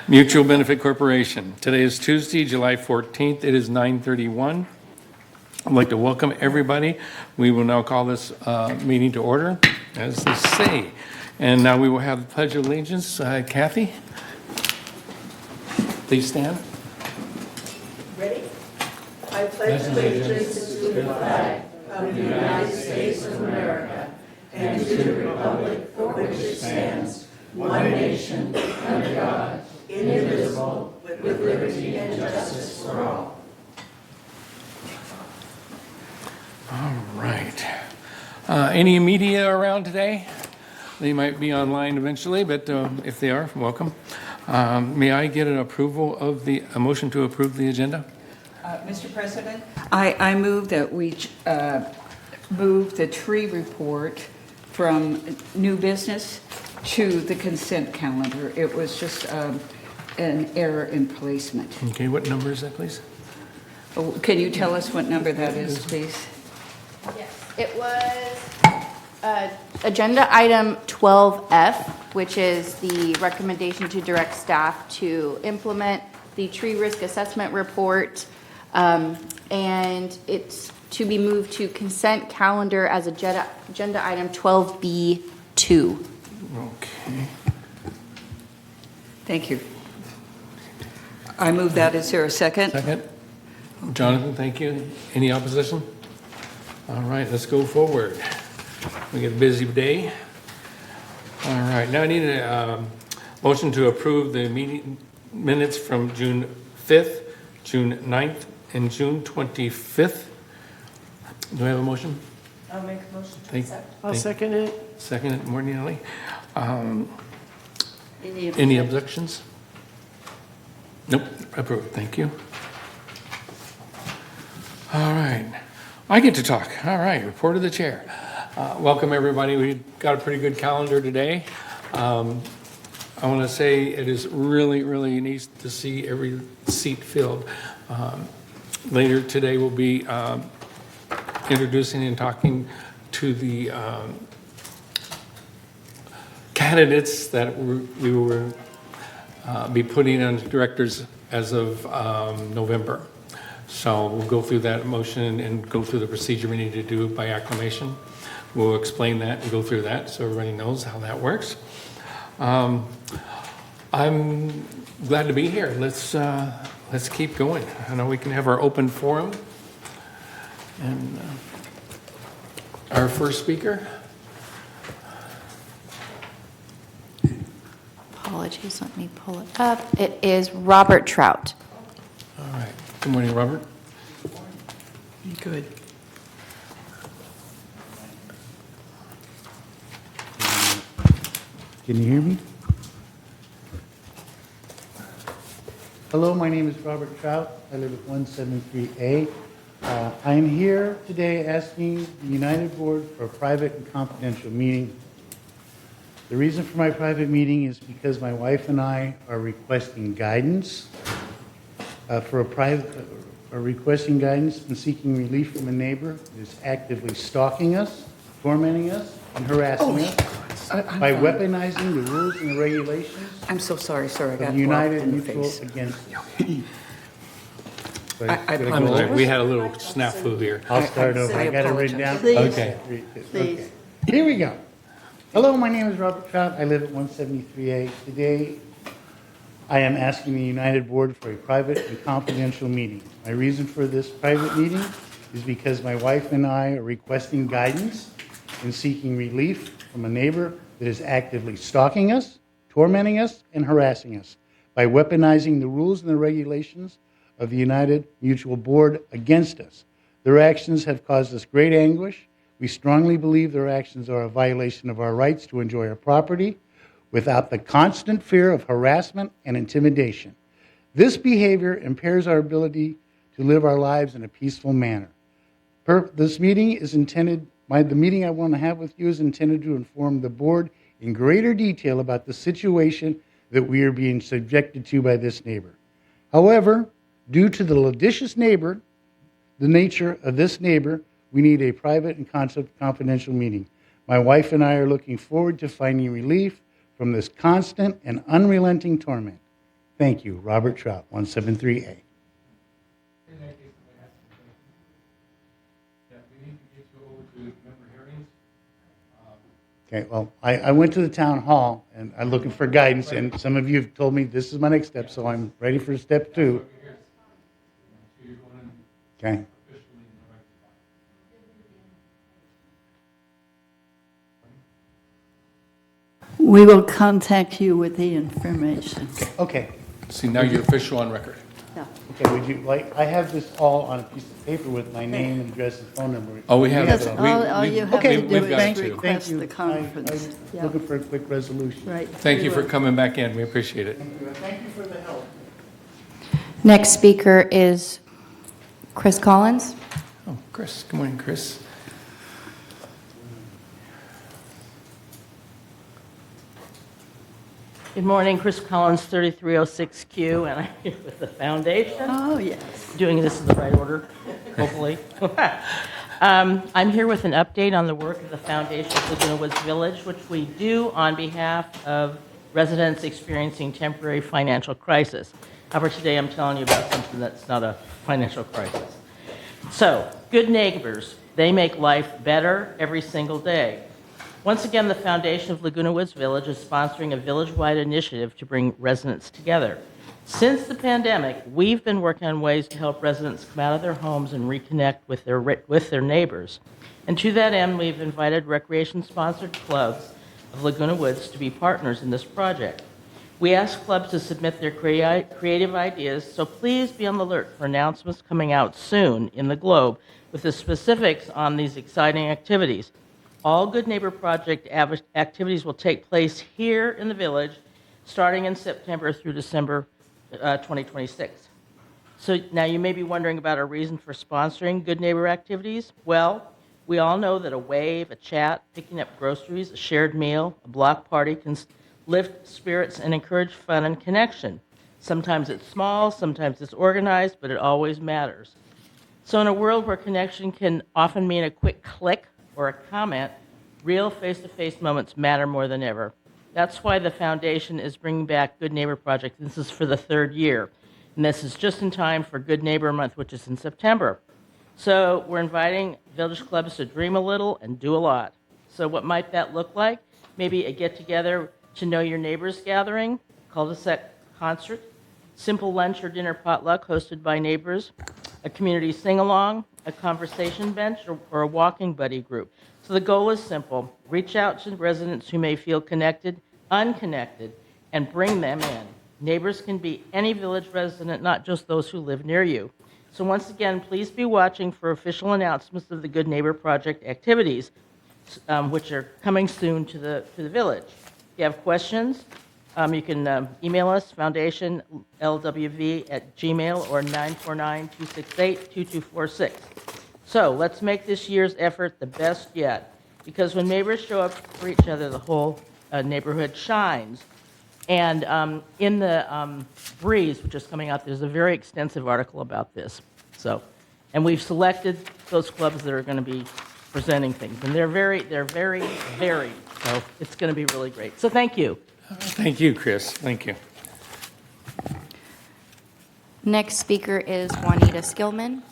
Mutual Benefit Corporation. Today is Tuesday, July 14th. It is 9:31. I'd like to welcome everybody. We will now call this meeting to order, as they say. And now we will have the Pledge of Allegiance. Kathy, please stand. Ready? I pledge allegiance to the flag of the United States of America and to the republic for which it stands, one nation, under God, indivisible, with liberty and justice for all. All right. Any media around today? They might be online eventually, but if they are, welcome. May I get an approval of a motion to approve the agenda? Mr. President, I move that we move the tree report from new business to the consent calendar. It was just an error in placement. Okay, what number is that, please? Oh, can you tell us what number that is, please? Yes, it was agenda item 12F, which is the recommendation to direct staff to implement the tree risk assessment report, and it's to be moved to consent calendar as agenda item 12B2. Okay. Thank you. I move that. Is there a second? Second. Jonathan, thank you. Any opposition? All right, let's go forward. We get a busy day. All right, now I need a motion to approve the meeting minutes from June 5th, June 9th, and June 25th. Do I have a motion? I'll make a motion to Thank- accept. I'll second it. Second it, more nearly. Any Any objections? Nope, approved, thank you. All right, I get to talk. All right, report of the chair. Welcome, everybody. We've got a pretty good calendar today. I want to say it is really, really nice to see every seat filled. Later today, we'll be introducing and talking to the candidates that we will be putting on directors as of November. So we'll go through that motion and go through the procedure we need to do by acclamation. We'll explain that and go through that so everybody knows how that works. I'm glad to be here. Let's keep going. I know we can have our open forum. And our first speaker. Apologies, let me pull it up. It is Robert Trout. All right. Good morning, Robert. Good. Can you hear me? Hello, my name is Robert Trout. I live at 173A. I am here today asking the United Board for a private and confidential meeting. The reason for my private meeting is because my wife and I are requesting guidance requesting guidance and seeking relief from a neighbor who is actively stalking us, tormenting us, and harassing us by weaponizing the rules and the regulations I'm so sorry, sir. I of got the United whopped in the Mutual face. against. I'm sorry, we had a little snafu here. I'll start over. I got it written down. Please. Okay. Please. Here we go. Hello, my name is Robert Trout. I live at 173A. Today, I am asking the United Board for a private and confidential meeting. My reason for this private meeting is because my wife and I are requesting guidance and seeking relief from a neighbor that is actively stalking us, tormenting us, and harassing us by weaponizing the rules and the regulations of the United Mutual Board against us. Their actions have caused us great anguish. We strongly believe their actions are a violation of our rights to enjoy our property without the constant fear of harassment and intimidation. This behavior impairs our ability to live our lives in a peaceful manner. This meeting is intended, the meeting I want to have with you is intended to inform the board in greater detail about the situation that we are being subjected to by this neighbor. However, due to the litigious nature of this neighbor, we need a private and confidential meeting. My wife and I are looking forward to finding relief from this constant and unrelenting torment. Thank you. Robert Trout, 173A. Okay, well, I went to the town hall, and I'm looking for guidance, and some of you have told me this is my next step, so I'm ready for step 2. Okay. We will contact you with the information. Okay. See, now you're official on record. Okay, would you like, I have this all on a piece of paper with my name, address, and phone number. Oh, we have it it. all. All you have to do we've got is it too. request the Thank conference. you. Yeah. I'm looking for a quick resolution. Right. Thank you we for will. coming back in. We appreciate it. Thank you for the help. Next speaker is Chris Collins. Oh, Chris. Good morning, Chris. Good morning, Chris Collins, 3306Q, and I'm here with the foundation. Oh, yes. Doing this in the right order, hopefully. I'm here with an update on the work of the foundation of Laguna Woods Village, which we do on behalf of residents experiencing temporary financial crisis. However, today I'm telling you about something that's not a financial crisis. So, good neighbors, they make life better every single day. Once again, the foundation of Laguna Woods Village is sponsoring a village-wide initiative to bring residents together. Since the pandemic, we've been working on ways to help residents come out of their homes and reconnect with their neighbors. And to that end, we've invited recreation-sponsored clubs of Laguna Woods to be partners in this project. We ask clubs to submit their creative ideas, so please be on the alert for announcements coming out soon in the Globe with the specifics on these exciting activities. All Good Neighbor Project activities will take place here in the village starting in September through December 2026. So now you may be wondering about our reason for sponsoring Good Neighbor activities. Well, we all know that a wave, a chat, picking up groceries, a shared meal, a block party can lift spirits and encourage fun and connection. Sometimes it's small, sometimes it's organized, but it always matters. So in a world where connection can often mean a quick click or a comment, real face-to-face moments matter more than ever. That's why the foundation is bringing back Good Neighbor Project. This is for the 3rd year, and this is just in time for Good Neighbor Month, which is in September. So we're inviting village clubs to dream a little and do a lot. So what might that look like? Maybe a get-together to know your neighbors gathering, cul-de-sac concert, simple lunch or dinner potluck hosted by neighbors, a community sing-along, a conversation bench, or a walking buddy group. So the goal is simple. Reach out to residents who may feel connected, unconnected, and bring them in. Neighbors can be any village resident, not just those who live near you. So once again, please be watching for official announcements of the Good Neighbor Project activities, which are coming soon to the village. If you have questions, you can email us, foundationlwv@gmail or 949-268-2246. So let's make this year's effort the best yet, because when neighbors show up for each other, the whole neighborhood shines. And in the Breeze, which is coming out, there's a very extensive article about this. So, and we've selected those clubs that are going to be presenting things, and they're very varied. So it's going to be really great. So thank you. Thank you, Chris. Thank you. Next speaker is Juanita Skillman.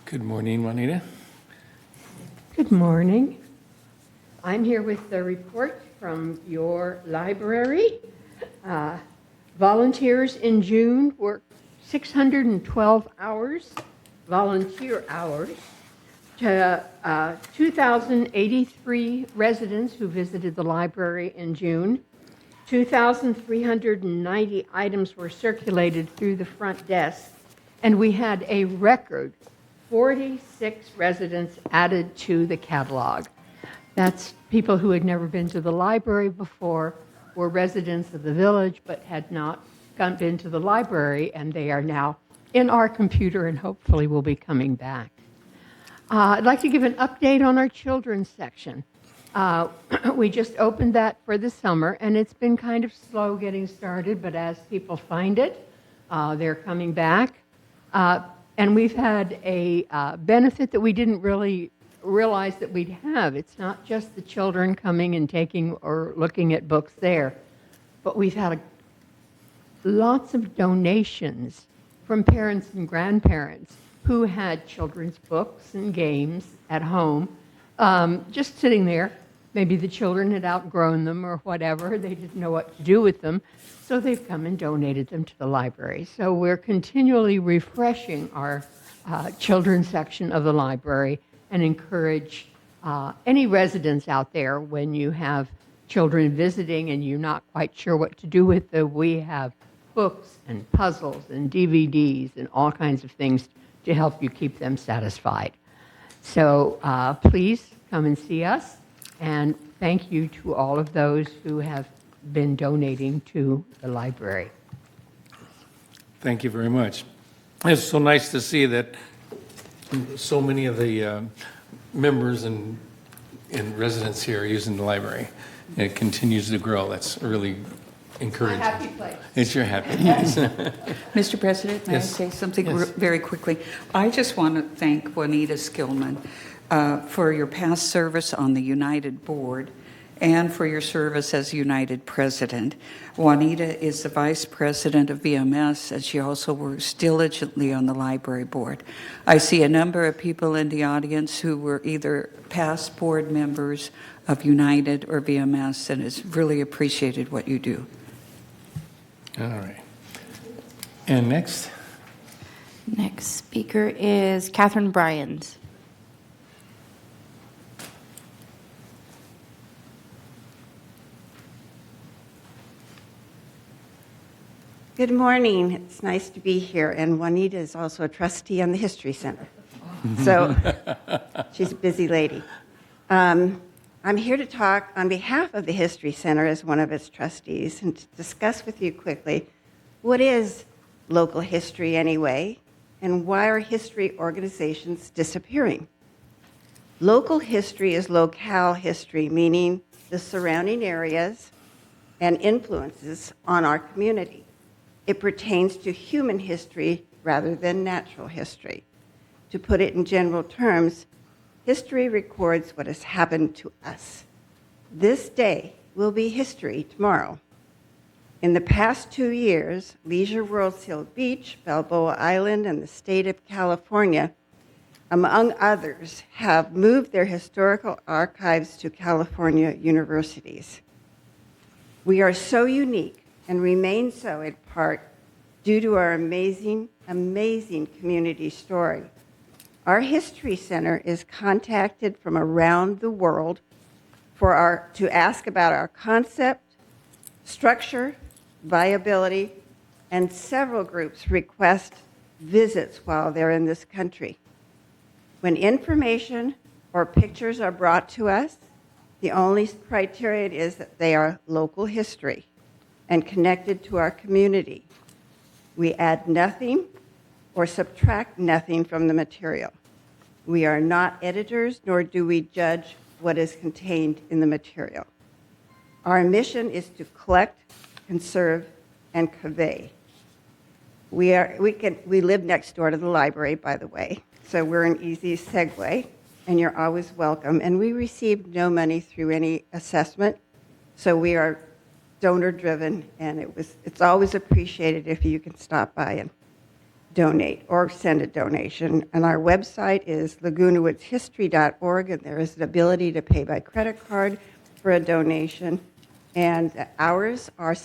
Good morning, Juanita. Good morning. I'm here with the report from your library. Volunteers in June worked 612 hours, volunteer hours, to 2,083 residents who visited the library in June. 2,390 items were circulated through the front desk, and we had a record 46 residents added to the catalog. That's people who had never been to the library before, were residents of the village, but had not been to the library, and they are now in our computer and hopefully will be coming back. I'd like to give an update on our children's section. We just opened that for the summer, and it's been kind of slow getting started, but as people find it, they're coming back. And we've had a benefit that we didn't really realized that we'd have. It's not just the children coming and taking or looking at books there, but we've had lots of donations from parents and grandparents who had children's books and games at home, just sitting there. Maybe the children had outgrown them or whatever. They didn't know what to do with them. So they've come and donated them to the library. So we're continually refreshing our children's section of the library and encourage any residents out there, when you have children visiting and you're not quite sure what to do with them, we have books and puzzles and DVDs and all kinds of things to help you keep them satisfied. So please come and see us, and thank you to all of those who have been donating to the library. Thank you very much. It's so nice to see that so many of the members and residents here are using the library. It continues to grow. That's really encouraging. Happy place. It's your happy place. Mr. President, may I Yes. say something Yes. very quickly? I just want to thank Juanita Skillman for your past service on the United Board and for your service as United President. Juanita is the Vice President of VMS, and she also works diligently on the Library Board. I see a number of people in the audience who were either past board members of United or VMS, and it's really appreciated what you do. All right. And next? Next speaker is Catherine Bryans. Good morning. It's nice to be here. And Juanita is also a trustee on the History Center. So she's a busy lady. I'm here to talk on behalf of the History Center as one of its trustees and to discuss with you quickly what is local history anyway, and why are history organizations disappearing. Local history is locale history, meaning the surrounding areas and influences on our community. It pertains to human history rather than natural history. To put it in general terms, history records what has happened to us. This day will be history tomorrow. In the past 2 years, Leisure World Seal Beach, Balboa Island, and the state of California, among others, have moved their historical archives to California universities. We are so unique and remain so in part due to our amazing, amazing community story. Our History Center is contacted from around the world to ask about our concept, structure, viability, and several groups request visits while they're in this country. When information or pictures are brought to us, the only criterion is that they are local history and connected to our community. We add nothing or subtract nothing from the material. We are not editors, nor do we judge what is contained in the material. Our mission is to collect, conserve, and convey. We live next door to the library, by the way, so we're an easy segue, and you're always welcome. And we receive no money through any assessment, so we are donor-driven, and it's always appreciated if you can stop by and donate or send a donation. And our website is lagunawoodshistory.org, and there is an ability to pay by credit card for a donation. And the hours are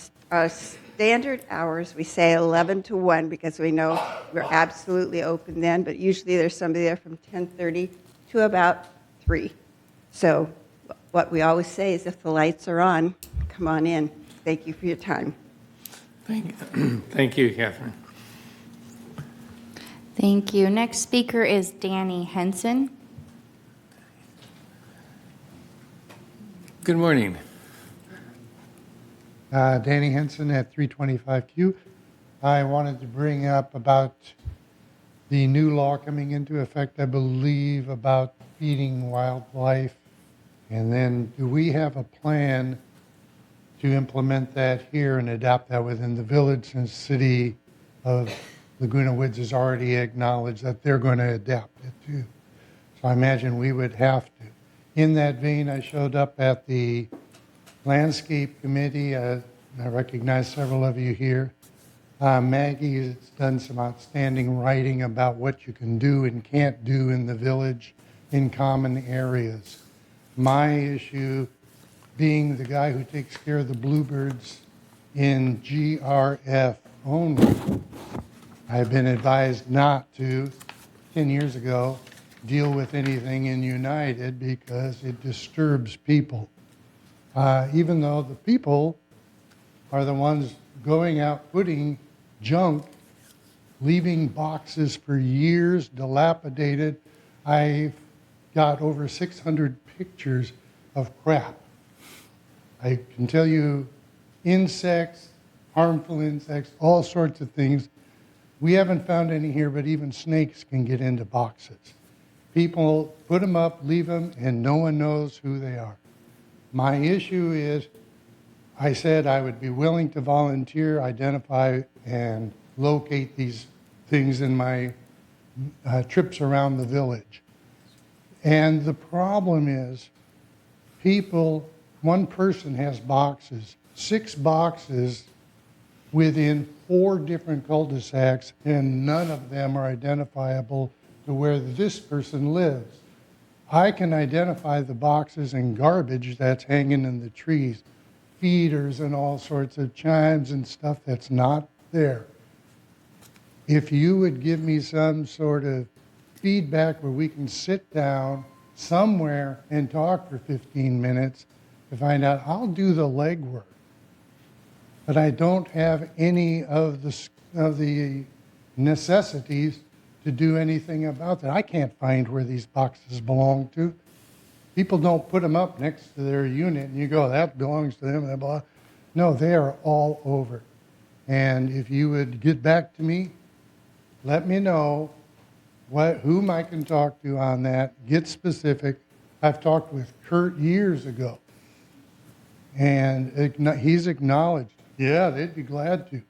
standard hours. We say 11 to 1 because we know we're absolutely open then, but usually there's somebody there from 10:30 to about 3. So what we always say is if the lights are on, come on in. Thank you for your time. Thank you, Catherine. Thank you. Next speaker is Danny Henson. Good morning. Danny Henson at 325Q. I wanted to bring up about the new law coming into effect, I believe, about feeding wildlife. And then do we have a plan to implement that here and adopt that within the village, since the city of Laguna Woods has already acknowledged that they're going to adapt it too. So I imagine we would have to. In that vein, I showed up at the landscape committee. I recognize several of you here. Maggie has done some outstanding writing about what you can do and can't do in the village in common areas. My issue being the guy who takes care of the bluebirds in GRF only. I've been advised not to, 10 years ago, deal with anything in United because it disturbs people. Even though the people are the ones going out putting junk, leaving boxes for years, dilapidated. I've got over 600 pictures of crap. I can tell you insects, harmful insects, all sorts of things. We haven't found any here, but even snakes can get into boxes. People put them up, leave them, and no one knows who they are. My issue is, I said I would be willing to volunteer, identify, and locate these things in my trips around the village. And the problem is, one person has boxes, 6 boxes within 4 different cul-de-sacs, and none of them are identifiable to where this person lives. I can identify the boxes and garbage that's hanging in the trees, feeders and all sorts of chimes and stuff that's not there. If you would give me some sort of feedback where we can sit down somewhere and talk for 15 minutes to find out, I'll do the legwork. But I don't have any of the necessities to do anything about that. I can't find where these boxes belong to. People don't put them up next to their unit and you go, that belongs to them, blah, blah. No, they are all over. And if you would get back to me, let me know whom I can talk to on that, get specific. I've talked with Kurt years ago, and he's acknowledged, yeah, they'd be glad to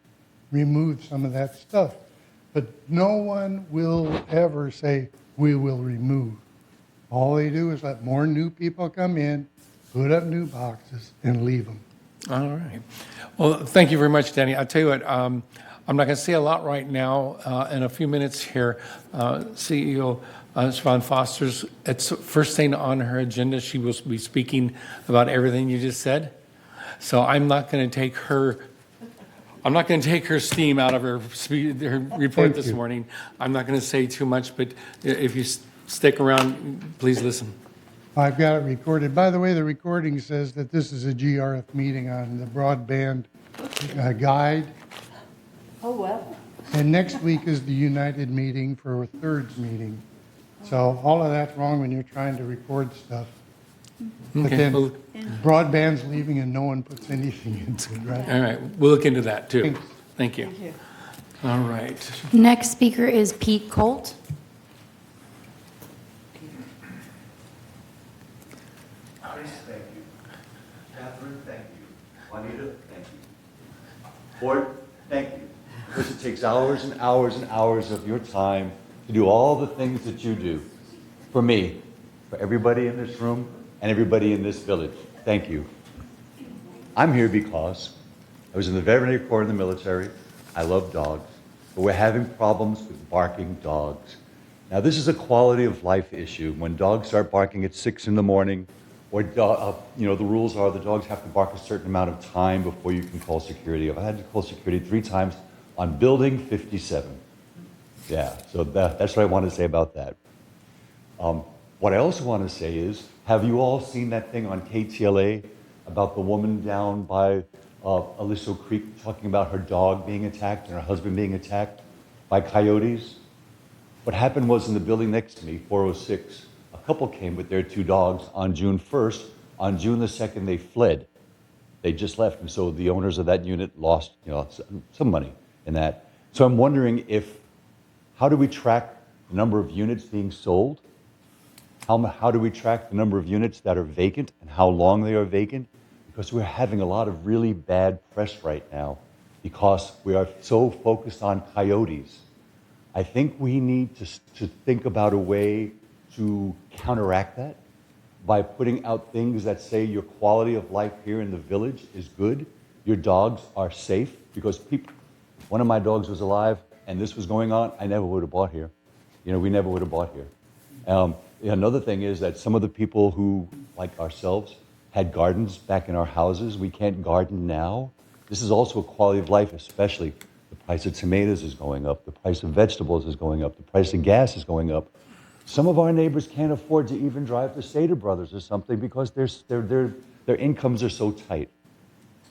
remove some of that stuff. But no one will ever say, we will remove. All they do is let more new people come in, put up new boxes, and leave them. All right. Well, thank you very much, Danny. I'll tell you what, I'm not going to say a lot right now. In a few minutes here, CEO Siobhan Foster's, it's first thing on her agenda. She will be speaking about everything you just said. So I'm not going to take her steam out of her report this morning. I'm not going to say too much, but if you stick around, please listen. I've got it recorded. By the way, the recording says that this is a GRF meeting on the broadband guide. Oh, well. And next week is the United meeting for a thirds meeting. So all of that's wrong when you're trying to record stuff. But Okay, then well, broadband's leaving and no one puts anything into it, right? all right, we'll look into that too. Thanks. Thank you. Thank you. All right. Next speaker is Pete Colt. Thank you. Catherine, thank you. Juanita, thank you. Board, thank you. Because it takes hours and hours and hours of your time to do all the things that you do. For me, for everybody in this room, and everybody in this village. Thank you. I'm here because I was in the veterinary corps in the military. I love dogs, but we're having problems with barking dogs. Now, this is a quality of life issue. When dogs start barking at 6 in the morning, or the rules are the dogs have to bark a certain amount of time before you can call security. I've had to call security 3 times on building 57. Yeah, so that's what I want to say about that. What I also want to say is, have you all seen that thing on KTLA about the woman down by Aliso Creek talking about her dog being attacked and her husband being attacked by coyotes? What happened was in the building next to me, 406, a couple came with their 2 dogs on June 1st. On June the 2nd, they fled. They just left, and so the owners of that unit lost some money in that. So I'm wondering how do we track the number of units being sold? How do we track the number of units that are vacant and how long they are vacant? Because we're having a lot of really bad press right now because we are so focused on coyotes. I think we need to think about a way to counteract that by putting out things that say your quality of life here in the village is good, your dogs are safe, because one of my dogs was alive and this was going on, I never would have bought here. We never would have bought here. Another thing is that some of the people who, like ourselves, had gardens back in our houses, we can't garden now. This is also a quality of life, especially the price of tomatoes is going up, the price of vegetables is going up, the price of gas is going up. Some of our neighbors can't afford to even drive to Stater Brothers or something because their incomes are so tight.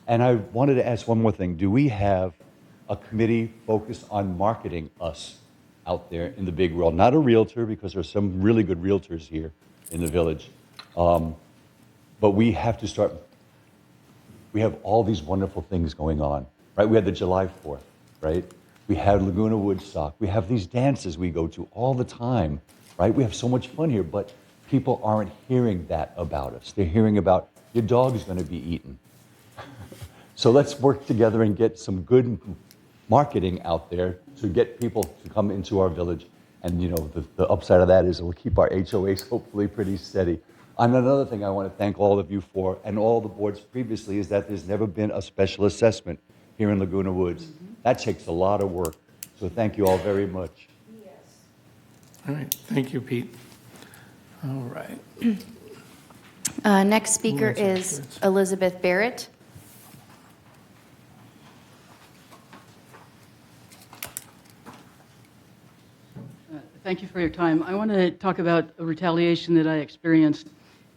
And I wanted to ask one more thing. Do we have a committee focused on marketing us out there in the big world? Not a realtor, because there's some really good realtors here in the village. But we have to start, we have all these wonderful things going on, right? We had the July 4th, right? We had Laguna Woods Sock. We have these dances we go to all the time, right? We have so much fun here, but people aren't hearing that about us. They're hearing about your dog is going to be eaten. So let's work together and get some good marketing out there to get people to come into our village. And the upside of that is it will keep our HOAs hopefully pretty steady. And another thing I want to thank all of you for, and all the boards previously, is that there's never been a special assessment here in Laguna Woods. That takes a lot of work. So thank you all very much. All right, thank you, Pete. All right. Next speaker is Elizabeth Barrett. Thank you for your time. I want to talk about a retaliation that I experienced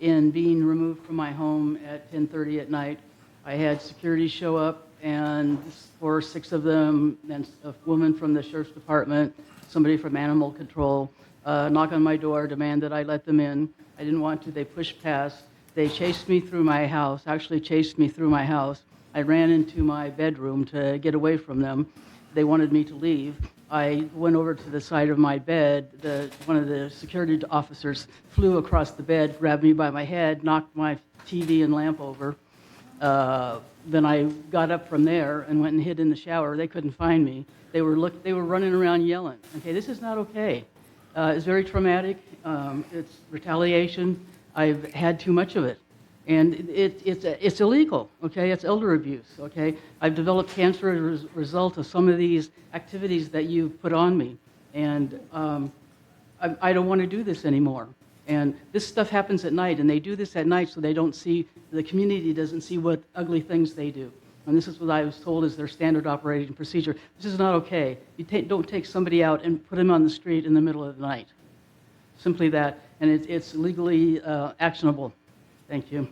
in being removed from my home at 10:30 at night. I had security show up, and 4 or 6 of them, and a woman from the sheriff's department, somebody from animal control, knock on my door, demand that I let them in. I didn't want to. They pushed past. They chased me through my house, actually chased me through my house. I ran into my bedroom to get away from them. They wanted me to leave. I went over to the side of my bed. One of the security officers flew across the bed, grabbed me by my head, knocked my TV and lamp over. Then I got up from there and went and hid in the shower. They couldn't find me. They were running around yelling. Okay, this is not okay. It's very traumatic. It's retaliation. I've had too much of it. And it's illegal, okay? It's elder abuse, okay? I've developed cancer as a result of some of these activities that you've put on me. And I don't want to do this anymore. And this stuff happens at night, and they do this at night so they don't see, the community doesn't see what ugly things they do. And this is what I was told is their standard operating procedure. This is not okay. You don't take somebody out and put them on the street in the middle of the night. Simply that. And it's legally actionable. Thank you.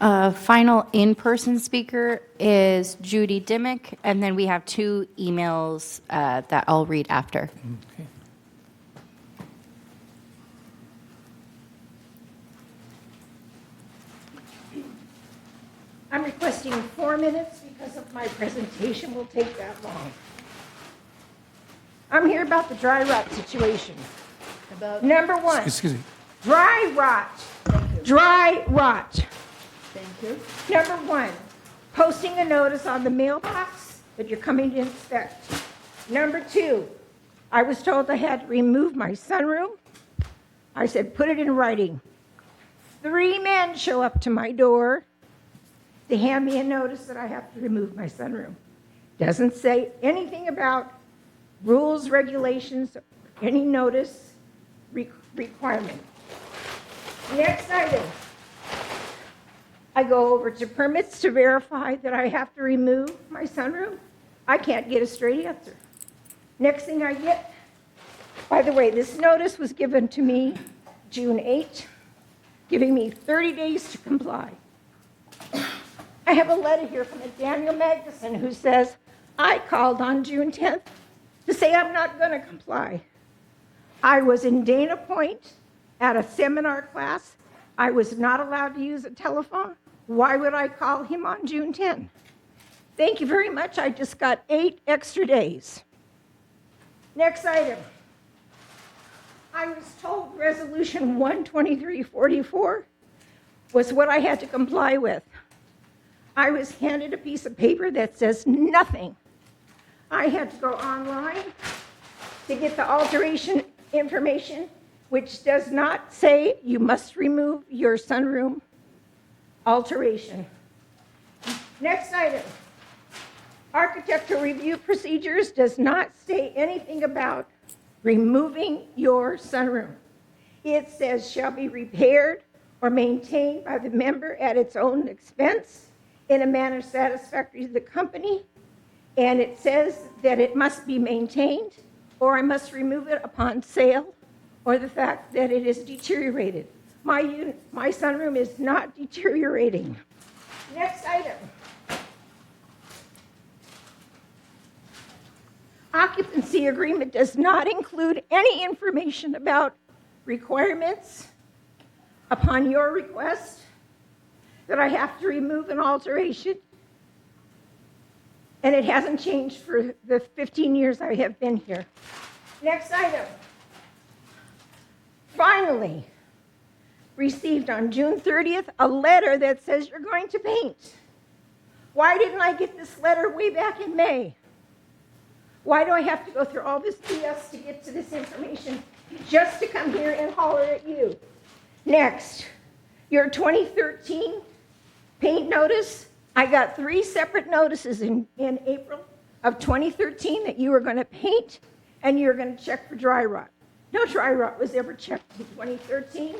Final in-person speaker is Judy Dimmick, and then we have 2 emails that I'll read after. Okay. I'm requesting 4 minutes because of my presentation will take that long. I'm here about the dry rot situation. Number 1, Excuse me. dry rot. Dry rot. Thank you. Number 1, posting a notice on the mailbox that you're coming to inspect. Number 2, I was told I had to remove my sunroom. I said, put it in writing. 3 men show up to my door. They hand me a notice that I have to remove my sunroom. Doesn't say anything about rules, regulations, any notice requirement. Next item. I go over to permits to verify that I have to remove my sunroom. I can't get a straight answer. Next thing I get, by the way, this notice was given to me June 8, giving me 30 days to comply. I have a letter here from a Daniel Magnuson who says, I called on June 10th to say I'm not going to comply. I was in Dana Point at a seminar class. I was not allowed to use a telephone. Why would I call him on June 10? Thank you very much. I just got 8 extra days. Next item. I was told Resolution 12344 was what I had to comply with. I was handed a piece of paper that says nothing. I had to go online to get the alteration information, which does not say you must remove your sunroom alteration. Next item. Architectural review procedures does not say anything about removing your sunroom. It says shall be repaired or maintained by the member at its own expense in a manner satisfactory to the company. And it says that it must be maintained, or I must remove it upon sale, or the fact that it is deteriorated. My sunroom is not deteriorating. Next item. Occupancy agreement does not include any information about requirements upon your request that I have to remove an alteration. And it hasn't changed for the 15 years I have been here. Next item. Finally, received on June 30th a letter that says you're going to paint. Why didn't I get this letter way back in May? Why do I have to go through all this BS to get to this information just to come here and holler at you? Next, your 2013 paint notice. I got 3 separate notices in April of 2013 that you were going to paint and you're going to check for dry rot. No dry rot was ever checked in 2013.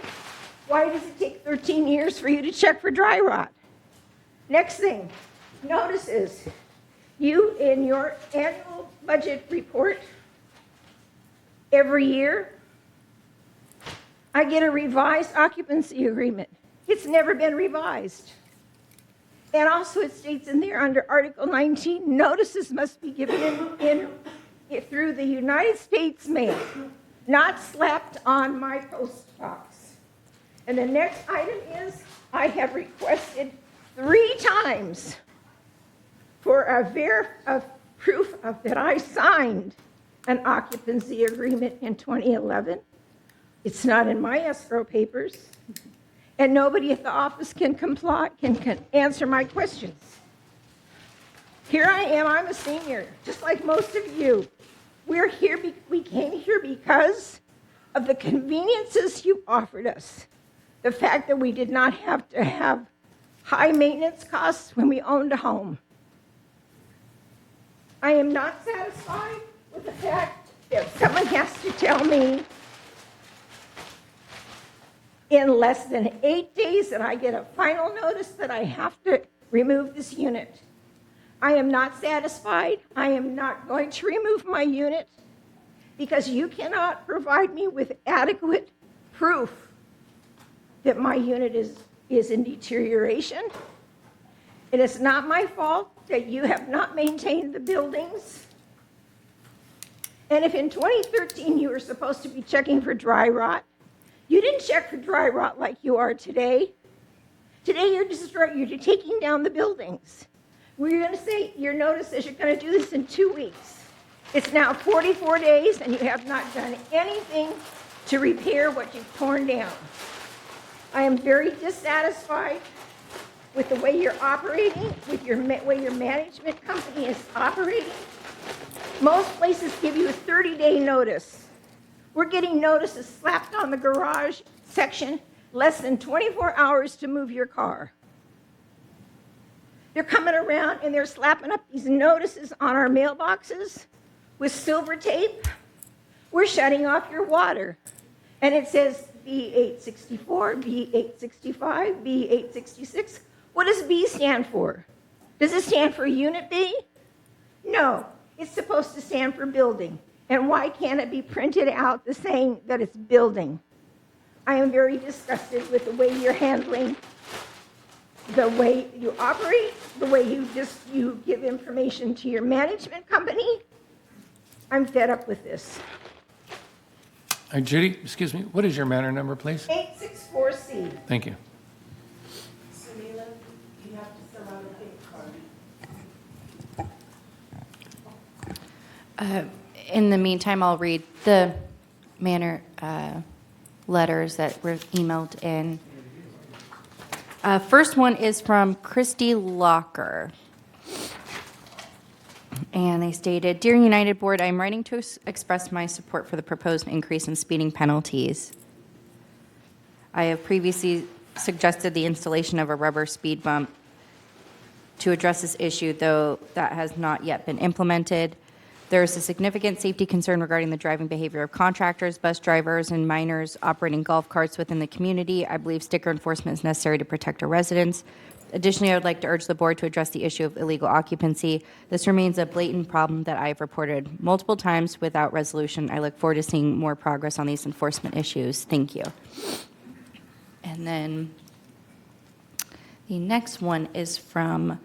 Why does it take 13 years for you to check for dry rot? Next thing, notices. You, in your annual budget report, every year, I get a revised occupancy agreement. It's never been revised. And also it states in there under Article 19, notices must be given in through the United States mail, not slapped on my post box. And the next item is I have requested 3 times for a proof of that I signed an occupancy agreement in 2011. It's not in my escrow papers. And nobody at the office can answer my questions. Here I am, I'm a senior, just like most of you. We came here because of the conveniences you offered us. The fact that we did not have to have high maintenance costs when we owned a home. I am not satisfied with the fact that someone has to tell me in less than 8 days that I get a final notice that I have to remove this unit. I am not satisfied. I am not going to remove my unit because you cannot provide me with adequate proof that my unit is in deterioration. It is not my fault that you have not maintained the buildings. And if in 2013 you were supposed to be checking for dry rot, you didn't check for dry rot like you are today. Today you're taking down the buildings. We're going to say your notice says you're going to do this in 2 weeks. It's now 44 days and you have not done anything to repair what you've torn down. I am very dissatisfied with the way you're operating, with your way your management company is operating. Most places give you a 30-day notice. We're getting notices slapped on the garage section, less than 24 hours to move your car. They're coming around and they're slapping up these notices on our mailboxes with silver tape. We're shutting off your water. And it says B864, B865, B866. What does B stand for? Does it stand for Unit B? No, it's supposed to stand for building. And why can't it be printed out the saying that it's building? I am very disgusted with the way you're handling, the way you operate, the way you give information to your management company. I'm fed up with this. Judy, excuse me, what is your matter number, please? 864C. Thank you. Sunila, you have to fill out a pink card. In the meantime, I'll read the manor letters that were emailed in. First one is from Christy Locker. And they stated, "Dear United Board, I am writing to express my support for the proposed increase in speeding penalties. I have previously suggested the installation of a rubber speed bump to address this issue, though that has not yet been implemented. There is a significant safety concern regarding the driving behavior of contractors, bus drivers, and minors operating golf carts within the community. I believe sticker enforcement is necessary to protect our residents. Additionally, I would like to urge the board to address the issue of illegal occupancy. This remains a blatant problem that I have reported multiple times without resolution. I look forward to seeing more progress on these enforcement issues. Thank you." And then the next one is from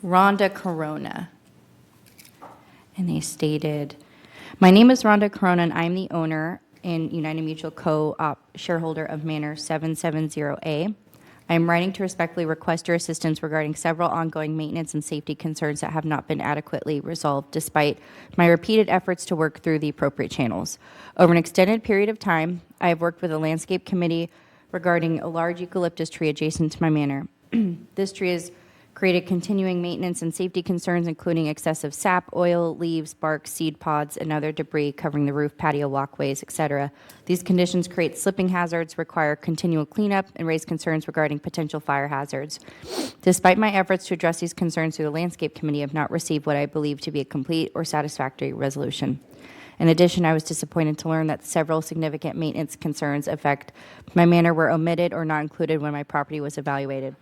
Rhonda Corona. And they stated, "My name is Rhonda Corona, and I'm the owner and United Mutual Co-op shareholder of Manor 770A. I am writing to respectfully request your assistance regarding several ongoing maintenance and safety concerns that have not been adequately resolved despite my repeated efforts to work through the appropriate channels. Over an extended period of time, I have worked with a landscape committee regarding a large eucalyptus tree adjacent to my manor. This tree has created continuing maintenance and safety concerns, including excessive sap, oil, leaves, bark, seed pods, and other debris covering the roof, patio, walkways, etc. These conditions create slipping hazards, require continual cleanup, and raise concerns regarding potential fire hazards. Despite my efforts to address these concerns through the Landscape Committee, I have not received what I believe to be a complete or satisfactory resolution. In addition, I was disappointed to learn that several significant maintenance concerns affect my manor were omitted or not included when my property was evaluated.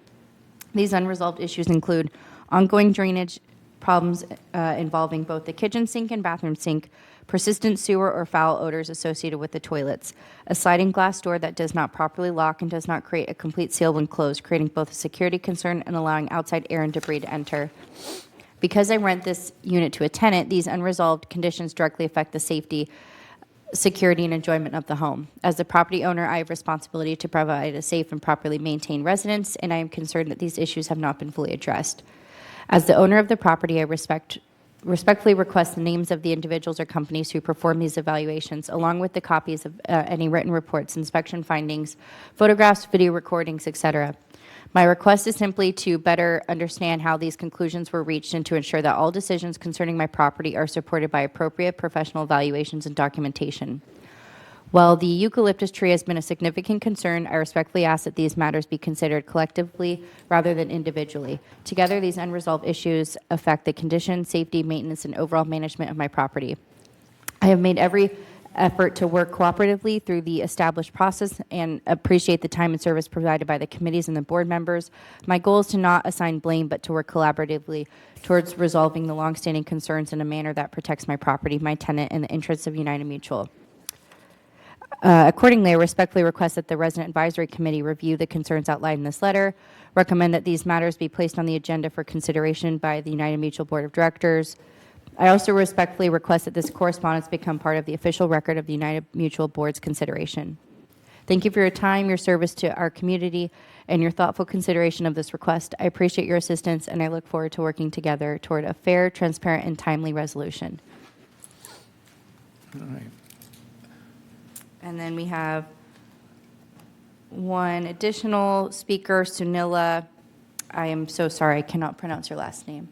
These unresolved issues include ongoing drainage problems involving both the kitchen sink and bathroom sink, persistent sewer or foul odors associated with the toilets, a sliding glass door that does not properly lock and does not create a complete seal when closed, creating both a security concern and allowing outside air and debris to enter. Because I rent this unit to a tenant, these unresolved conditions directly affect the safety, security, and enjoyment of the home. As the property owner, I have responsibility to provide a safe and properly maintained residence, and I am concerned that these issues have not been fully addressed. As the owner of the property, I respectfully request the names of the individuals or companies who perform these evaluations, along with the copies of any written reports, inspection findings, photographs, video recordings, etc. My request is simply to better understand how these conclusions were reached and to ensure that all decisions concerning my property are supported by appropriate professional evaluations and documentation. While the eucalyptus tree has been a significant concern, I respectfully ask that these matters be considered collectively rather than individually. Together, these unresolved issues affect the condition, safety, maintenance, and overall management of my property. I have made every effort to work cooperatively through the established process and appreciate the time and service provided by the committees and the board members. My goal is to not assign blame, but to work collaboratively towards resolving the longstanding concerns in a manner that protects my property, my tenant, and the interests of United Mutual. Accordingly, I respectfully request that the Resident Advisory Committee review the concerns outlined in this letter, recommend that these matters be placed on the agenda for consideration by the United Mutual Board of Directors. I also respectfully request that this correspondence become part of the official record of the United Mutual Board's consideration. Thank you for your time, your service to our community, and your thoughtful consideration of this request. I appreciate your assistance, and I look forward to working together toward a fair, transparent, and timely resolution." All right. And then we have one additional speaker, Sunila. I am so sorry, I cannot pronounce your last name.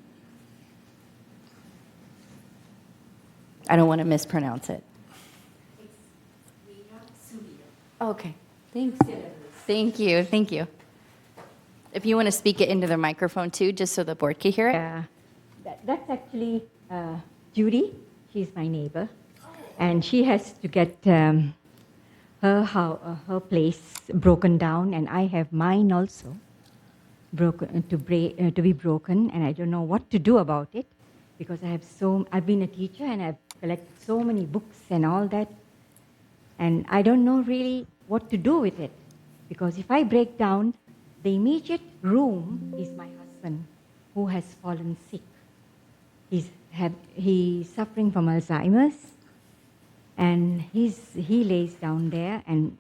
I don't want to mispronounce it. Okay, thanks. Thank you, thank you. If you want to speak it into the microphone too, just so the board can hear it. That's actually Judy. She's my neighbor. And she has to get her place broken down, and I have mine also to be broken, and I don't know what to do about it because I've been a teacher and I've collected so many books and all that, and I don't know really what to do with it because if I break down, the immediate room is my husband who has fallen sick. He's suffering from Alzheimer's, and he lays down there, and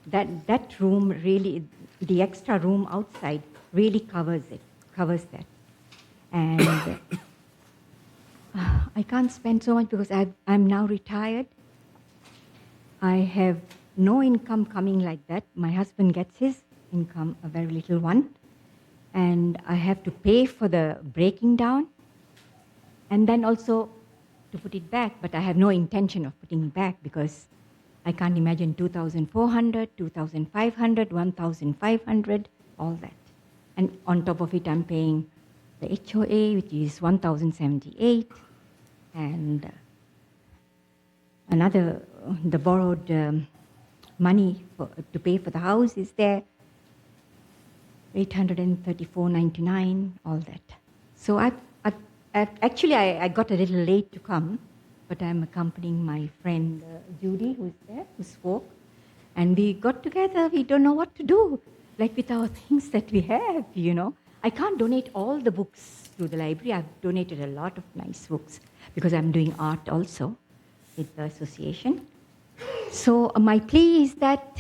that room really, the extra room outside really covers that. And I can't spend so much because I'm now retired. I have no income coming like that. My husband gets his income, a very little one, and I have to pay for the breaking down. and then also to put it back, but I have no intention of putting it back because I can't imagine 2,400, 2,500, 1,500, all that. And on top of it, I'm paying the HOA, which is 1,078, and another, the borrowed money to pay for the house is there, 834.99, all that. So actually, I got a little late to come, but I'm accompanying my friend Judy, who's there, who spoke, and we got together. We don't know what to do, like with our things that we have, you know. I can't donate all the books to the library. I've donated a lot of nice books because I'm doing art also with the association. So my plea is that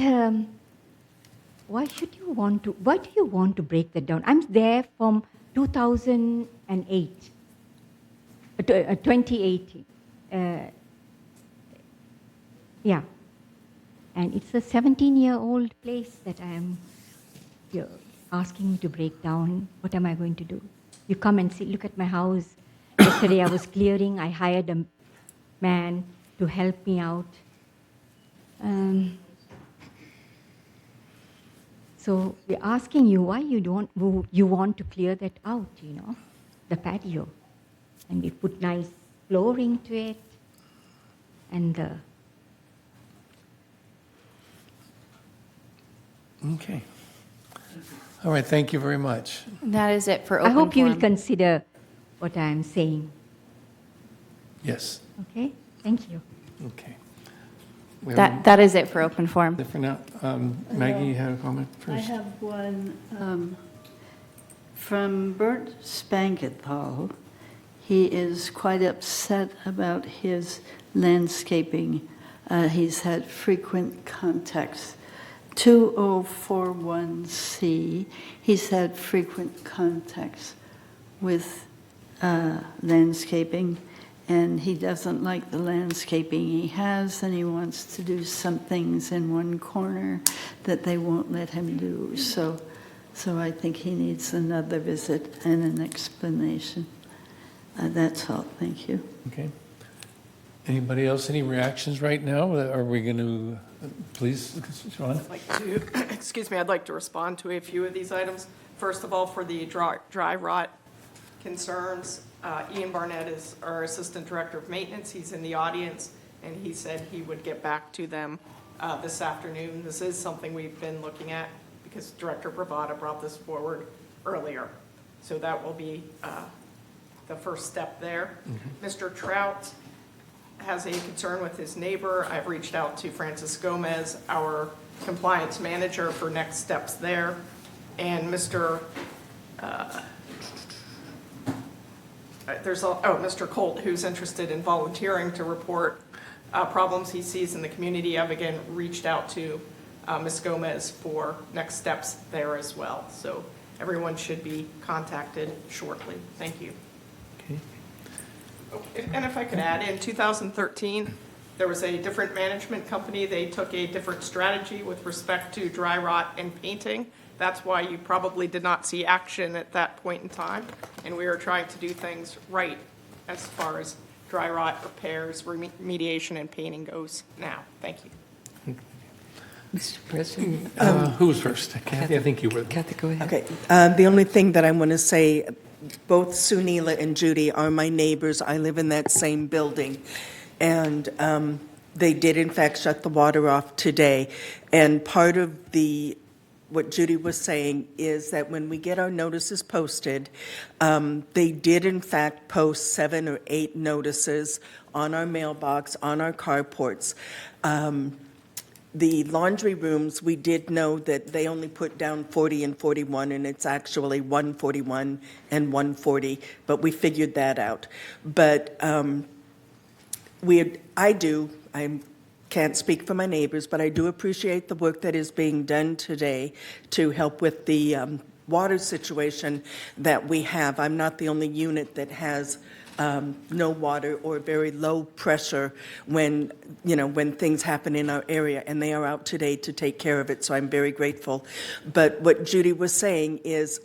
why do you want to break that down? I'm there from 2008, 2018. Yeah. And it's a 17-year-old place that you're asking me to break down. What am I going to do? You come and see, look at my house. Yesterday I was clearing. I hired a man to help me out. So we're asking you why you want to clear that out, you know, the patio. And we put nice flooring to it. And Okay. All right, thank you very much. That is it for I open hope you will forum. consider what I'm saying. Yes, Okay? Thank you. okay. We have That is it for open forum. for now. Maggie, you had a comment I first? have one from Bert Spangenthal. He is quite upset about his landscaping. He's had frequent contacts. 2041C, he's had frequent contacts with landscaping, and he doesn't like the landscaping he has, and he wants to do some things in one corner that they won't let him do. So I think he needs another visit and an explanation. That's all. Thank you. Okay. Anybody else, any reactions right now? Are we going to, please, Sean? I'd like to, excuse me, I'd like to respond to a few of these items. First of all, for the dry rot concerns, Ian Barnett is our Assistant Director of Maintenance. He's in the audience, and he said he would get back to them this afternoon. This is something we've been looking at because Director Bravada brought this forward earlier. So that will be the first step there. Mr. Trout has a concern with his neighbor. I've reached out to Francis Gomez, our compliance manager, for next steps there. And Mr. Colt, who's interested in volunteering to report problems he sees in the community. I've again reached out to Ms. Gomez for next steps there as well. So everyone should be contacted shortly. Thank you. Okay. And if I could add, in 2013, there was a different management company. They took a different strategy with respect to dry rot and painting. That's why you probably did not see action at that point in time. And we are trying to do things right as far as dry rot repairs, remediation, and painting goes now. Thank you. Mr. President. Who was first? Kathy, I think you were. Kathy, go ahead. Okay, the only thing that I want to say, both Sunila and Judy are my neighbors. I live in that same building. And they did, in fact, shut the water off today. And part of what Judy was saying is that when we get our notices posted, they did, in fact, post 7 or 8 notices on our mailbox, on our carports. The laundry rooms, we did know that they only put down 40 and 41, and it's actually 141 and 140, but we figured that out. But I can't speak for my neighbors, but I do appreciate the work that is being done today to help with the water situation that we have. I'm not the only unit that has no water or very low pressure when things happen in our area, and they are out today to take care of it, so I'm very grateful. But what Judy was saying is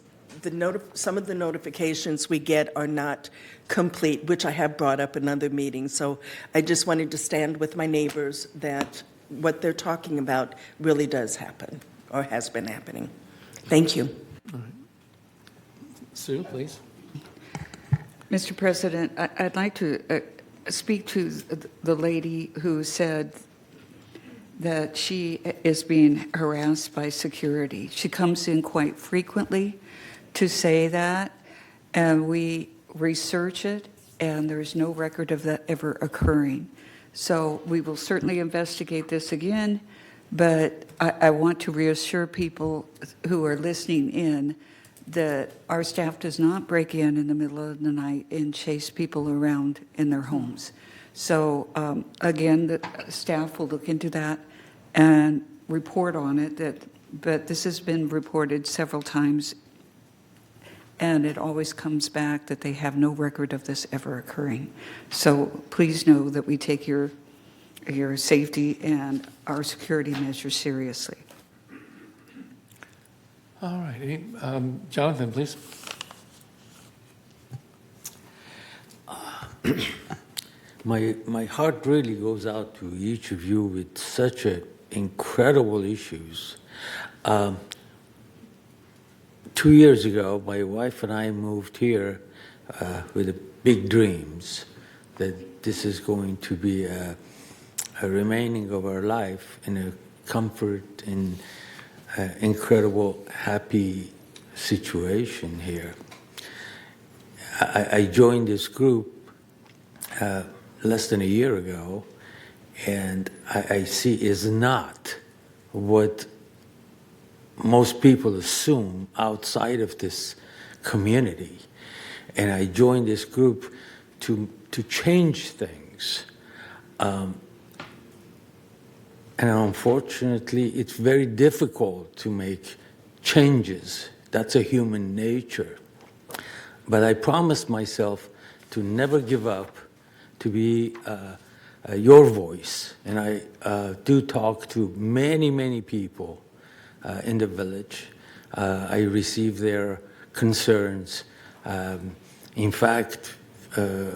some of the notifications we get are not complete, which I have brought up in other meetings. So I just wanted to stand with my neighbors that what they're talking about really does happen or has been happening. Thank you. Sue, please. Mr. President, I'd like to speak to the lady who said that she is being harassed by security. She comes in quite frequently to say that, and we research it, and there's no record of that ever occurring. So we will certainly investigate this again, but I want to reassure people who are listening in that our staff does not break in the middle of the night and chase people around in their homes. So again, the staff will look into that and report on it. But this has been reported several times, and it always comes back that they have no record of this ever occurring. So please know that we take your safety and our security measures seriously. All right. Jonathan, please. My heart really goes out to each of you with such incredible issues. 2 years ago, my wife and I moved here with big dreams that this is going to be a remaining of our life in a comfort and incredible, happy situation here. I joined this group less than a year ago, and I see is not what most people assume outside of this community. And I joined this group to change things. And unfortunately, it's very difficult to make changes. That's a human nature. But I promised myself to never give up, to be your voice. And I do talk to many, many people in the village. I receive their concerns. In fact, a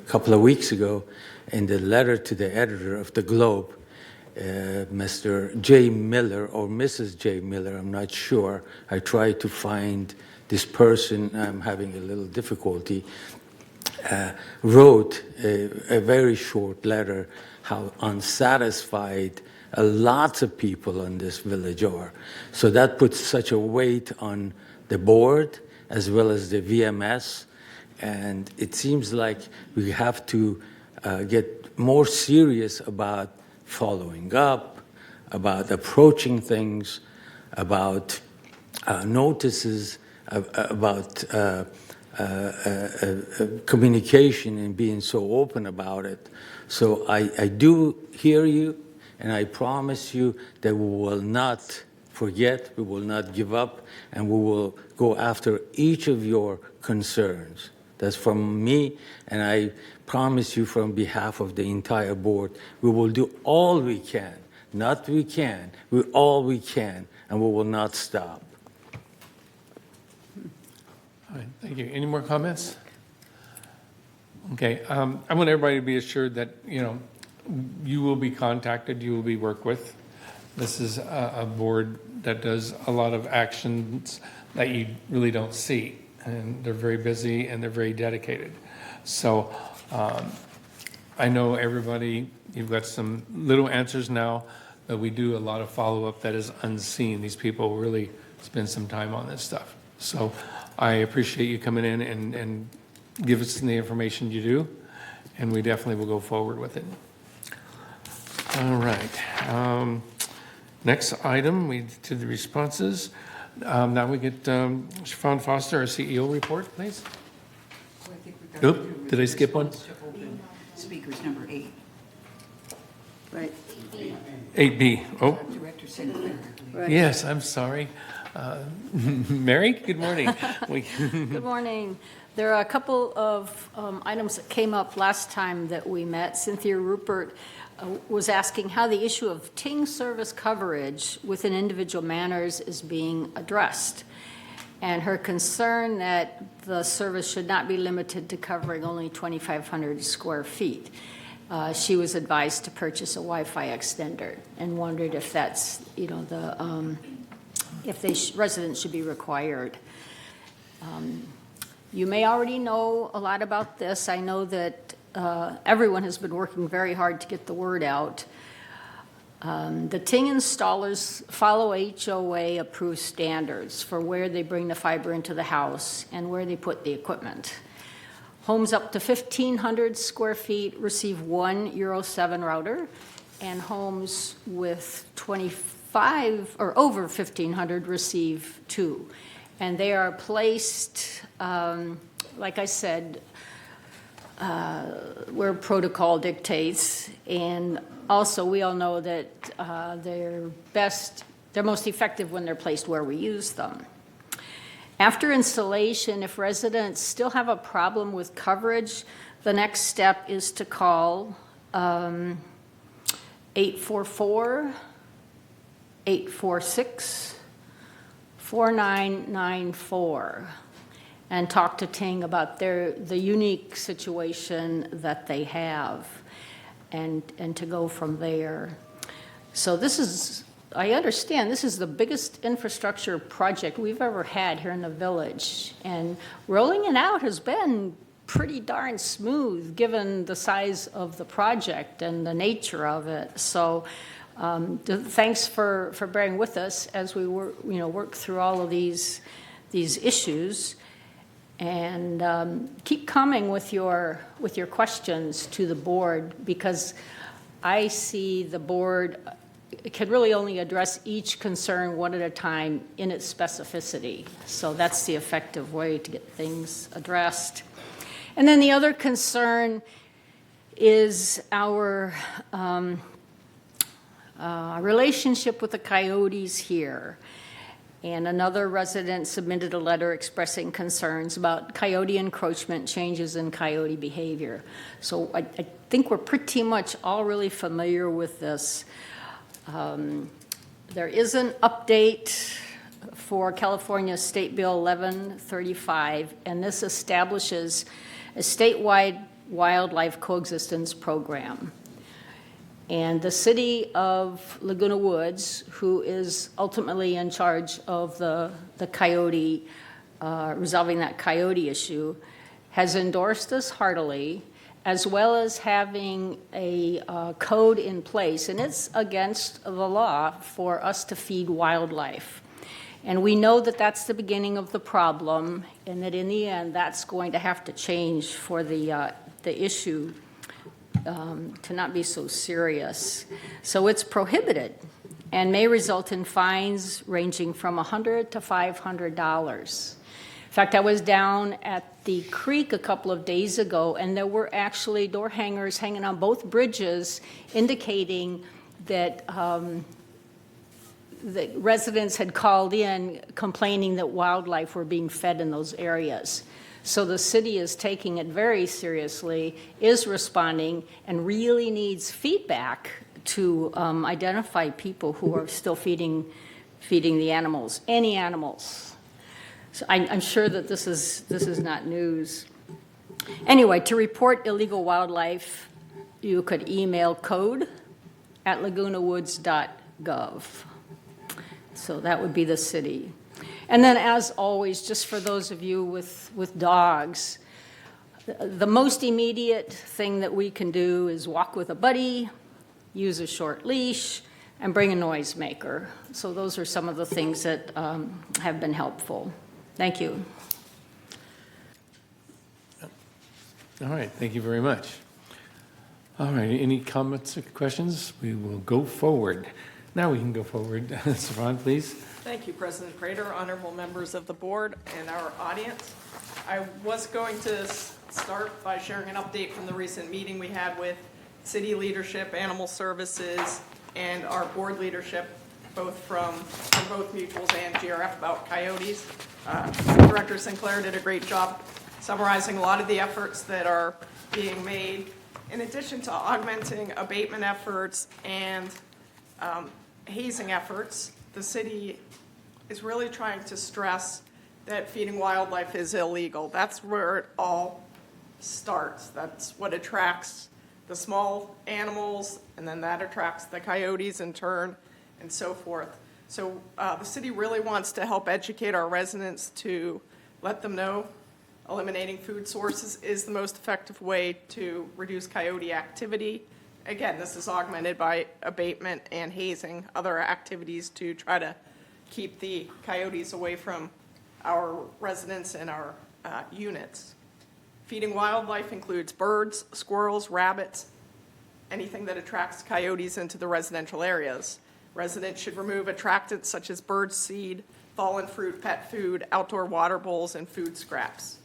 couple of weeks ago, in the letter to the editor of the Globe, Mr. J. Miller or Mrs. J. Miller, I'm not sure. I tried to find this person. I'm having a little difficulty. Wrote a very short letter how unsatisfied lots of people in this village are. So that puts such a weight on the board as well as the VMS. And it seems like we have to get more serious about following up, about approaching things, about notices, about communication and being so open about it. So I do hear you, and I promise you that we will not forget, we will not give up, and we will go after each of your concerns. That's from me, and I promise you from behalf of the entire board, we will do all we can, not we can, all we can, and we will not stop. All right, thank you. Any more comments? Okay, I want everybody to be assured that, you will be contacted, you will be worked with. This is a board that does a lot of actions that you really don't see, and they're very busy and they're very dedicated. So I know everybody, you've got some little answers now, but we do a lot of follow-up that is unseen. These people really spend some time on this stuff. So I appreciate you coming in and give us the information you do, and we definitely will go forward with it. All right. Next item, we did the responses. Now we get Siobhan Foster, our CEO report, please. Oop, did I skip one? Speakers number 8. Right. 8B. Oh, Director Sinclair. yes, I'm sorry. Mary, good morning. Good morning. There are a couple of items that came up last time that we met. Cynthia Rupert was asking how the issue of ting service coverage within individual manors is being addressed. and her concern that the service should not be limited to covering only 2,500 square feet. She was advised to purchase a Wi-Fi extender and wondered if that's, if residents should be required. You may already know a lot about this. I know that everyone has been working very hard to get the word out. The Ting installers follow HOA approved standards for where they bring the fiber into the house and where they put the equipment. Homes up to 1,500 square feet receive one Euro 7 router, and homes with 25 or over 1,500 receive two. And they are placed, like I said, where protocol dictates. And also, we all know that they're most effective when they're placed where we use them. After installation, if residents still have a problem with coverage, the next step is to call 844-846-4994 and talk to Ting about the unique situation that they have and to go from there. So this is, I understand this is the biggest infrastructure project we've ever had here in the village, and rolling it out has been pretty darn smooth given the size of the project and the nature of it. So thanks for bearing with us as we work through all of these issues, and keep coming with your questions to the board, because I see the board can really only address each concern one at a time in its specificity. So that's the effective way to get things addressed. And then the other concern is our relationship with the coyotes here. And another resident submitted a letter expressing concerns about coyote encroachment, changes in coyote behavior. So I think we're pretty much all really familiar with this. There is an update for California State Bill 1135, and this establishes a statewide wildlife coexistence program. And the city of Laguna Woods, who is ultimately in charge of the coyote, resolving that coyote issue, has endorsed this heartily, as well as having a code in place. And it's against the law for us to feed wildlife. And we know that that's the beginning of the problem, and that in the end, that's going to have to change for the issue to not be so serious. So it's prohibited and may result in fines ranging from $100 to $500. In fact, I was down at the creek a couple of days ago, and there were actually door hangers hanging on both bridges indicating that the residents had called in complaining that wildlife were being fed in those areas. So the city is taking it very seriously, is responding, and really needs feedback to identify people who are still feeding the animals, any animals. So I'm sure that this is not news. Anyway, to report illegal wildlife, you could email code@lagunawoods.gov. So that would be the city. And then, as always, just for those of you with dogs, the most immediate thing that we can do is walk with a buddy, use a short leash, and bring a noisemaker. So those are some of the things that have been helpful. Thank you. All right, thank you very much. All right, any comments or questions? We will go forward. Now we can go forward. Saran, please. Thank you, President Prater, honorable members of the board, and our audience. I was going to start by sharing an update from the recent meeting we had with city leadership, animal services, and our board leadership, both from both mutuals and GRF, about coyotes. Director Sinclair did a great job summarizing a lot of the efforts that are being made. In addition to augmenting abatement efforts and hazing efforts, the city is really trying to stress that feeding wildlife is illegal. That's where it all starts. That's what attracts the small animals, and then that attracts the coyotes in turn, and so forth. So the city really wants to help educate our residents to let them know eliminating food sources is the most effective way to reduce coyote activity. Again, this is augmented by abatement and hazing, other activities to try to keep the coyotes away from our residents and our units. Feeding wildlife includes birds, squirrels, rabbits, anything that attracts coyotes into the residential areas. Residents should remove attractants such as bird seed, fallen fruit, pet food, outdoor water bowls, and food scraps.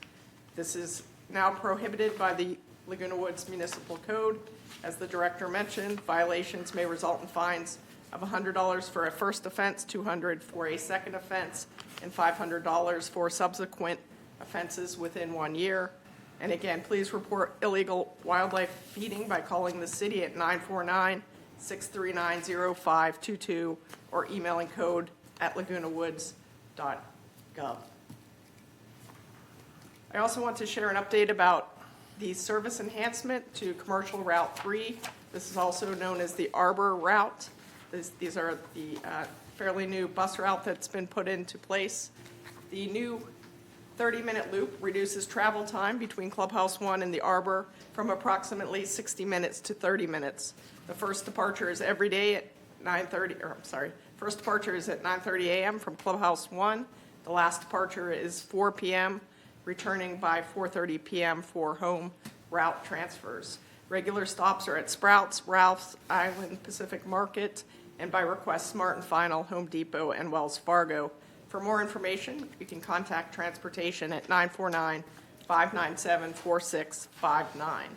This is now prohibited by the Laguna Woods Municipal Code. As the director mentioned, violations may result in fines of $100 for a first offense, $200 for a second offense, and $500 for subsequent offenses within 1 year. And again, please report illegal wildlife feeding by calling the city at 949-639-0522 or emailing code@lagunawoods.gov. I also want to share an update about the service enhancement to Commercial Route 3. This is also known as the Arbor Route. These are the fairly new bus route that's been put into place. The new 30-minute loop reduces travel time between Clubhouse 1 and the Arbor from approximately 60 minutes to 30 minutes. The first departure is every day at 9:30 a.m. from Clubhouse 1. The last departure is 4 p.m., returning by 4:30 p.m. for home route transfers. Regular stops are at Sprouts, Ralph's, Island Pacific Market, and by request, Smart and Final, Home Depot, and Wells Fargo. For more information, you can contact transportation at 949-597-4659.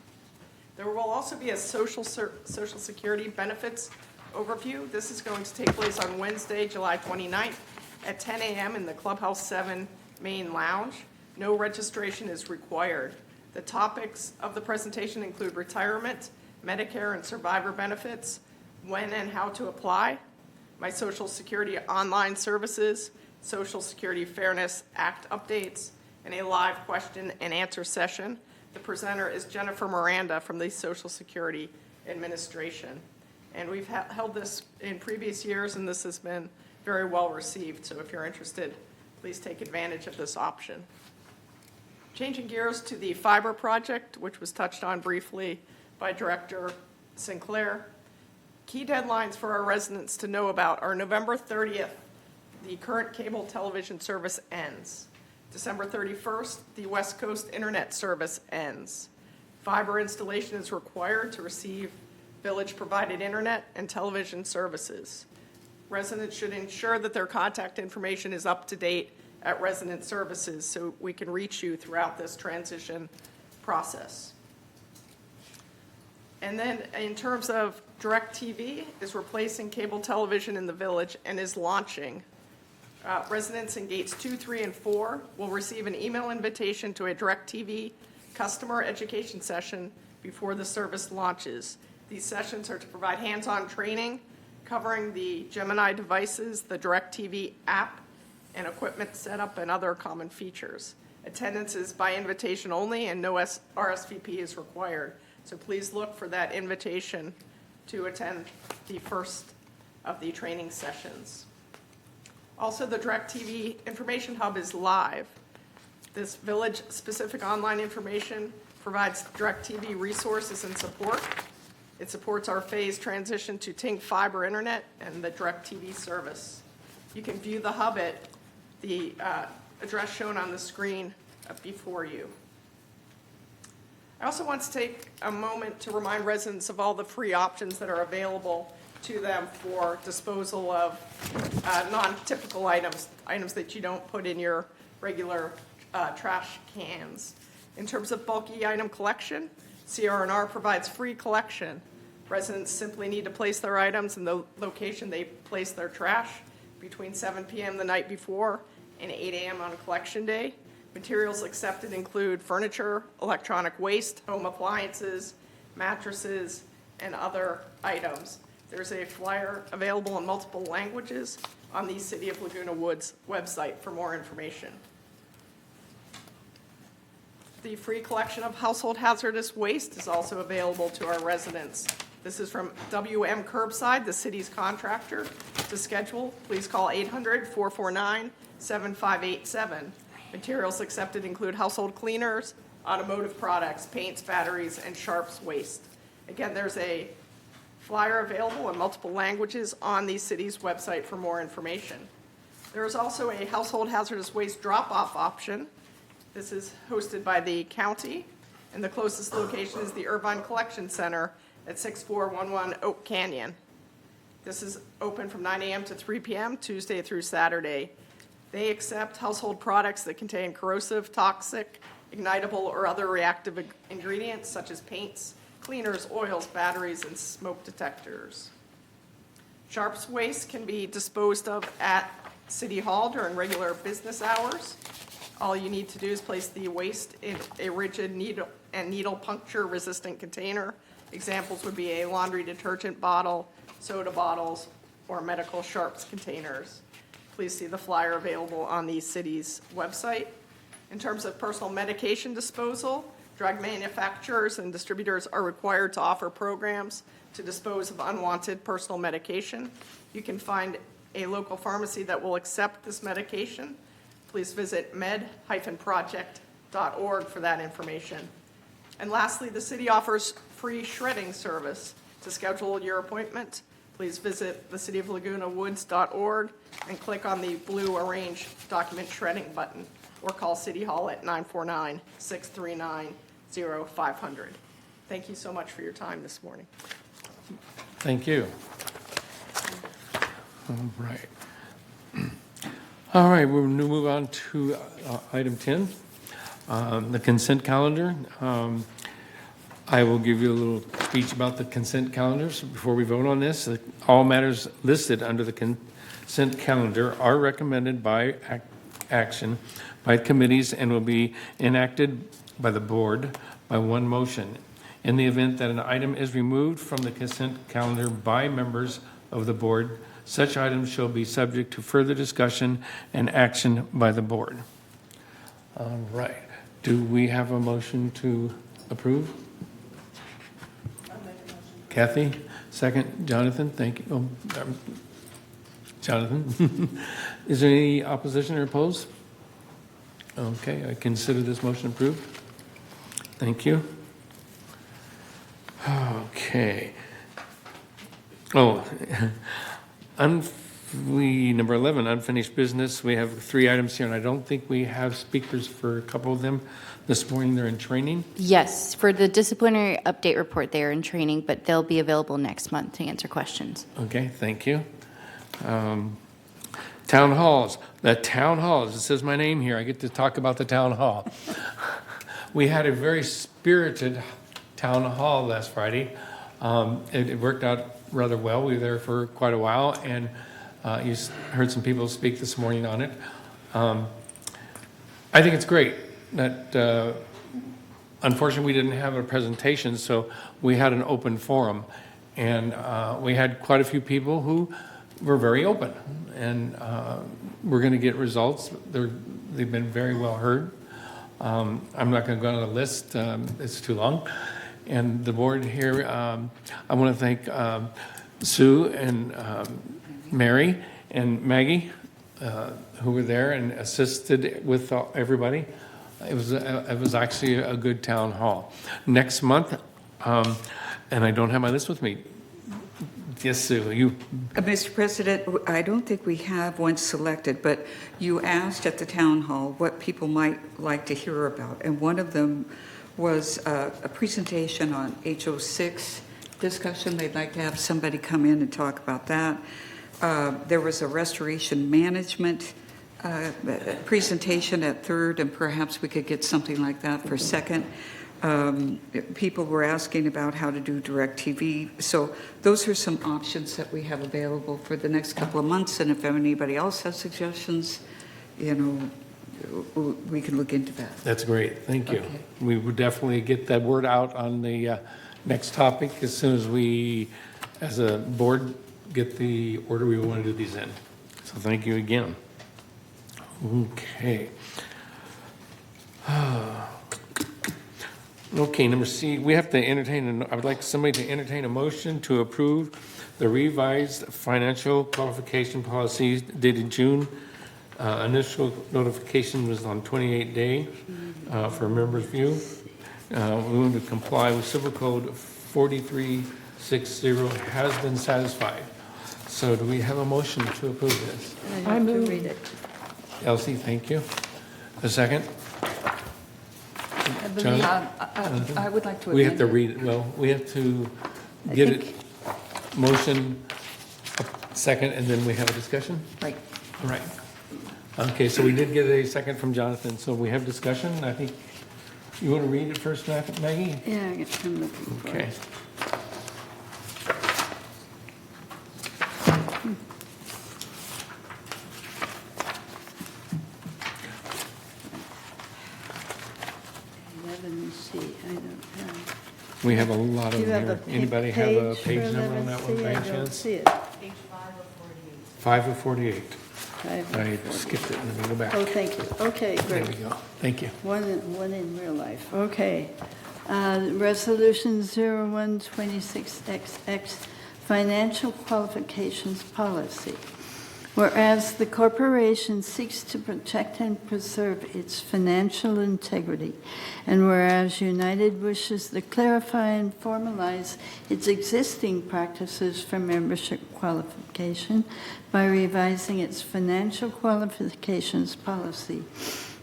There will also be a Social Security benefits overview. This is going to take place on Wednesday, July 29th at 10 a.m. in the Clubhouse 7 main lounge. No registration is required. The topics of the presentation include retirement, Medicare and survivor benefits, when and how to apply, my Social Security online services, Social Security Fairness Act updates, and a live question and answer session. The presenter is Jennifer Miranda from the Social Security Administration. And we've held this in previous years, and this has been very well received. So if you're interested, please take advantage of this option. Changing gears to the fiber project, which was touched on briefly by Director Sinclair. Key deadlines for our residents to know about are November 30th, the current cable television service ends. December 31st, the West Coast internet service ends. Fiber installation is required to receive village-provided internet and television services. Residents should ensure that their contact information is up to date at resident services so we can reach you throughout this transition process. And then in terms of DirecTV is replacing cable television in the village and is launching. Residents in gates 2, 3, and 4 will receive an email invitation to a DirecTV customer education session before the service launches. These sessions are to provide hands-on training covering the Gemini devices, the DirecTV app, and equipment setup and other common features. Attendance is by invitation only and no RSVP is required. So please look for that invitation to attend the first of the training sessions. Also, the DirecTV Information Hub is live. This village-specific online information provides DirecTV resources and support. It supports our phased transition to Ting Fiber Internet and the DirecTV service. You can view the hub at the address shown on the screen before you. I also want to take a moment to remind residents of all the free options that are available to them for disposal of non-typical items that you don't put in your regular trash cans. In terms of bulky item collection, CR&R provides free collection. Residents simply need to place their items in the location they place their trash between 7 p.m. the night before and 8 a.m. on collection day. Materials accepted include furniture, electronic waste, home appliances, mattresses, and other items. There's a flyer available in multiple languages on the City of Laguna Woods website for more information. The free collection of household hazardous waste is also available to our residents. This is from WM Curbside, the city's contractor. To schedule, please call 800-449-7587. Materials accepted include household cleaners, automotive products, paints, batteries, and sharps waste. Again, there's a flyer available in multiple languages on the city's website for more information. There is also a household hazardous waste drop-off option. This is hosted by the county, and the closest location is the Irvine Collection Center at 6411 Oak Canyon. This is open from 9 a.m. to 3 p.m., Tuesday through Saturday. They accept household products that contain corrosive, toxic, ignitable, or other reactive ingredients such as paints, cleaners, oils, batteries, and smoke detectors. Sharps waste can be disposed of at City Hall during regular business hours. All you need to do is place the waste in a rigid needle puncture resistant container. Examples would be a laundry detergent bottle, soda bottles, or medical sharps containers. Please see the flyer available on the city's website. In terms of personal medication disposal, drug manufacturers and distributors are required to offer programs to dispose of unwanted personal medication. You can find a local pharmacy that will accept this medication. Please visit med-project.org for that information. And lastly, the city offers free shredding service. To schedule your appointment, please visit thecityoflagunawoods.org and click on the blue Arrange Document Shredding button, or call City Hall at 949-639-0500. Thank you so much for your time this morning. Thank you. All right. All right, we're going to move on to item 10, the consent calendar. I will give you a little speech about the consent calendars before we vote on this. All matters listed under the consent calendar are recommended by action by committees and will be enacted by the board by one motion. In the event that an item is removed from the consent calendar by members of the board, such items shall be subject to further discussion and action by the board. All right. Do we have a motion to approve? I'll make a motion. Kathy, second. Jonathan, thank you. Jonathan, is there any opposition or opposed? Okay, I consider this motion approved. Thank you. Okay. Oh, number 11, unfinished business. We have 3 items here, and I don't think we have speakers for a couple of them this morning. They're in training. Yes, for the disciplinary update report, they are in training, but they'll be available next month to answer questions. Okay, thank you. Town halls. The town halls. It says my name here. I get to talk about the town hall. We had a very spirited town hall last Friday. It worked out rather well. We were there for quite a while, and you heard some people speak this morning on it. I think it's great that, unfortunately, we didn't have a presentation, so we had an open forum, and we had quite a few people who were very open, and we're going to get results. They've been very well heard. I'm not going to go on the list. It's too long. And the board here, I want to thank Sue and Mary and Maggie, who were there and assisted with everybody. It was actually a good town hall. Next month, and I don't have my list with me. Yes, Sue, you. Mr. President, I don't think we have one selected, but you asked at the town hall what people might like to hear about, and one of them was a presentation on HO6 discussion. They'd like to have somebody come in and talk about that. There was a restoration management presentation at third, and perhaps we could get something like that for second. People were asking about how to do direct TV. So those are some options that we have available for the next couple of months. And if anybody else has suggestions, we can look into that. That's great. Thank you. Okay. We would definitely get that word out on the next topic as soon as we, as a board, get the order we want to do these in. So thank you again. Okay. Okay, number C, we have to I would like somebody to entertain a motion to approve the revised financial qualification policies dated June. Initial notification was on 28-day for members' view. We want to comply with Civil Code 4360 has been satisfied. So do we have a motion to approve this? I move. Read it. Elsie, thank you. A second? I Jonathan? I would like to amend We have to it. read it, well, we have to get it, motion, a second, and then we have a discussion? Right. All right. Okay, so we did get a second from Jonathan, so we have discussion. I think, you want to read it first, Maggie? Yeah, I'm looking for Okay. it. C, I don't have. We have a lot of Do you them have here. a Anybody have a for page number on that one 11C? by I any don't chance? see it. Page 5 of 48. 5 of 48. 5 of I 48. skipped it, let me go back. Oh, thank you. Okay, There we great. go. Thank you. One in real life. Okay. Resolution 0126XX, Financial Qualifications Policy. Whereas the corporation seeks to protect and preserve its financial integrity, and whereas United wishes to clarify and formalize its existing practices for membership qualification by revising its financial qualifications policy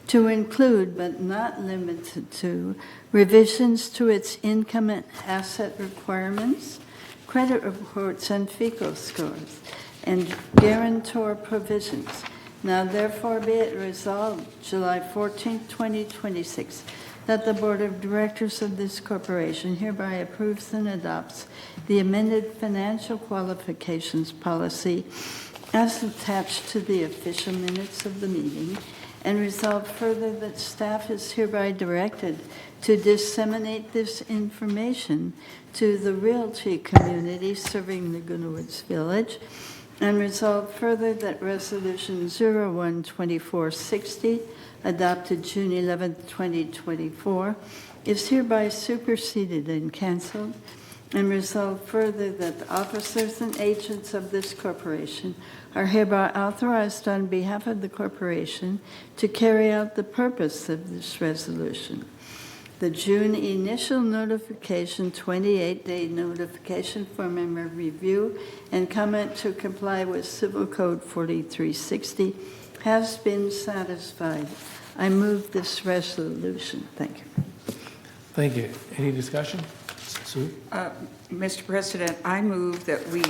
to include, but not limited to, revisions to its income and asset requirements, credit reports, and FICO scores, and guarantor provisions. Now therefore be it resolved, July 14, 2026, that the Board of Directors of this corporation hereby approves and adopts the amended financial qualifications policy as attached to the official minutes of the meeting, and resolve further that staff is hereby directed to disseminate this information to the realty community serving Laguna Woods Village, and resolve further that Resolution 012460, adopted June 11, 2024, is hereby superseded and canceled, and resolve further that the officers and agents of this corporation are hereby authorized on behalf of the corporation to carry out the purpose of this resolution. The June initial notification, 28-day notification for member review and comment to comply with Civil Code 4360 has been satisfied. I move this resolution. Thank you. Thank you. Any discussion? Sue? Mr. President, I move that we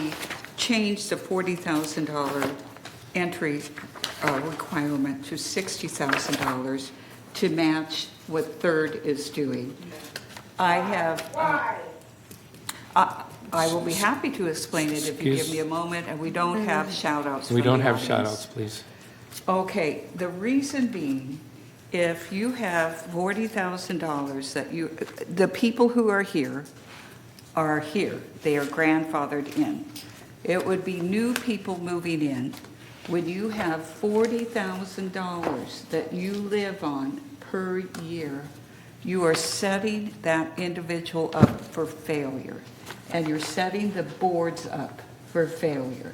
change the $40,000 entry requirement to $60,000 to match what Third is doing. I have, I will be happy to explain it if you give me a moment, and we don't have shout-outs. We from don't the have audience. shout-outs, please. Okay, the reason being, if you have $40,000 that you, the people who are here, they are grandfathered in. It would be new people moving in. When you have $40,000 that you live on per year, you are setting that individual up for failure, and you're setting the boards up for failure.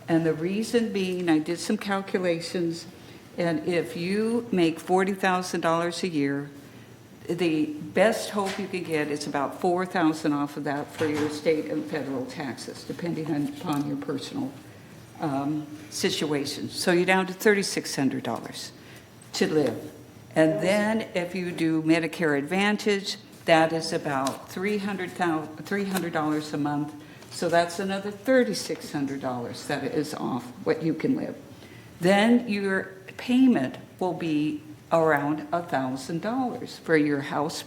And the reason being, I did some calculations, and if you make $40,000 a year, the best hope you can get is about $4,000 off of that for your state and federal taxes, depending upon your personal situation. So you're down to $3,600 to live. And then if you do Medicare Advantage, that is about $300 a month. So that's another $3,600 that is off what you can live. Then your payment will be around $1,000 for your house,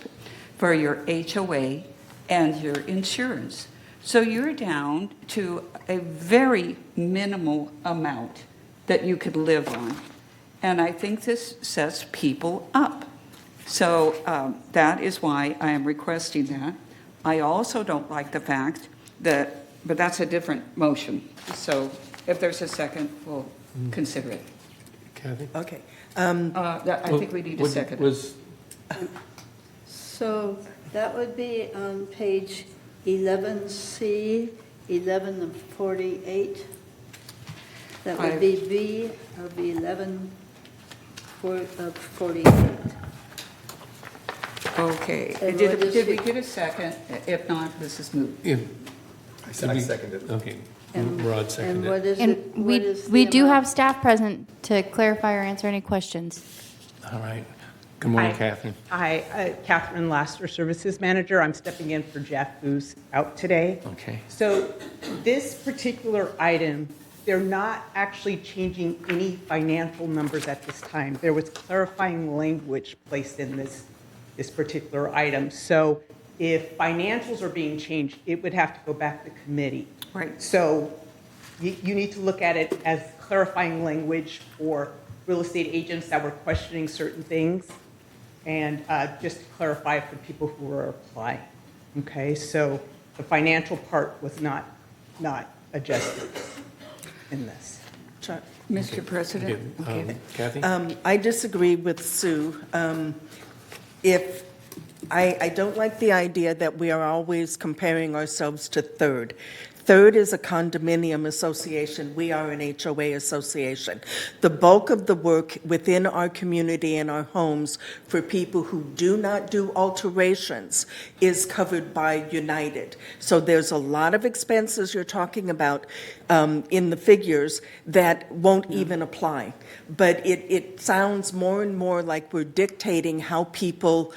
for your HOA, and your insurance. So you're down to a very minimal amount that you could live on. And I think this sets people up. So that is why I am requesting that. I also don't like the fact that, but that's a different motion. So if there's a second, we'll consider it. Kathy? Okay. I think we need a second. So that would be on page 11C, 11 of 48. That would be B of 11 of 48. Okay, And did what is we the- get a second? If not, this is moot. Yeah. I seconded. Okay, And- Rod And seconded what it. is And it? what is the we do amount? have staff present to clarify or answer any questions. All right. Good morning, Hi. Kathy. Hi, Catherine Laster, Services Manager. I'm stepping in for Jeff, who's out today. Okay. So this particular item, they're not actually changing any financial numbers at this time. There was clarifying language placed in this particular item. So if financials are being changed, it would have to go back to committee. Right. So you need to look at it as clarifying language for real estate agents that were questioning certain things, and just to clarify for people who were applying. Okay, so the financial part was not adjusted in this. Mr. President? Okay. Kathy? I disagree with Sue. If I don't like the idea that we are always comparing ourselves to Third. Third is a condominium association. We are an HOA association. The bulk of the work within our community and our homes for people who do not do alterations is covered by United. So there's a lot of expenses you're talking about in the figures that won't even apply. But it sounds more and more like we're dictating how people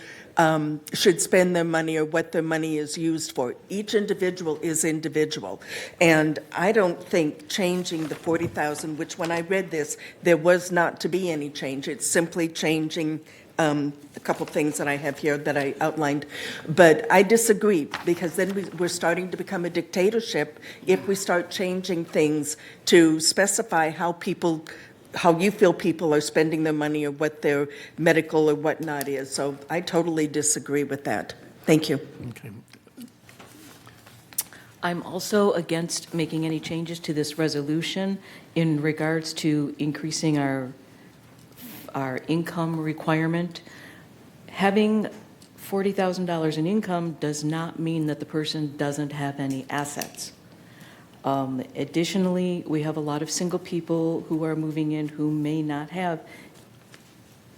should spend their money or what their money is used for. Each individual is individual. And I don't think changing the 40,000, which when I read this, there was not to be any change. It's simply changing a couple things that I have here that I outlined. But I disagree, because then we're starting to become a dictatorship if we start changing things to specify how you feel people are spending their money or what their medical or whatnot is. So I totally disagree with that. Thank you. Okay. I'm also against making any changes to this resolution in regards to increasing our income requirement. Having $40,000 in income does not mean that the person doesn't have any assets. Additionally, we have a lot of single people who are moving in who may not have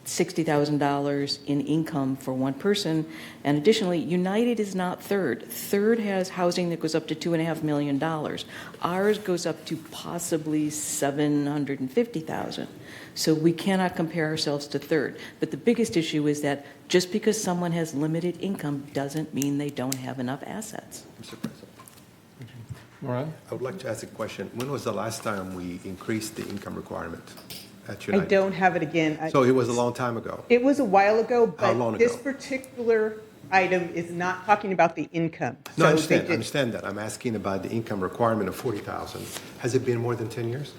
$60,000 in income for one person. And additionally, United is not Third. Third has housing that goes up to $2.5 million. Ours goes up to possibly $750,000. So we cannot compare ourselves to Third. But the biggest issue is that just because someone has limited income doesn't mean they don't have enough assets. Mr. President. Rod? I would like to ask a question. When was the last time we increased the income requirement at I United? don't have it again. So it was a long time ago. It was a while ago, How long but this ago? particular item is not talking about the income. No, I So they understand. I did- understand that. I'm asking about the income requirement of 40,000. Has it been more than 10 years?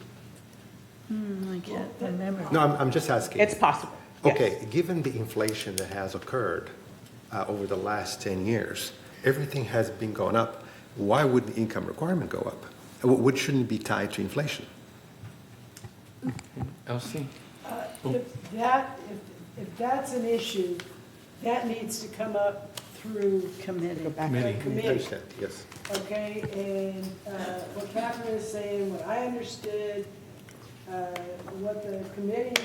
I can't remember. No, I'm just asking. It's possible. Yes. Okay, given the inflation that has occurred over the last 10 years, everything has been going up. Why would the income requirement go up? What shouldn't be tied to inflation? Elsie? If that's an issue, that needs to come up through Committee. Committee. I committee. understand, yes. Okay, and what Catherine is saying, what I understood, what the committee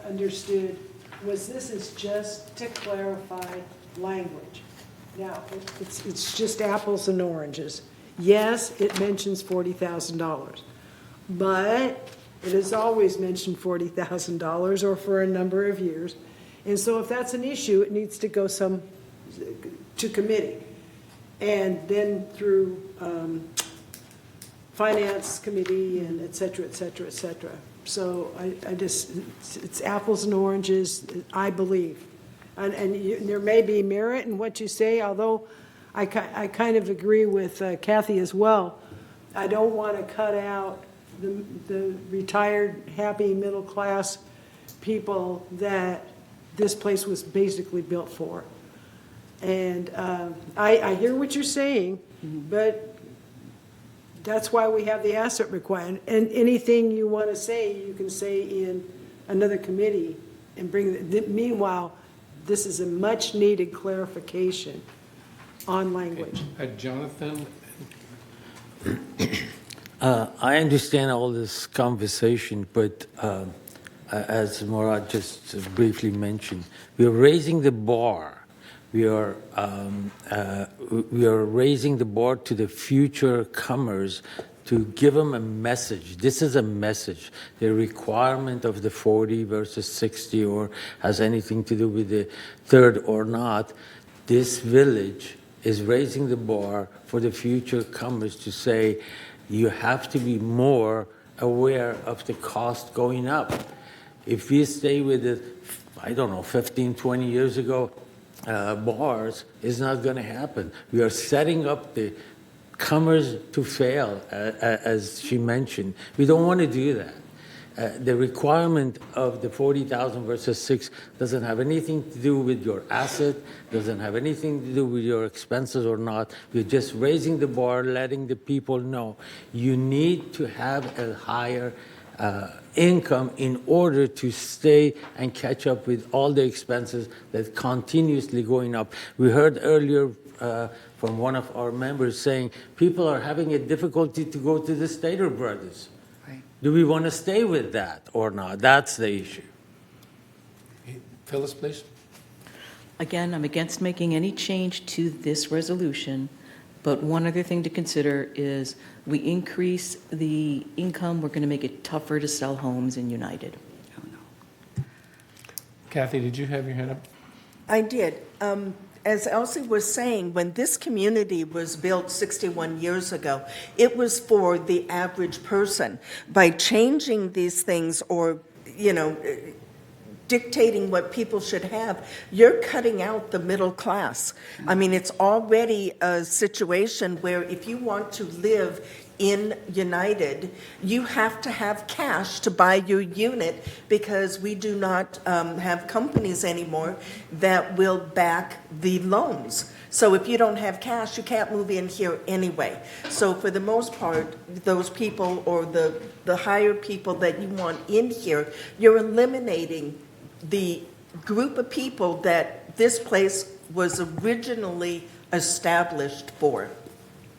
understood, was this is just to clarify language. Now, it's just apples and oranges. Yes, it mentions $40,000, but it has always mentioned $40,000 or for a number of years. And so if that's an issue, it needs to go to committee. And then through finance committee and et cetera, et cetera, et cetera. So I just, it's apples and oranges, I believe. And there may be merit in what you say, although I kind of agree with Kathy as well. I don't want to cut out the retired, happy, middle-class people that this place was basically built for. And I hear what you're saying, but that's why we have the asset requirement. And anything you want to say, you can say in another committee and bring it. Meanwhile, this is a much-needed clarification on language. Jonathan? I understand all this conversation, but as Murad just briefly mentioned, we are raising the bar. We are raising the bar to the future comers to give them a message. This is a message. The requirement of the 40 versus 60 or has anything to do with the third or not. This village is raising the bar for the future comers to say, you have to be more aware of the cost going up. If we stay with it, I don't know, 15, 20 years ago, bars, is not going to happen. We are setting up the comers to fail, as she mentioned. We don't want to do that. The requirement of the 40,000 versus 6 doesn't have anything to do with your asset, doesn't have anything to do with your expenses or not. We're just raising the bar, letting the people know you need to have a higher income in order to stay and catch up with all the expenses that continuously going up. We heard earlier from one of our members saying people are having a difficulty to go to the Stater Brothers. Right. Do we want to stay with that or not? That's the issue. Phyllis, please. Again, I'm against making any change to this resolution, but one other thing to consider is we increase the income, we're going to make it tougher to sell homes in United. Kathy, did you have your hand up? I did. As Elsie was saying, when this community was built 61 years ago, it was for the average person. By changing these things or, dictating what people should have, you're cutting out the middle class. I mean, it's already a situation where if you want to live in United, you have to have cash to buy your unit because we do not have companies anymore that will back the loans. So if you don't have cash, you can't move in here anyway. So for the most part, those people or the higher people that you want in here, you're eliminating the group of people that this place was originally established for.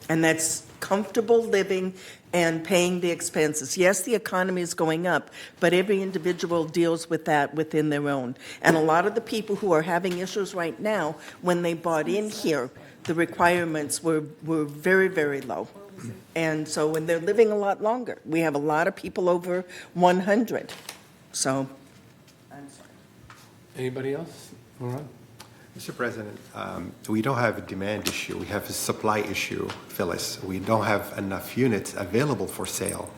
And that's comfortable living and paying the expenses. Yes, the economy is going up, but every individual deals with that within their own. And a lot of the people who are having issues right now, when they bought in here, the requirements were very, very low. And so when they're living a lot longer, we have a lot of people over 100. So, I'm sorry. Anybody else? All right. Mr. President, we don't have a demand issue. We have a supply issue, Phyllis. We don't have enough units available for sale.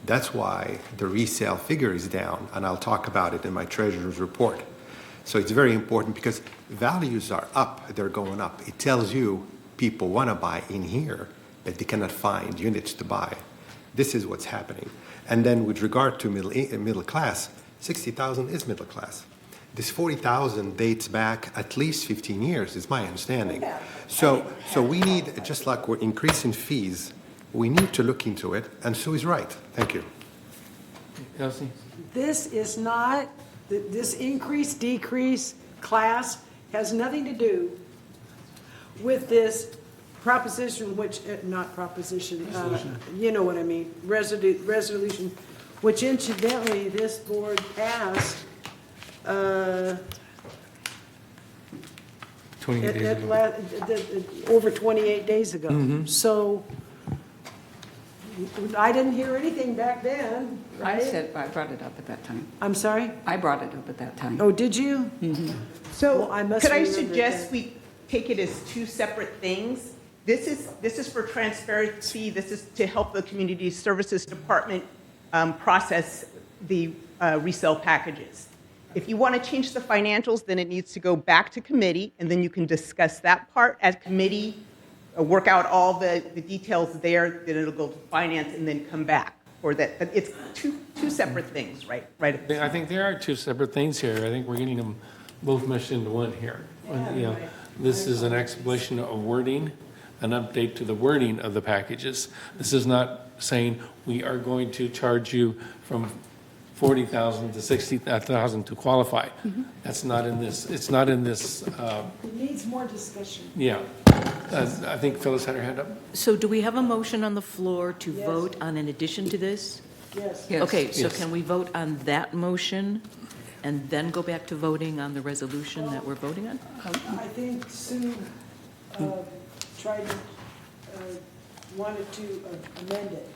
That's why the resale figure is down, and I'll talk about it in my treasurer's report. So it's very important because values are up, they're going up. It tells you people want to buy in here, but they cannot find units to buy. This is what's happening. And then with regard to middle class, 60,000 is middle class. This 40,000 dates back at least 15 years, is my understanding. So we need, just like we're increasing fees, we need to look into it, and Sue is right. Thank you. Elsie? This is not, this increase, decrease, class has nothing to do with this proposition, which, not proposition, you know what I mean, resolution, which incidentally this board passed 28 days ago. Over 28 days ago. Mhm. So I didn't hear anything back then, right? I brought it up at that time. I'm sorry? I brought it up at that time. Oh, did you? So Well, I must could I remember suggest that. we take it as two separate things? This is for transparency. This is to help the Community Services Department process the resale packages. If you want to change the financials, then it needs to go back to committee, and then you can discuss that part at committee, work out all the details there, then it'll go to finance, and then come back for that. But it's two separate things, right? Right. I think there are two separate things here. I think we're getting them both meshed into one here. This is an explanation of wording, an update to the wording of the packages. This is not saying we are going to charge you from 40,000 to 60,000 to qualify. That's not in this, it's not in this, It needs more discussion. yeah. I think Phyllis had her hand up. So do we have a motion on the floor to Yes. vote on in addition to this? Yes. Yes. Okay, so Yes. can we vote on that motion and then go back to voting on the resolution that we're voting on? I think Sue tried to, wanted to amend it.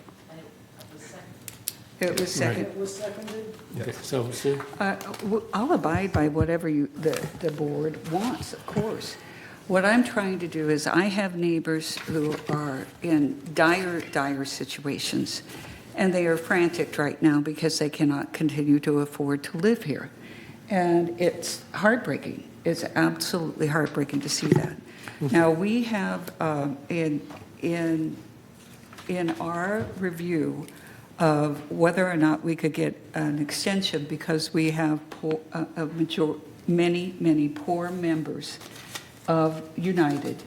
It was second. It was seconded. Okay, so Sue? I'll abide by whatever the board wants, of course. What I'm trying to do is, I have neighbors who are in dire situations, and they are frantic right now because they cannot continue to afford to live here. And it's heartbreaking. It's absolutely heartbreaking to see that. Now, we have, in our review of whether or not we could get an extension, because we have many poor members of United,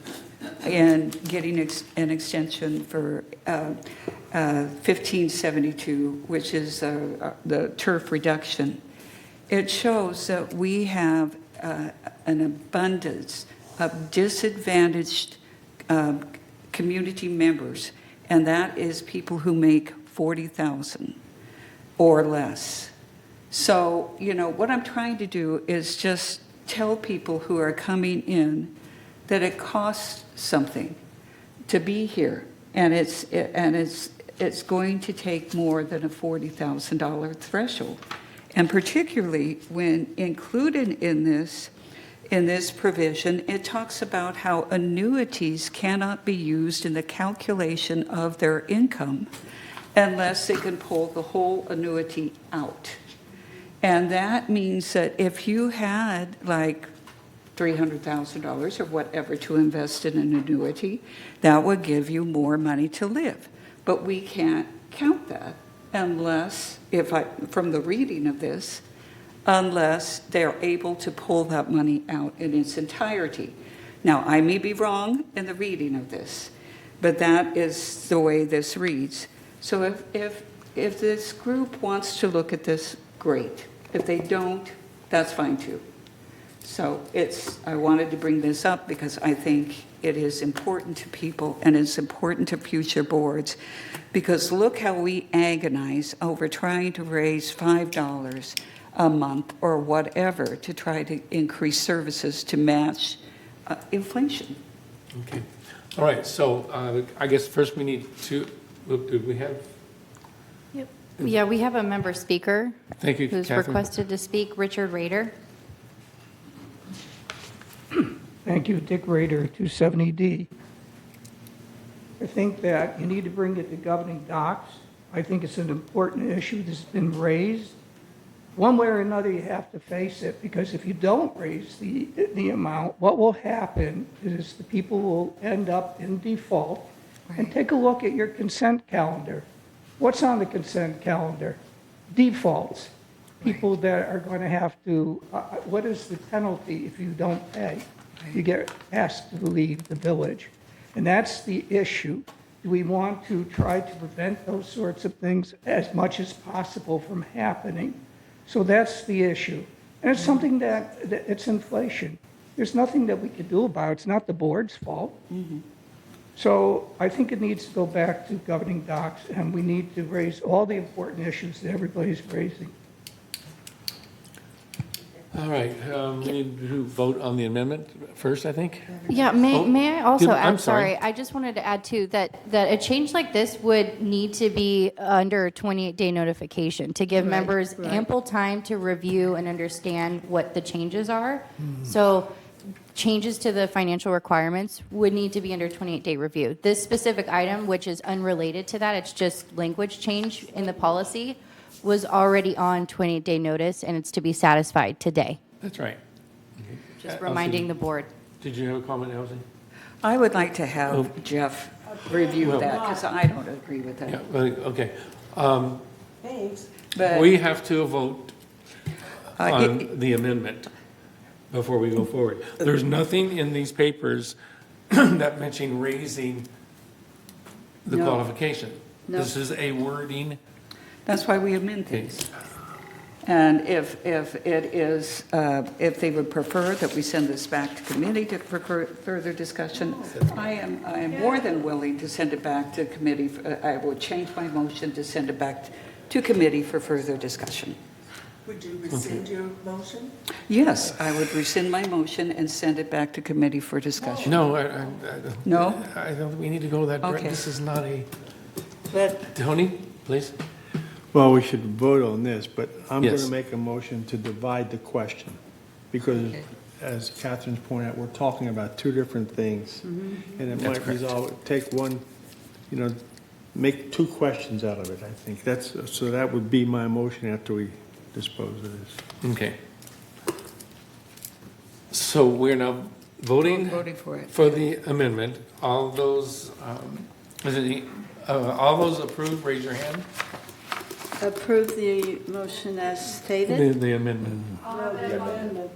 and getting an extension for 1572, which is the turf reduction. It shows that we have an abundance of disadvantaged community members, and that is people who make 40,000 or less. So, what I'm trying to do is just tell people who are coming in that it costs something to be here, and it's going to take more than a $40,000 threshold. And particularly when included in this provision, it talks about how annuities cannot be used in the calculation of their income unless they can pull the whole annuity out. And that means that if you had like $300,000 or whatever to invest in an annuity, that would give you more money to live. But we can't count that unless, from the reading of this, unless they're able to pull that money out in its entirety. Now, I may be wrong in the reading of this, but that is the way this reads. So if this group wants to look at this, great. If they don't, that's fine too. So I wanted to bring this up because I think it is important to people and it's important to future boards, because look how we agonize over trying to raise $5 a month or whatever to try to increase services to match inflation. Okay. All right, so I guess first we need to, do we have? Yep. Yeah, we have a member speaker. Thank you, Who's Catherine. requested to speak, Richard Rader. Thank you, Dick Rader, 270D. I think that you need to bring it to governing docs. I think it's an important issue that's been raised. One way or another, you have to face it, because if you don't raise the amount, what will happen is the people will end up in default. And take a look at your consent calendar. What's on the consent calendar? Defaults. People that are going to have to, what is the penalty if you don't pay? You get asked to leave the village. And that's the issue. Do we want to try to prevent those sorts of things as much as possible from happening? So that's the issue. And it's something that it's inflation. There's nothing that we can do about it. It's not the board's fault. So I think it needs to go back to governing docs, and we need to raise all the important issues that everybody's raising. All right, we need to vote on the amendment first, I think. Yeah, may I also add, I'm sorry. I just wanted to add too, that a change like this would need to be under a 28-day notification to give members ample time to review and understand what the changes are. So changes to the financial requirements would need to be under 28-day review. This specific item, which is unrelated to that, it's just language change in the policy, was already on 28-day notice, and it's to be satisfied today. That's right. Just reminding the board. Did you have a comment, Elsie? I would like to have Jeff review Well- that, because I don't agree with that. Yeah, well, okay. Thanks. But- We have to vote on it- the amendment before we go forward. There's nothing in these papers that mention raising the No. qualification. No. This is a wording. That's why we amend things. And if it is, if they would prefer that we send this back to committee to further discussion, I am more than willing to send it back to committee. I will change my motion to send it back to committee for further discussion. Would you rescind your motion? Yes, I would rescind my motion and send it back to committee for discussion. No, No? I don't think we need to go that direction. Okay. This is not a, But Tony, please. Well, we should vote on this, but I'm going Yes. to make a motion to divide the question. Because as Catherine's pointed out, we're talking about two different things. And it That's might correct. resolve, take one, make two questions out of it, I think. So that would be my motion after we dispose of this. Okay. So we're now voting? Voting for it. For the amendment. All those, all those approved, raise your hand. Approve the motion as stated? The amendment. I'll have it up on the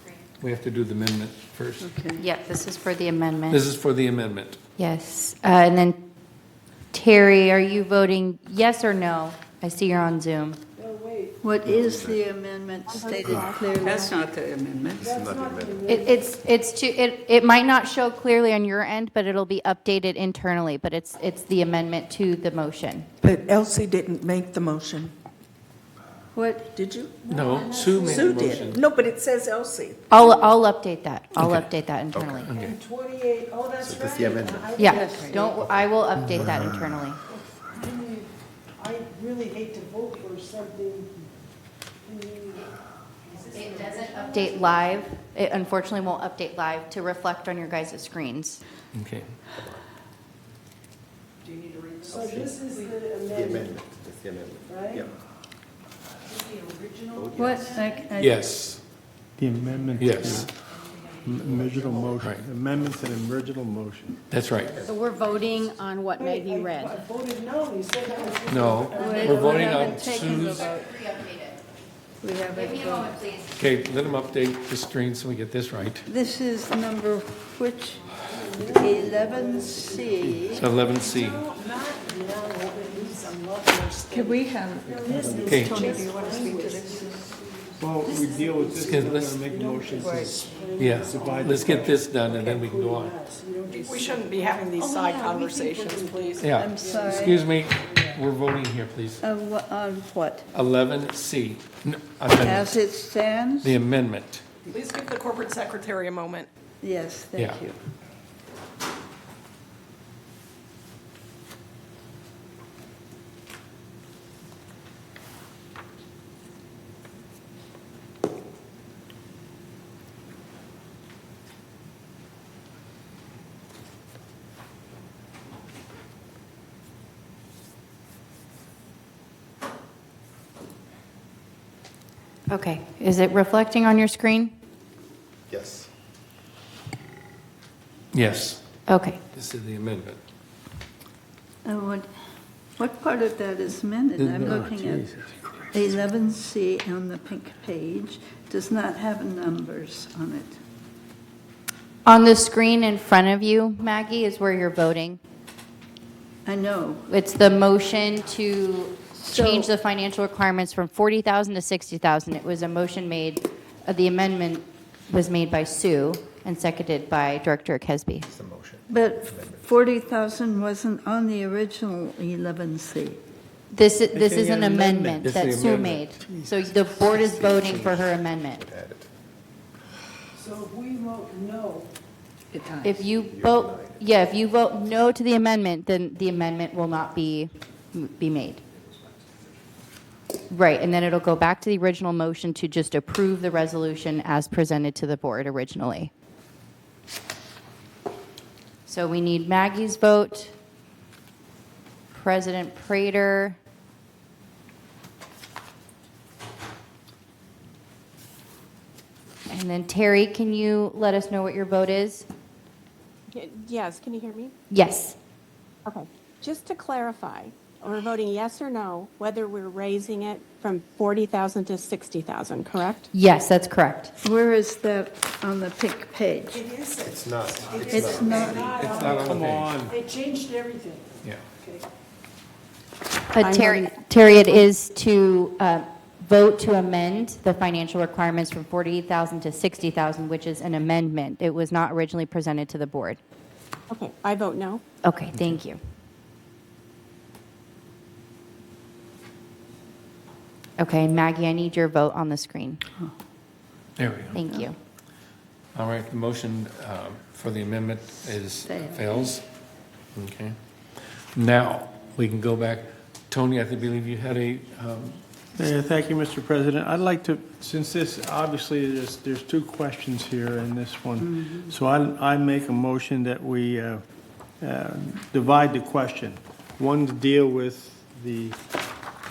screen. We have to do the amendment first. Okay. Yep, this is for the amendment. This is for the amendment. Yes, and then Terry, are you voting yes or no? I see you're on Zoom. What is the amendment stated clearly? That's not the amendment. It might not show clearly on your end, but it'll be updated internally, but it's the amendment to the motion. But Elsie didn't make the motion. What? Did you? No, Sue made the Sue motion. did. No, but it says Elsie. I'll update that. I'll update that internally. Okay. 28, oh, that's right. That's the amendment. Yeah, I will update that internally. I really hate to vote for something. It doesn't update live. It unfortunately won't update live to reflect on your guys' screens. Okay. So this is the The amendment, amendment, that's the amendment. right? Yep. What? Yes. The amendment. Yes. Original motion. Right. Amendments and original motion. That's right. So we're voting on what Maggie I read. voted no, you said that was. No, Wait, we're voting we on haven't taken the Sue's. vote. We haven't voted. please. Okay, let them update the screen so we get this right. This is number which? 11C. So 11C. Can we have, Okay. Tony, do you want to speak to this? Well, we deal with this, Okay, we're let's- going to make motions. Yeah, let's get this done and then we can go on. We shouldn't be having these side conversations, please. Yeah. I'm sorry. Excuse me, we're voting here, please. On what? 11C. No, amendment. As it stands? The amendment. Please give the corporate secretary a moment. Yes, Yeah. thank you. Okay, is it reflecting on your screen? Yes. Yes, Okay. this is the amendment. What part of that is amended? I'm looking at 11C on the pink page, does not have numbers on it. On the screen in front of you, Maggie, is where you're voting. I know. It's the motion to change the financial requirements from 40,000 to 60,000. It was a motion made, the amendment was made by Sue and seconded by Director Kesby. It's the motion. But 40,000 wasn't on the original 11C. This is an amendment It's that the Sue amendment. made. So the board is voting for her amendment. Added. So if we vote no, If you vote, if you vote no to the amendment, then the amendment will not be made. Right, and then it'll go back to the original motion to just approve the resolution as presented to the board originally. So we need Maggie's vote, President Prater, and then Terry, can you let us know what your vote is? Yes, can you hear me? Yes. Okay. Just to clarify, we're voting yes or no, whether we're raising it from 40,000 to 60,000, correct? Yes, that's correct. Where is that on the pink page? it isn't. It's not. It's not. It's not on the Come page. on. They changed everything. Yeah. Okay. But Terry, it is to vote to amend the financial requirements from 48,000 to 60,000, which is an amendment. It was not originally presented to the board. Okay, I vote no. Okay, thank you. Okay, Maggie, I need your vote on the screen. There we go. Thank you. All right, the motion for the amendment fails. Okay. Now, we can go back. Tony, I believe you had a, Thank you, Mr. President. I'd like to, since this, obviously, there's two questions here in this one. So I make a motion that we divide the question. One to deal with the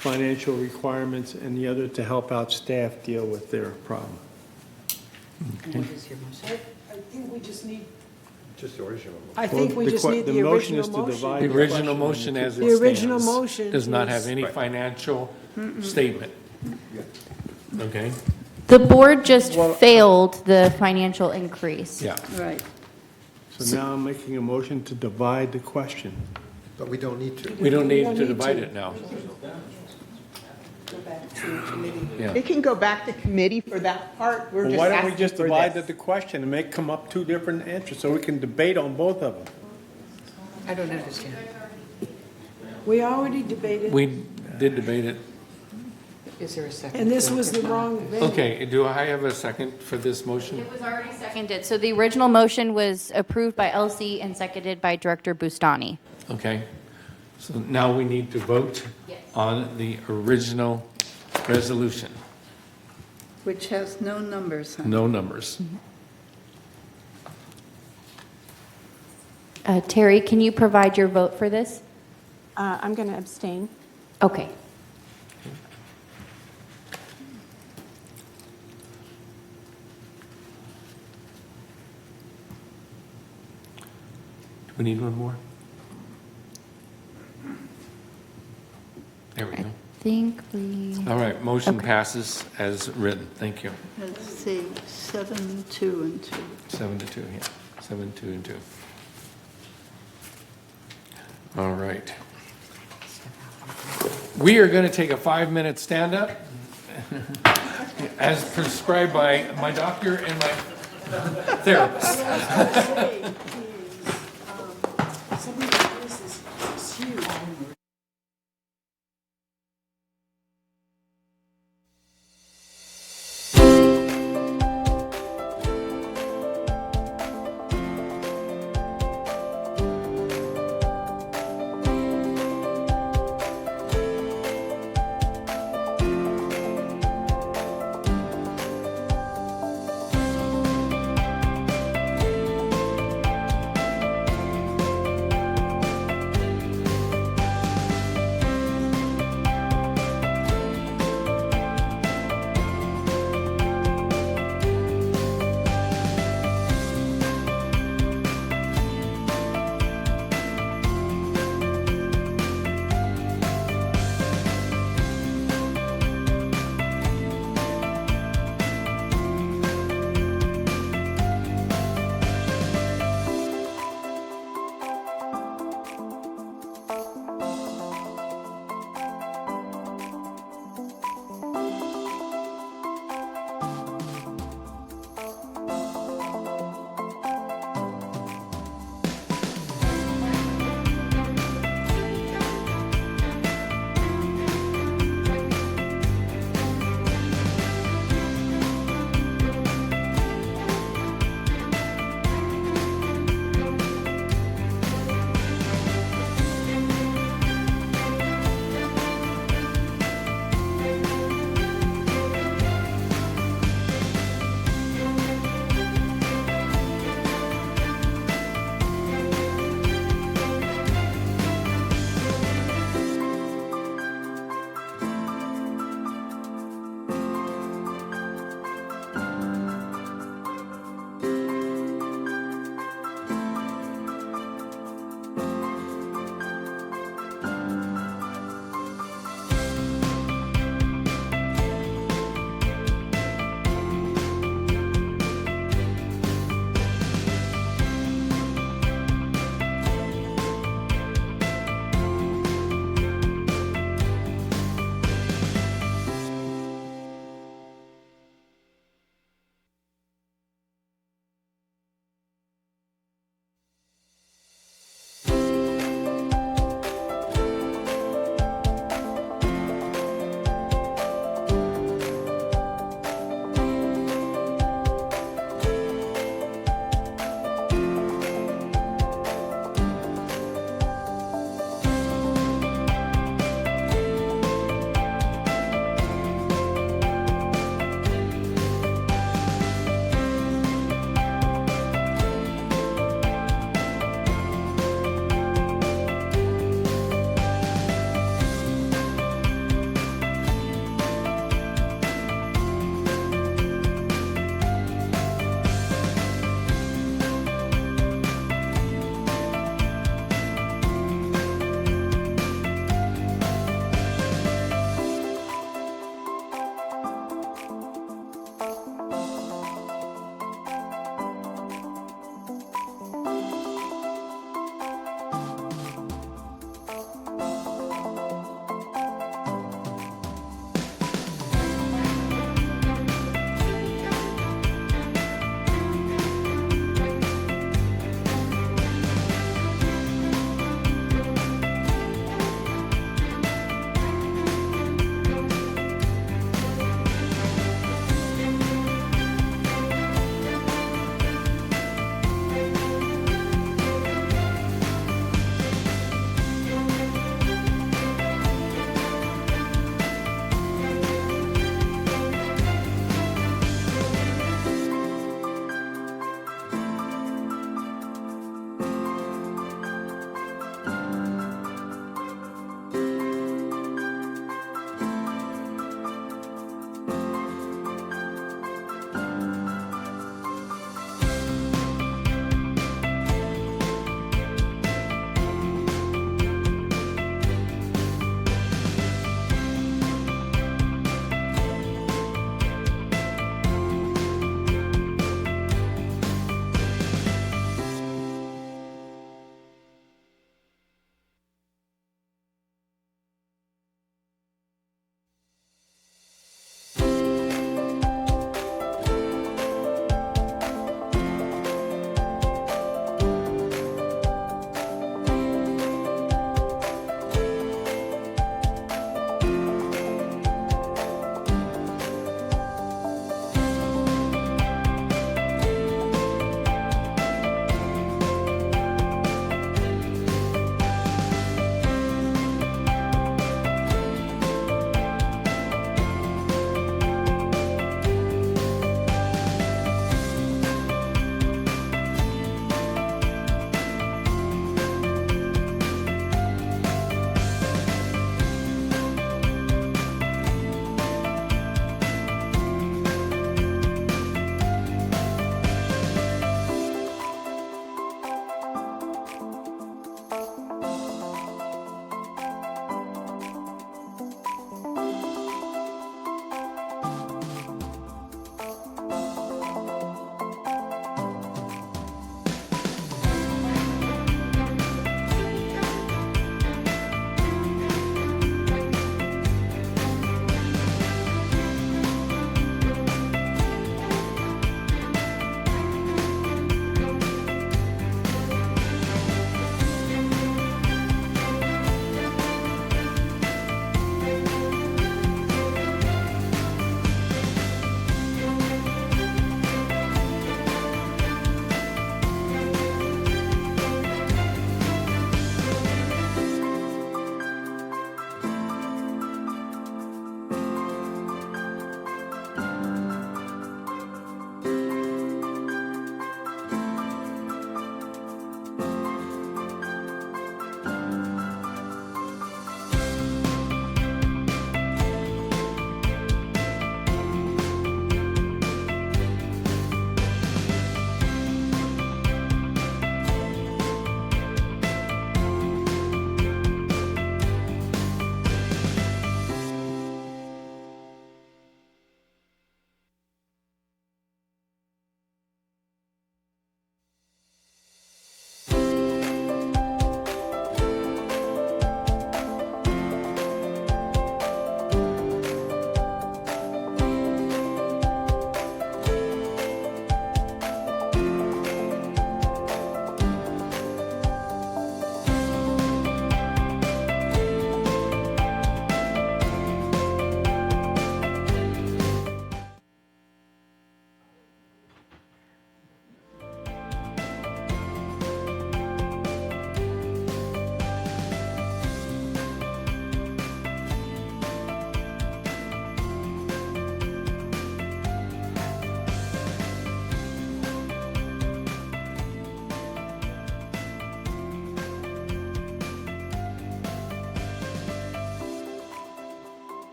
financial requirements, and the other to help out staff deal with their problem. What is your motion? I think we just need, Just the original. I think we just need the original is to divide the the original question motion into as two. it The stands. original motion Does not is- have any financial statement. Okay? The board just failed the financial increase. Yeah. Right. So now I'm making a motion to divide the question. But we don't need to. We don't need to need divide to. it now. go back to committee. Yeah. It can go back to committee for that part. We're Well, just why don't we asking just for divide this. the question and come up two different answers so we can debate on both of them? I don't understand. We already debated, We did debate it. Is there a second? and this was the wrong venue. Okay, do I have a second for this motion? It was already seconded. So the original motion was approved by Elsie and seconded by Director Bustani. Okay. So now we need to vote on the original resolution. Which has no numbers on it. No numbers. Terry, can you provide your vote for this? I'm going to abstain. Okay. Do we need one more? There we go. Think we. All right, motion Okay. passes as written. Thank you. Let's see, 7, 2, and 2. 7 to 2, yeah. 7, 2, and 2. All right. We are going to take a 5-minute stand-up as prescribed by my doctor and my therapist. Something like this is huge.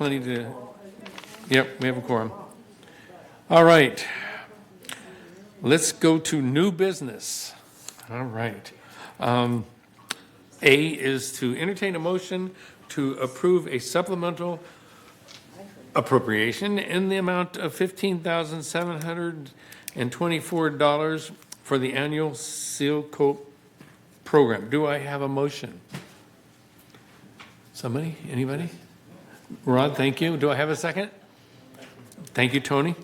plenty to, yep, we have a quorum. All right. Let's go to new business. All right. A is to entertain a motion to approve a supplemental appropriation in the amount of $15,724 for the annual seal coat program. Do I have a motion? Somebody? Anybody? Rod, thank you. Do I have a second? Thank you, Tony.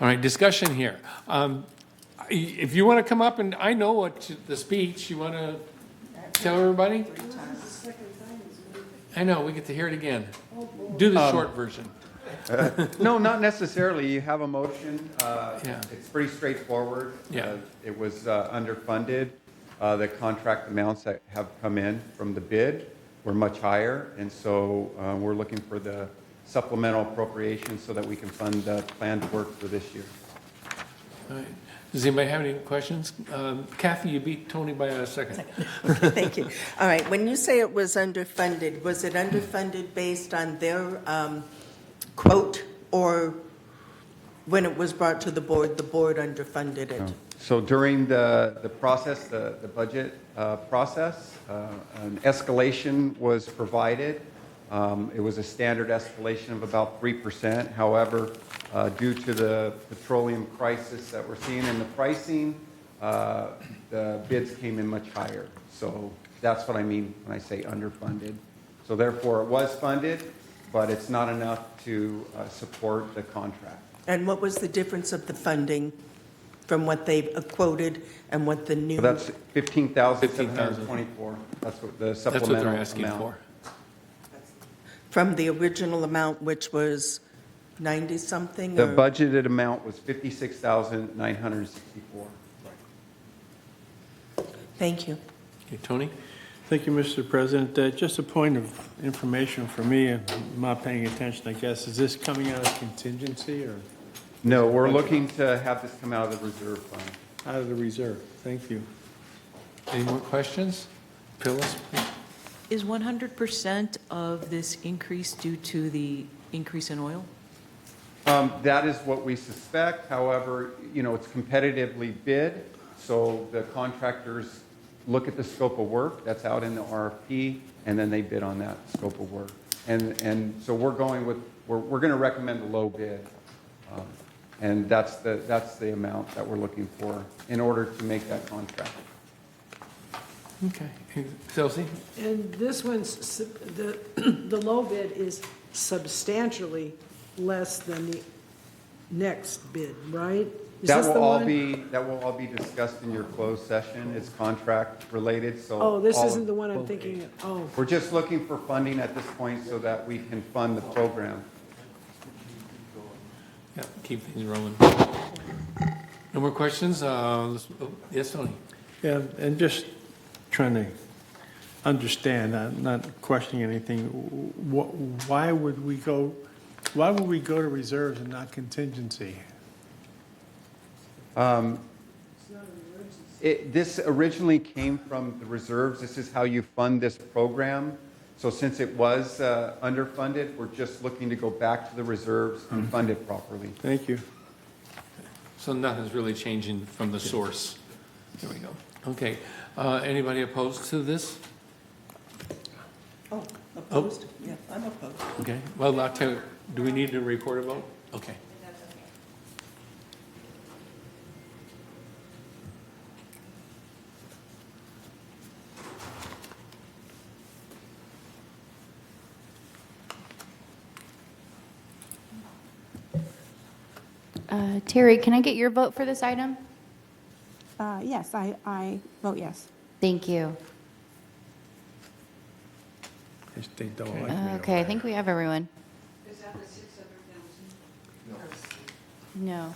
All right, discussion here. If you want to come up and I know what the speech, you want to tell everybody? I know, we get to hear it again. Do the short version. No, not necessarily. You have a motion. Yeah. It's pretty straightforward. Yeah. It was underfunded. The contract amounts that have come in from the bid were much higher, and so we're looking for the supplemental appropriation so that we can fund the planned work for this year. All right. Does anybody have any questions? Kathy, you beat Tony by a second. Okay, thank you. All right, when you say it was underfunded, was it underfunded based on their quote, or when it was brought to the board underfunded it? So during the process, the budget process, an escalation was provided. It was a standard escalation of about 3%. However, due to the petroleum crisis that we're seeing in the pricing, the bids came in much higher. So that's what I mean when I say underfunded. So therefore, it was funded, but it's not enough to support the contract. And what was the difference of the funding from what they quoted and what the new? So that's $15,724. That's what the supplemental That's what they're asking amount. for. From the original amount, which was 90-something? The budgeted amount was $56,964. Thank you. Okay, Tony? Thank you, Mr. President. Just a point of information for me, and I'm not paying attention, I guess. Is this coming out of contingency or? No, we're looking to have this come out of the reserve fund. Out of the reserve. Thank you. Any more questions? Phyllis, please. Is 100% of this increase due to the increase in oil? That is what we suspect. However, it's competitively bid, so the contractors look at the scope of work that's out in the RFP, and then they bid on that scope of work. And so we're going to recommend the low bid, and that's the amount that we're looking for in order to make that contract. Okay. Chelsea? And this one's, the low bid is substantially less than the next bid, right? Is That this will the all one? be discussed in your closed session. It's contract related, so. Oh, this isn't the one I'm thinking of, oh. We're just looking for funding at this point so that we can fund the program. Yeah, keep things rolling. No more questions? Yes, Tony? Yeah, and just trying to understand, I'm not questioning anything. Why would we go to reserves and not contingency? This originally came from the reserves. This is how you fund this program. So since it was underfunded, we're just looking to go back to the reserves and fund it properly. Thank you. So nothing's really changing from the source. There we go. Okay. Anybody opposed to this? Oh, opposed? Yeah, I'm opposed. Okay. Well, I'll tell you, do we need to report a vote? Okay. Terry, can I get your vote for this item? Yes, I vote yes. Thank you. They don't like me. Okay, I think we have everyone. Is that the 600,000? No.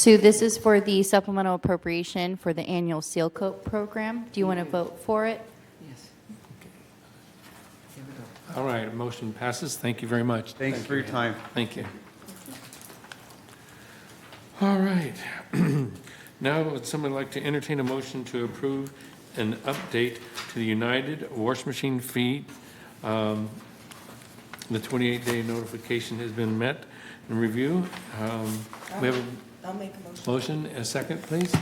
Sue, this is for the supplemental appropriation for the annual seal coat program. Do you want to vote for it? Yes. All right, motion passes. Thank you very much. Thanks for your time. Thank you. All right. Now, would someone like to entertain a motion to approve an update to the United wash machine fee? The 28-day notification has been met and review. We have I'll make a motion. a motion, a second, please.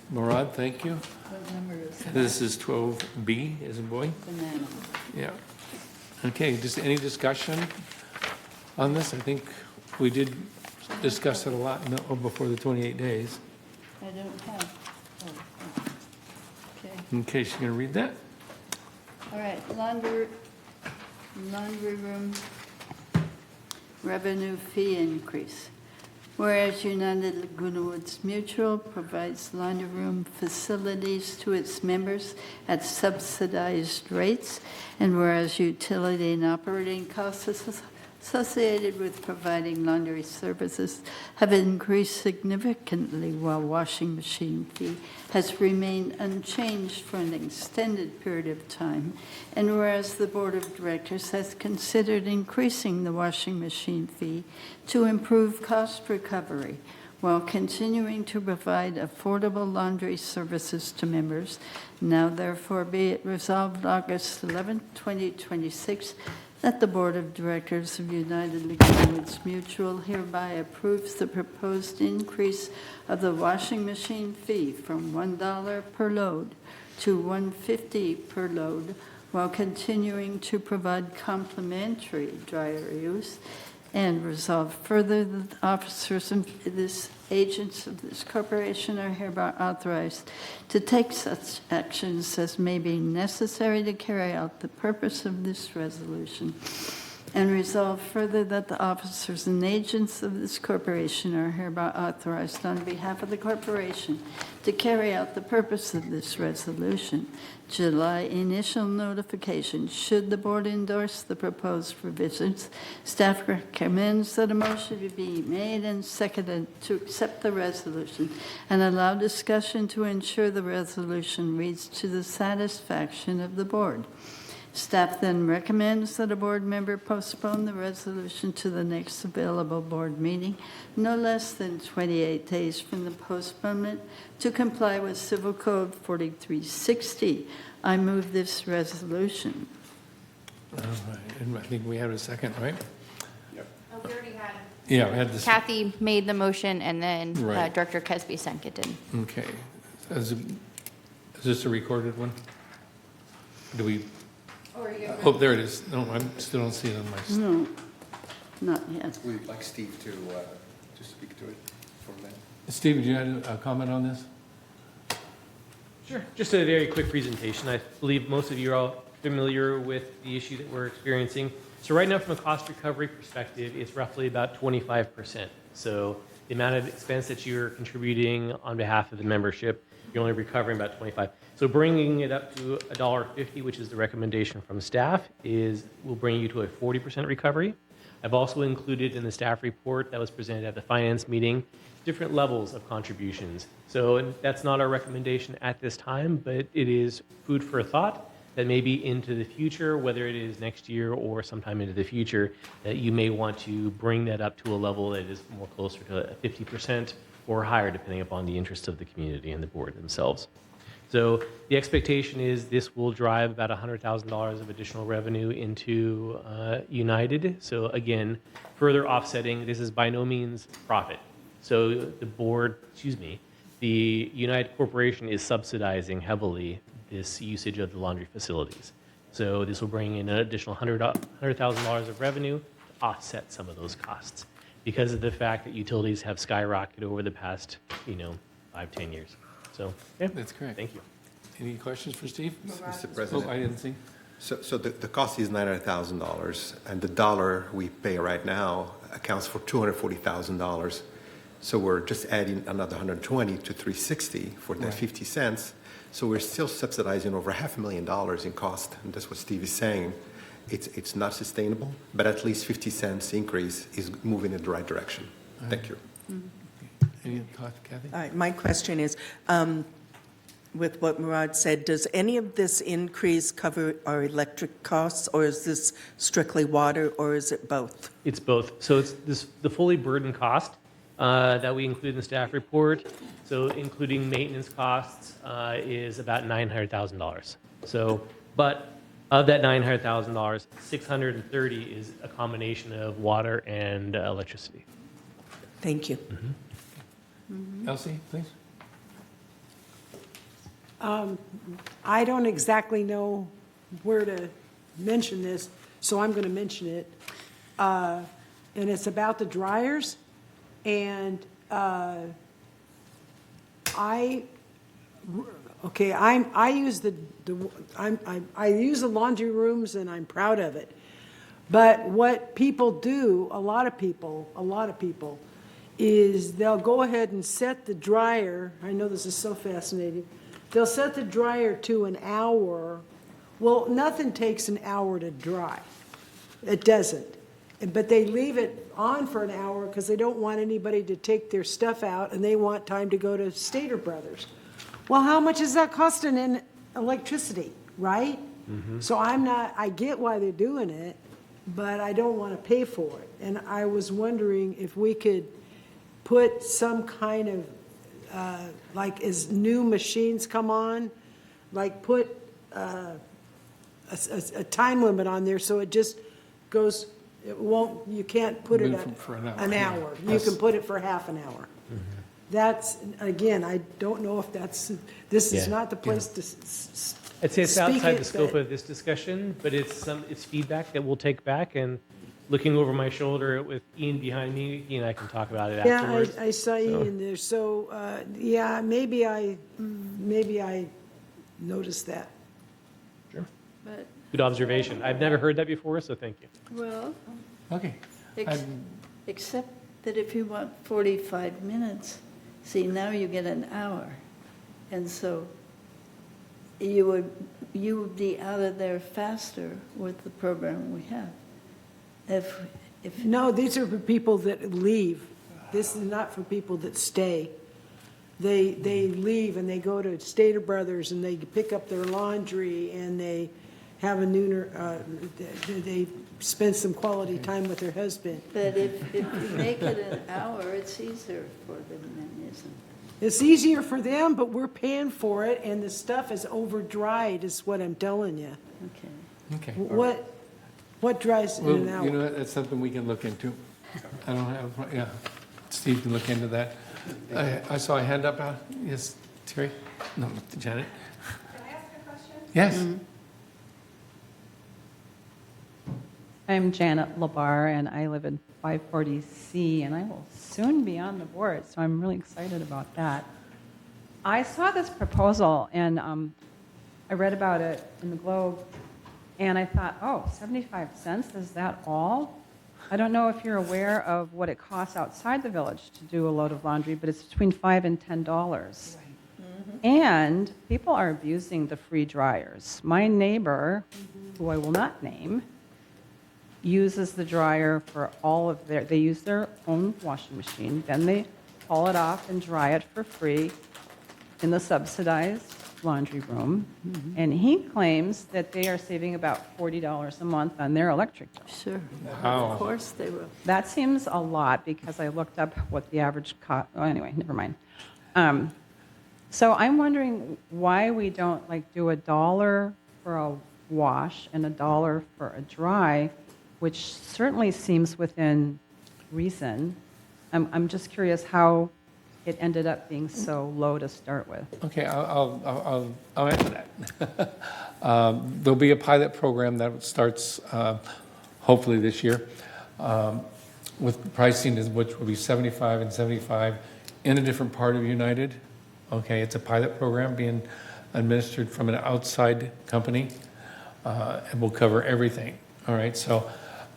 Murad, thank you. What number is that? This is 12B, as in boy? Banana. Yeah. Okay, just any discussion on this? I think we did discuss it a lot before the 28 days. I don't have. Oh, okay. Okay, she's going to read that? All right, laundry room revenue fee increase. Whereas United Laguna Woods Mutual provides laundry room facilities to its members at subsidized rates, and whereas utility and operating costs associated with providing laundry services have increased significantly while washing machine fee has remained unchanged for an extended period of time, and whereas the Board of Directors has considered increasing the washing machine fee to improve cost recovery while continuing to provide affordable laundry services to members, now therefore be it resolved August 11, 2026, that the Board of Directors of United Laguna Woods Mutual hereby approves the proposed increase of the washing machine fee from $1 per load to $1.50 per load while continuing to provide complimentary dryer use, and resolve further that the officers and agents of this corporation are hereby authorized to take such actions as may be necessary to carry out the purpose of this resolution, and resolve further that the officers and agents of this corporation are hereby authorized on behalf of the corporation to carry out the purpose of this resolution. July initial notification. Should the board endorse the proposed revisions, staff recommends that a motion be made and seconded to accept the resolution and allow discussion to ensure the resolution reads to the satisfaction of the board. Staff then recommends that a board member postpone the resolution to the next available board meeting, no less than 28 days from the postponement, to comply with Civil Code 4360. I move this resolution. All right, and I think we have a second, right? Oh, we already had. Yeah, we had this. Kathy made the motion, and then Right. Director Kesby seconded. Okay. Is this a recorded one? Do we? Oh, there it is. No, I still don't see it on my. No, not yet. We'd like Steve to speak to it for a minute. Steve, do you have a comment on this? Sure. Just a very quick presentation. I believe most of you are all familiar with the issue that we're experiencing. So right now, from a cost recovery perspective, it's roughly about 25%. So the amount of expense that you're contributing on behalf of the membership, you're only recovering about 25. So bringing it up to $1.50, which is the recommendation from staff, will bring you to a 40% recovery. I've also included in the staff report that was presented at the finance meeting different levels of contributions. So that's not our recommendation at this time, but it is food for thought that maybe into the future, whether it is next year or sometime into the future, that you may want to bring that up to a level that is more closer to 50% or higher, depending upon the interests of the community and the board themselves. So the expectation is this will drive about $100,000 of additional revenue into United. So again, further offsetting, this is by no means profit. So the United Corporation is subsidizing heavily this usage of the laundry facilities. So this will bring in an additional $100,000 of revenue to offset some of those costs because of the fact that utilities have skyrocketed over the past, 5-10 years. So, yeah. That's correct. Thank you. Any questions for Steve? Mr. President. Oh, I didn't see. So the cost is $900,000, and the dollar we pay right now accounts for $240,000. So we're just adding another 120 to 360 for that 50 cents. So we're still subsidizing over $500,000 in cost, and that's what Steve is saying. It's not sustainable, but at least 50 cents increase is moving in the right direction. Thank you. Any thoughts, Kathy? All right, my question is, with what Murad said, does any of this increase cover our electric costs, or is this strictly water, or is it both? It's both. So it's the fully burdened cost that we include in the staff report. So including maintenance costs is about $900,000. So, but of that $900,000, 630 is a combination of water and electricity. Thank you. Elsie, please. I don't exactly know where to mention this, so I'm going to mention it. And it's about the dryers. And I use I use the laundry rooms, and I'm proud of it. But what people do, a lot of people, is they'll go ahead and set the dryer. I know this is so fascinating. They'll set the dryer to an hour. Well, nothing takes an hour to dry. It doesn't. But they leave it on for an hour because they don't want anybody to take their stuff out, and they want time to go to Stater Brothers. Well, how much is that costing in electricity, right? So I get why they're doing it, but I don't want to pay for it. And I was wondering if we could put some kind of, like as new machines come on, like put a time limit on there so it just goes, it won't, you can't put it at for an hour. You can put it for half an hour. That's, again, I don't know if this is not the place to I'd say it's speak outside it, the scope but- of this discussion, but it's feedback that we'll take back, and looking over my shoulder with Ian behind me, Ian and I can talk about it afterwards. Yeah, I saw you in there, so, yeah, maybe I noticed that. Sure. But, Good observation. I've never heard that before, so thank you. well, Okay. except that if you want 45 minutes, see, now you get an hour. And so you would be out of there faster with the program we have. If No, these are for people that leave. This is not for people that stay. They leave and they go to Stater Brothers and they pick up their laundry and they have a nooner, they spend some quality time with their husband. But if you make it an hour, it's easier for them then, isn't it? It's easier for them, but we're paying for it and the stuff is over-dried is what I'm telling you. Okay. What dries in Well, an hour? you know what, that's something we can look into. I don't have, yeah, Steve can look into that. I saw a hand up, yes, Terry? No, Janet? Can I ask a question? Yes. I'm Janet Labar, and I live in 540C, and I will soon be on the board, so I'm really excited about that. I saw this proposal, and I read about it in the Globe, and I thought, oh, 75 cents, is that all? I don't know if you're aware of what it costs outside the village to do a load of laundry, but it's between $5 and $10. And people are abusing the free dryers. My neighbor, who I will not name, uses the dryer for all of they use their own washing machine, then they haul it off and dry it for free in the subsidized laundry room. And he claims that they are saving about $40 a month on their electric bill. Sure. Wow. Of course they will. That seems a lot because I looked up what the average cost, oh, anyway, never mind. So I'm wondering why we don't do $1 for a wash and $1 for a dry, which certainly seems within reason. I'm just curious how it ended up being so low to start with. Okay, I'll answer that. There'll be a pilot program that starts hopefully this year with pricing which will be 75 and 75 in a different part of United. Okay, it's a pilot program being administered from an outside company and will cover everything. All right, so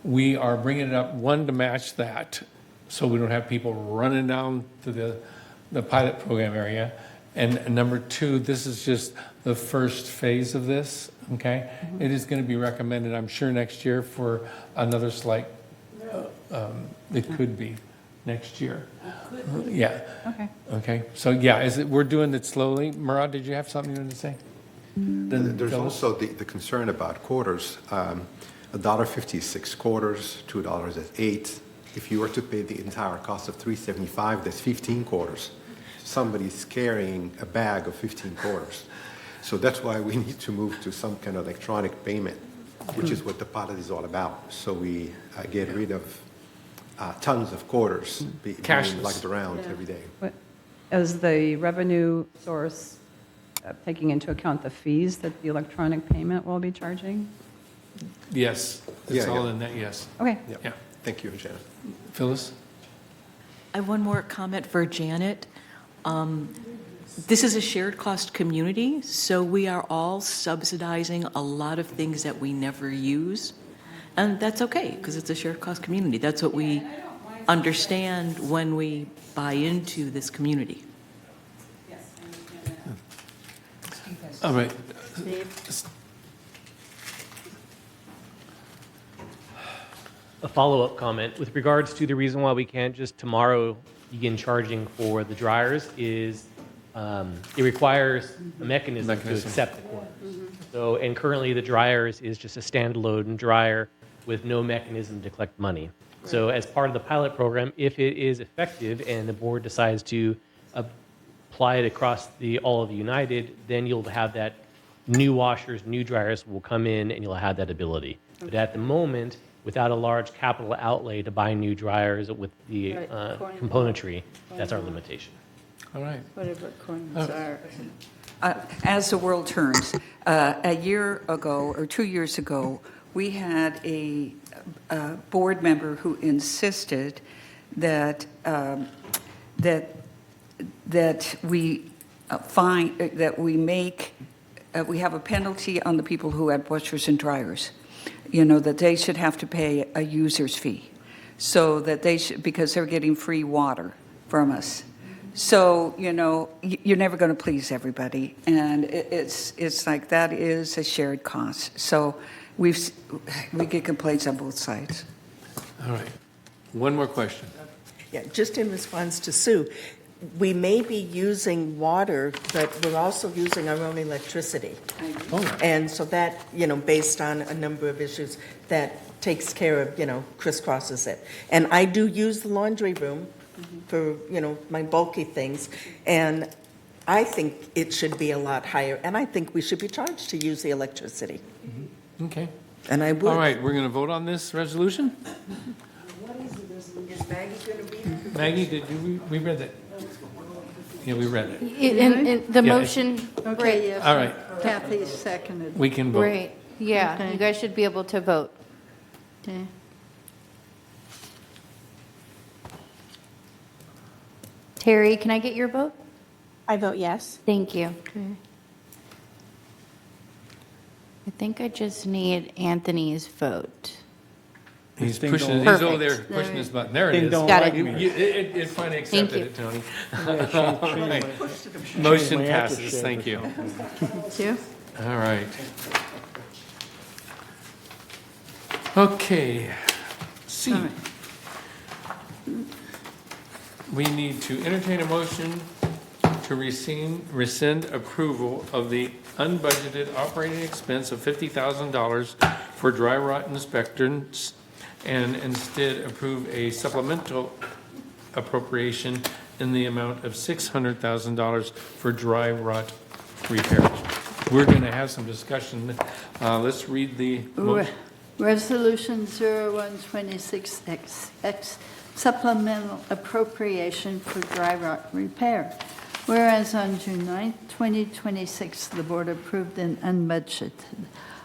we are bringing it up, one, to match that so we don't have people running down to the pilot program area. And number two, this is just the first phase of this, okay? It is going to be recommended, I'm sure, next year for another slight, it could be next year. Yeah. Okay. Okay, so yeah, we're doing it slowly. Murad, did you have something you wanted to say? There's also the concern about quarters. $1.50 is 6 quarters, $2 is 8, if you were to pay the entire cost of $375, that's 15 quarters. Somebody's carrying a bag of 15 quarters. So that's why we need to move to some kind of electronic payment, which is what the pilot is all about. So we get rid of tons of quarters being Cashless. lugged around every day. But as the revenue source, taking into account the fees that the electronic payment will be charging? Yes, it's Yeah, all yeah. in that, yes. Okay. Yeah. Thank you, Janet. Phyllis? I have one more comment for Janet. This is a shared cost community, so we are all subsidizing a lot of things that we never use. And that's okay, because it's a shared cost community. That's what we understand when we buy into this community. All right. A follow-up comment with regards to the reason why we can't just tomorrow begin charging for the dryers is it requires a mechanism to accept the corners. So, and currently the dryers is just a standalone dryer with no mechanism to collect money. So as part of the pilot program, if it is effective and the board decides to apply it across all of United, then you'll have that new washers, new dryers will come in and you'll have that ability. But at the moment, without a large capital outlay to buy new dryers with the componentry, that's our limitation. All right. Whatever corners are. As the world turns, a year ago or 2 years ago, we had a board member who insisted that we we have a penalty on the people who had washers and dryers. You know, that they should have to pay a user's fee, so that they should, because they're getting free water from us. So, you know, you're never going to please everybody, and it's like that is a shared cost. So we get complaints on both sides. All right. One more question. Yeah, just in response to Sue, we may be using water, but we're also using our own electricity. And so that, you know, based on a number of issues, that takes care of, you know, crisscrosses it. And I do use the laundry room for, you know, my bulky things. And I think it should be a lot higher. And I think we should be charged to use the electricity. Okay. And I would. All right, we're going to vote on this resolution? What is the resolution? Is Maggie going to be? Maggie, we read that? Yeah, we read it. In the Yeah, motion, Okay, right, yes. All right. Kathy seconded. We can vote. right, yeah, Okay. you guys should be able to vote. Okay. Terry, can I get your vote? I vote yes. Thank you. Okay. I think I just need Anthony's vote. He's Ding pushing, dong. he's over there Perfect. pushing his button. There it Ding is. dong, Got it. It finally accepted you. it, Tony. Change All right. Motion passes, thank you. Thank you. All right. Okay, C. All right. We need to entertain a motion to rescind approval of the unbudgeted operating expense of $50,000 for dry rot inspectors and instead approve a supplemental appropriation in the amount of $600,000 for dry rot repairs. We're going to have some discussion. Let's read the motion. Resolution 0126X, supplemental appropriation for dry rot repair. Whereas on June 9th, 2026, the board approved an unbudgeted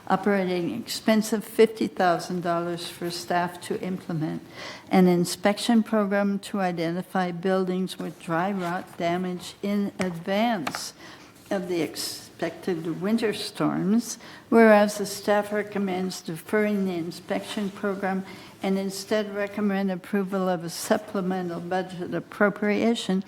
operating expense of $50,000 for staff to implement an inspection program to identify buildings with dry rot damage in advance of the expected winter storms, whereas the staff recommends deferring the inspection program and instead recommend approval of a supplemental budget appropriation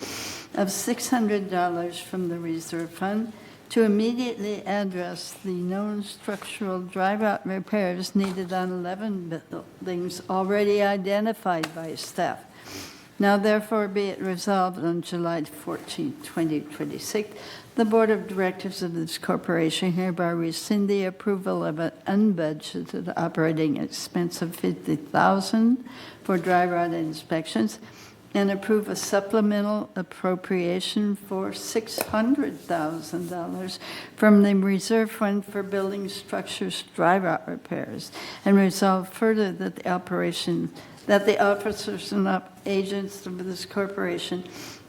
of $600 from the reserve fund to immediately address the known structural dry rot repairs needed on 11 buildings already identified by staff. Now therefore be it resolved on July 14, 2026, the Board of Directors of this corporation hereby rescind the approval of an unbudgeted operating expense of $50,000 for dry rot inspections and approve a supplemental appropriation for $600,000 from the Reserve Fund for Building Structures dry rot repairs, and resolve further that the officers and agents of this corporation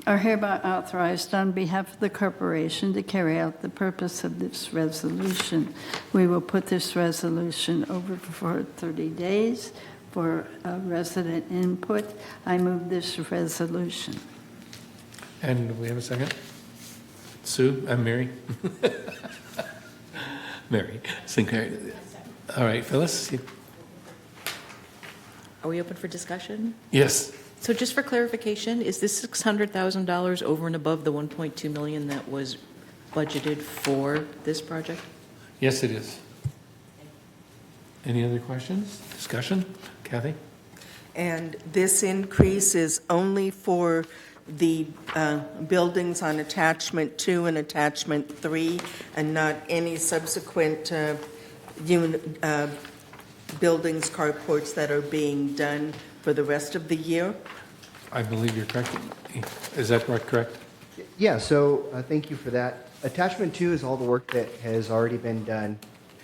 are hereby authorized on behalf of the corporation to carry out the purpose of this resolution. We will put this resolution over for 30 days for resident input. I move this resolution. And do we have a second? Sue? Mary? Mary Sinclair. All right, Phyllis? Are we open for discussion? Yes. So just for clarification, is this $600,000 over and above the $1.2 million that was budgeted for this project? Yes, it is. Any other questions? Discussion? Kathy? And this increase is only for the buildings on attachment 2 and attachment 3, and not any subsequent buildings, carports that are being done for the rest of the year? I believe you're correct. Is that correct? Yeah, so thank you for that. Attachment 2 is all the work that has already been done.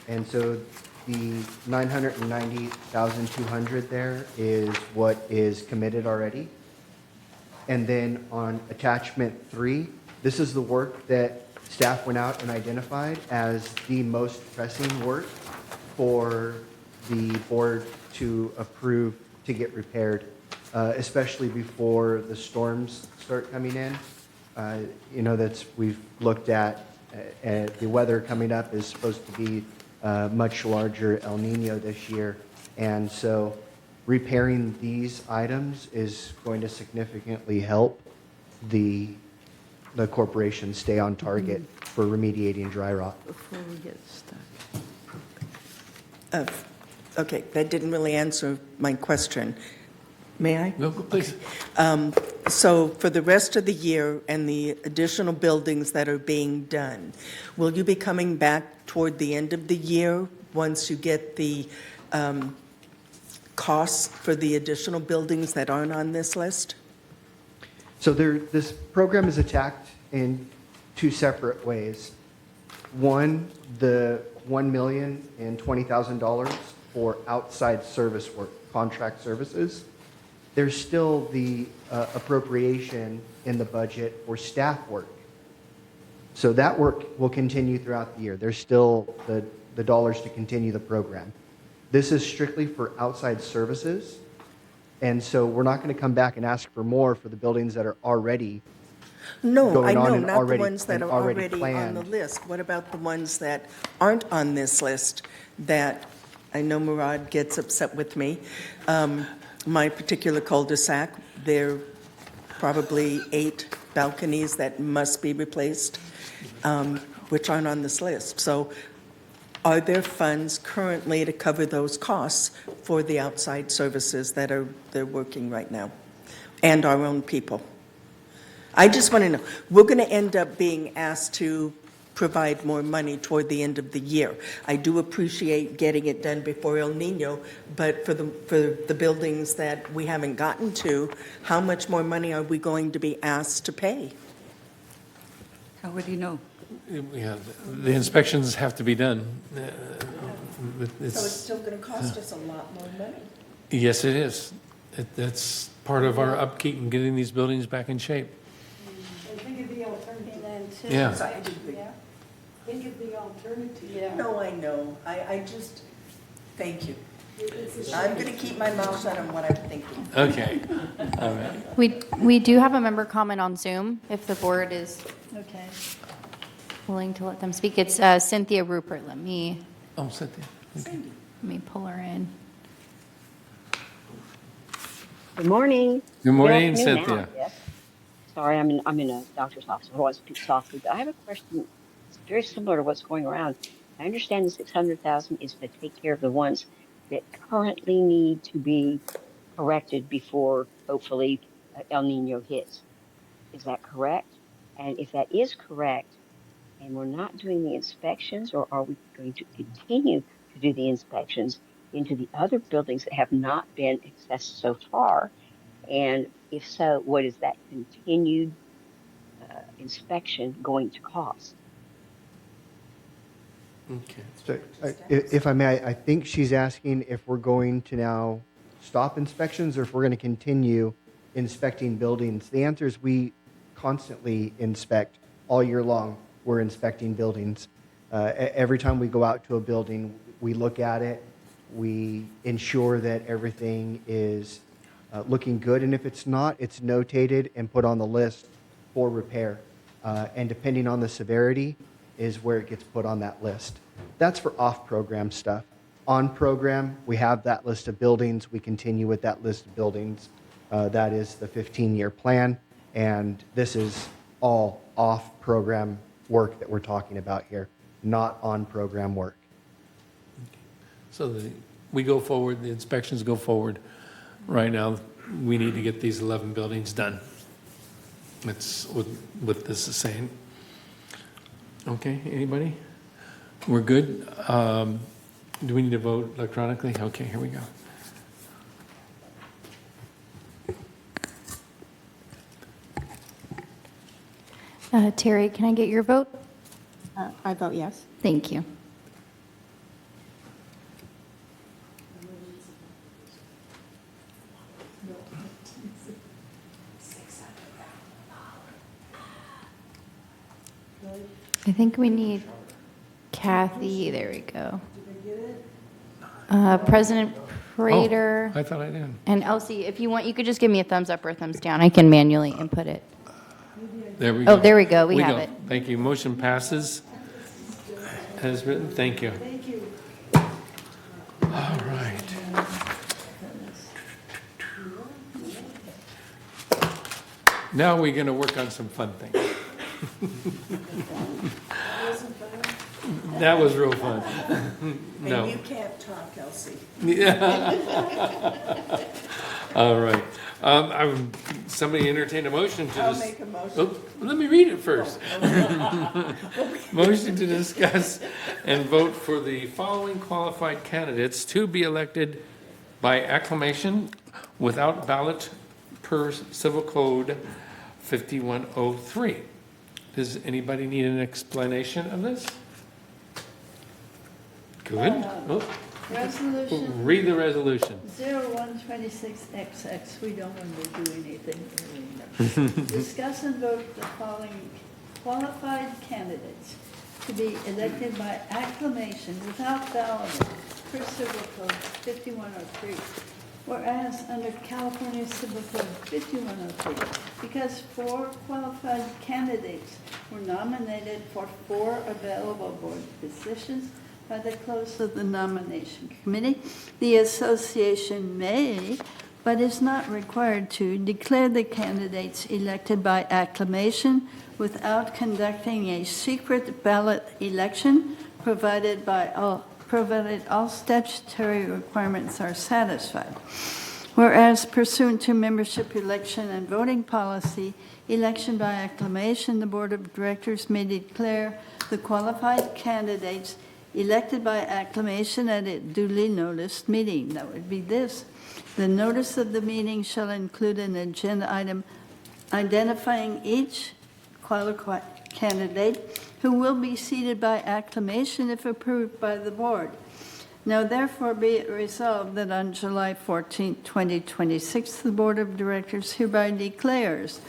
And so the $990,200 there is what is committed already. And then on attachment 3, this is the work that staff went out and identified as the most pressing work for the board to approve to get repaired, especially before the storms start coming in. We've looked at the weather coming up is supposed to be much larger El Nino this year. And so repairing these items is going to significantly help the corporation stay on target for remediating dry rot. Before we get started. Okay, that didn't really answer my question. May I? No, please. So for the rest of the year and the additional buildings that are being done, will you be coming back toward the end of the year once you get the costs for the additional buildings that aren't on this list? So this program is attacked in two separate ways. One, the $1,020,000 for outside service work, contract services. There's still the appropriation in the budget for staff work. So that work will continue throughout the year. There's still the dollars to continue the program. This is strictly for outside services. And so we're not going to come back and ask for more for the buildings that are already No, I going on know, and not already- the ones that and are already already on planned. the list. What about the ones that aren't on this list that, I know Murad gets upset with me. My particular cul-de-sac, there are probably 8 balconies that must be replaced, which aren't on this list. So are there funds currently to cover those costs for the outside services that they're working right now? And our own people? I just want to know, we're going to end up being asked to provide more money toward the end of the year. I do appreciate getting it done before El Nino, but for the buildings that we haven't gotten to, how much more money are we going to be asked to pay? How would you know? Yeah, the inspections have to be done. So it's still going to cost us a lot more money. Yes, it is. That's part of our upkeep and getting these buildings back in shape. And think of the alternative. Yeah. Think of the alternative. No, I know. I just, thank you. I'm going to keep my mouth shut on what I'm thinking. Okay. All right. We do have a member comment on Zoom, if the board is Okay. willing to let them speak. It's Cynthia Rupert. Let me Cynthia. Okay. pull her in. Good morning. Good morning, afternoon now, Cynthia. I guess. Sorry, I'm in a doctor's office. I don't want to speak softly, but I have a question. It's very similar to what's going around. I understand the $600,000 is to take care of the ones that currently need to be corrected before, hopefully, El Nino hits. Is that correct? And if that is correct, and we're not doing the inspections, or are we going to continue to do the inspections into the other buildings that have not been accessed so far? And if so, what is that continued inspection going to cost? Okay. So, if I may, I think she's asking if we're going to now stop inspections or if we're going to continue inspecting buildings. The answer is we constantly inspect all year long. We're inspecting buildings. Every time we go out to a building, we look at it. We ensure that everything is looking good. And if it's not, it's notated and put on the list for repair. And depending on the severity is where it gets put on that list. That's for off-program stuff. On program, we have that list of buildings. We continue with that list of buildings. That is the 15-year plan. And this is all off-program work that we're talking about here, not on-program work. So we go forward, the inspections go forward. Right now, we need to get these 11 buildings done. That's what this is saying. Okay, anybody? We're good? Do we need to vote electronically? Okay, here we go. Terry, can I get your vote? I vote yes. Thank you. I think we need Kathy. There we go. President Prater. Oh, I thought I did. And Elsie, if you want, you could just give me a thumbs up or a thumbs down. I can manually input it. There we go. Oh, there we go. We have it. Thank you. Motion passes as written. Thank you. Thank you. All right. Now we're going to work on some fun things. That was real fun. No. And you can't talk, Elsie. Yeah. All right. Somebody entertain a motion to... I'll make a motion. Oh, let me read it first. Motion to discuss and vote for the following qualified candidates to be elected by acclamation without ballot per Civil Code 5103. Does anybody need an explanation of this? Good. Resolution. Read the resolution. 0126XX, we don't want to do anything. Discuss and vote the following qualified candidates to be elected by acclamation without balloting per Civil Code 5103. Whereas under California Civil Code 5103, because 4 qualified candidates were nominated for 4 available board positions by the close of the nomination committee, the association may, but is not required to, declare the candidates elected by acclamation without conducting a secret ballot election, provided all statutory requirements are satisfied. Whereas pursuant to membership election and voting policy, election by acclamation, the Board of Directors may declare the qualified candidates elected by acclamation at a duly noticed meeting. That would be this. The notice of the meeting shall include an agenda item identifying each qualified candidate who will be seated by acclamation if approved by the board. Now therefore be it resolved that on July 14, 2026, the Board of Directors hereby declares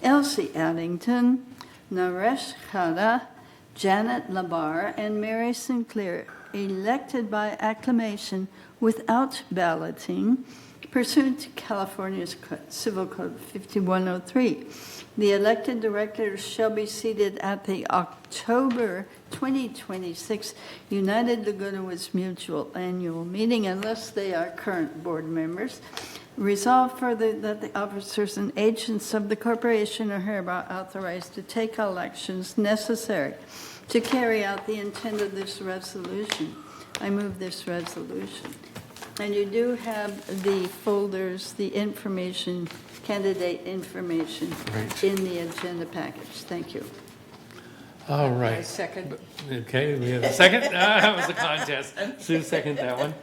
Elsie Addington, Naresh Khada, Janet Labar, and Mary Sinclair elected by acclamation without balloting pursuant to California's Civil Code 5103. The elected directors shall be seated at the October 2026 United Laguna Woods Mutual Annual Meeting unless they are current board members. Resolve further that the officers and agents of the corporation are hereby authorized to take all actions necessary to carry out the intent of this resolution. I move this resolution. And you do have the folders, the information, candidate information Right. in the agenda package. Thank you. All I right. second. Okay, we have a second. That was a contest. Sue seconded that one.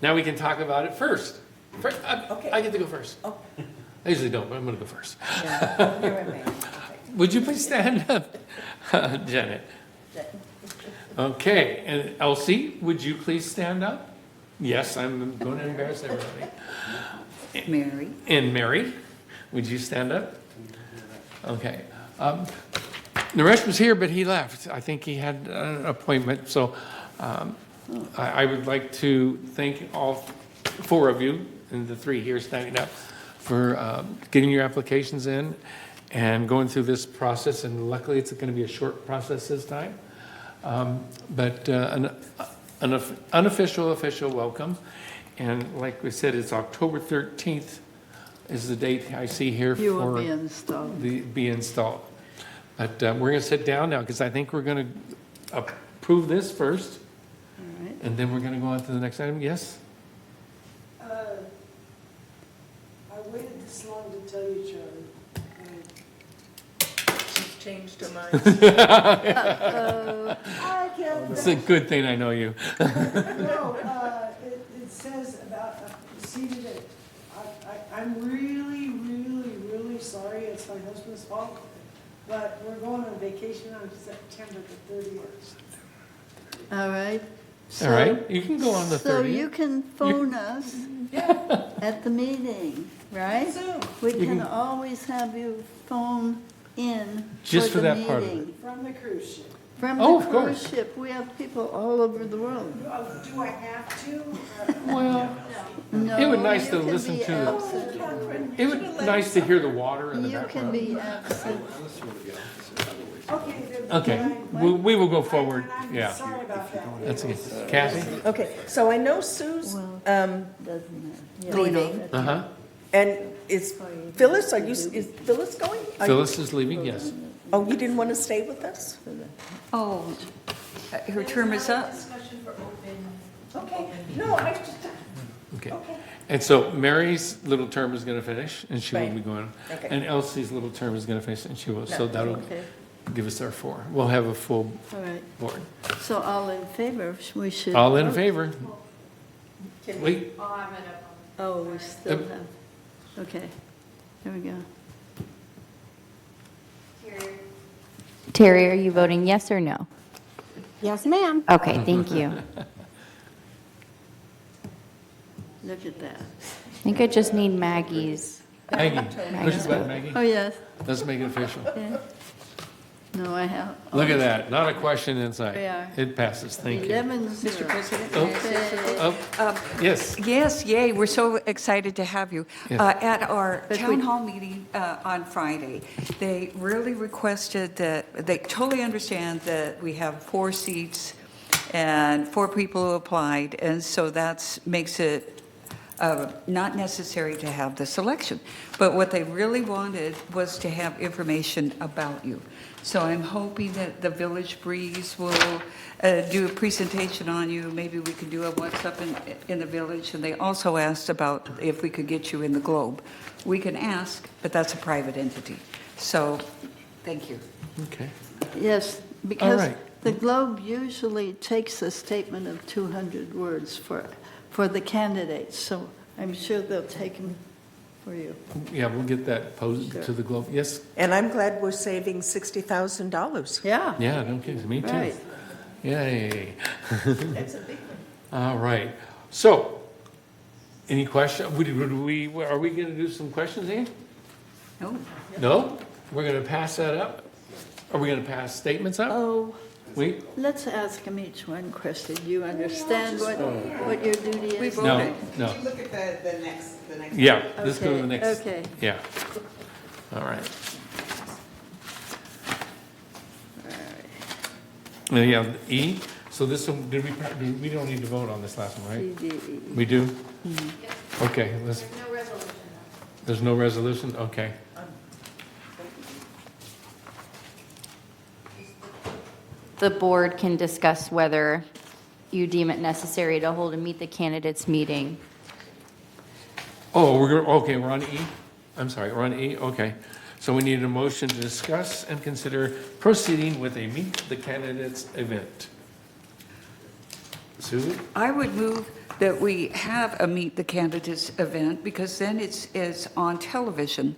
Now we can talk about it first. I get to go first. I usually don't, but I'm going to go first. Would you please stand up, Janet? Okay, and Elsie, would you please stand up? Yes, I'm going to embarrass everybody. Mary. And Mary, would you stand up? Okay. Naresh was here, but he left. I think he had an appointment, so I would like to thank all four of you, and the three here standing up, for getting your applications in and going through this process, and luckily it's going to be a short process this time. But an unofficial, official welcome, and like we said, it's October 13th is the date I see here You will for be installed. be installed. But we're going to sit down now because I think we're going to approve this first, All right. and then we're going to go on to the next item. Yes? I waited this long to tell you, Charlie. She's changed her mind. I can't. It's a good thing I know you. No, it says about, see today, I'm really, really, really sorry, it's my husband's fault, but we're going on vacation on September the 30th. All right. All right, you can go on the 30th. So you can phone us at the meeting, right? We can always have you phone in Just for for the that part of meeting. From the cruise ship. From Oh, the of cruise course. ship, we have people all over the world. Do I have to? Well, No, it would nice you to can listen be to. absent. It would nice to hear the water in the You can background. be absent. Okay, we will go forward. Yeah, Sorry about that. that's it. Kathy. Okay, so I know Sue's Doesn't matter. leaving, Uh-huh. and is Phyllis, is Phyllis going? Are you- Phyllis is leaving. Yes. Oh, you didn't want to stay with us? Oh, her term is up. Okay, no, I just, Okay. And so Mary's little term is going to finish, and she will Right. be going. Okay. And Elsie's little term is going to finish, and she will. So that'll Okay. give us our four. We'll have a full All right. board. So all in favor, we should. All in vote. favor? Wait. Oh, we still Yep. have, okay, here we go. Terry, are you voting yes or no? Yes, ma'am. Okay, thank you. Look at that. I think I just need Maggie's. Maggie. Push the button, Maggie. Oh, yes, Let's make it official. yeah. No, I have. Look at that. Not a question inside. We are. It passes. Thank you. 11-0. Mr. President? Oh, yes. Yes, yay, we're so excited to have you. Yes. At our But town we- hall meeting on Friday, they really requested that, they totally understand that we have 4 seats and 4 people who applied, and so that makes it not necessary to have this election. But what they really wanted was to have information about you. So I'm hoping that the Village Breeze will do a presentation on you. Maybe we could do a what's up in the village. And they also asked about if we could get you in the Globe. We can ask, but that's a private entity. So, thank you. Okay. Yes, because right. the Globe usually takes a statement of 200 words for the candidates, so I'm sure they'll take them for you. Yeah, we'll get that posed to the Globe. Yes? and I'm glad we're saving $60,000. Yeah. Yeah, no kidding. Me too. Right. Yay. All right. So, any question? Are we going to do some questions here? No. No? We're going to pass that up? Are we going to pass statements up? Oh, Wait. let's ask them each one question. Do you understand what your duty is? No, no. Look at the next. Yeah, let's go to the Okay, next. okay. Yeah. All right. Yeah, E, so this one, we don't need to vote on this last one, right? C, D, E. We do? Okay, let's. There's no resolution? Okay. The board can discuss whether you deem it necessary to hold a meet the candidates meeting Oh, okay, we're on E? I'm sorry, we're on E, okay. So we need a motion to discuss and consider proceeding with a Meet the Candidates event. Susan? I would move that we have a Meet the Candidates event, because then it's on television.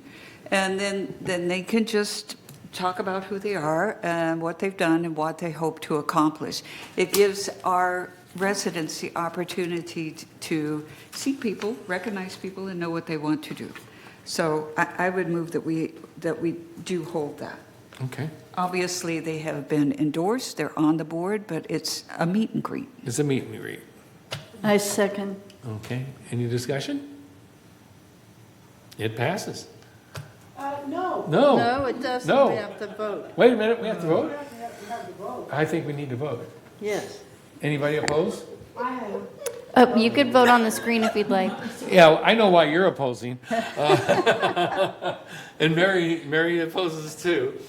And then they can just talk about who they are and what they've done and what they hope to accomplish. It gives our residents the opportunity to see people, recognize people, and know what they want to do. So I would move that we do hold that. Okay. Obviously, they have been endorsed, they're on the board, but it's a meet and greet. It's a meet and greet. I second. Okay, any discussion? It passes. No. No. No, it doesn't. No. We have to vote. Wait a minute, we have to vote? You have to vote. I think we need to vote. Yes. Anybody opposed? I have. Oh, you could vote on the screen if you'd like. Yeah, I know why you're opposing. And Mary opposes too.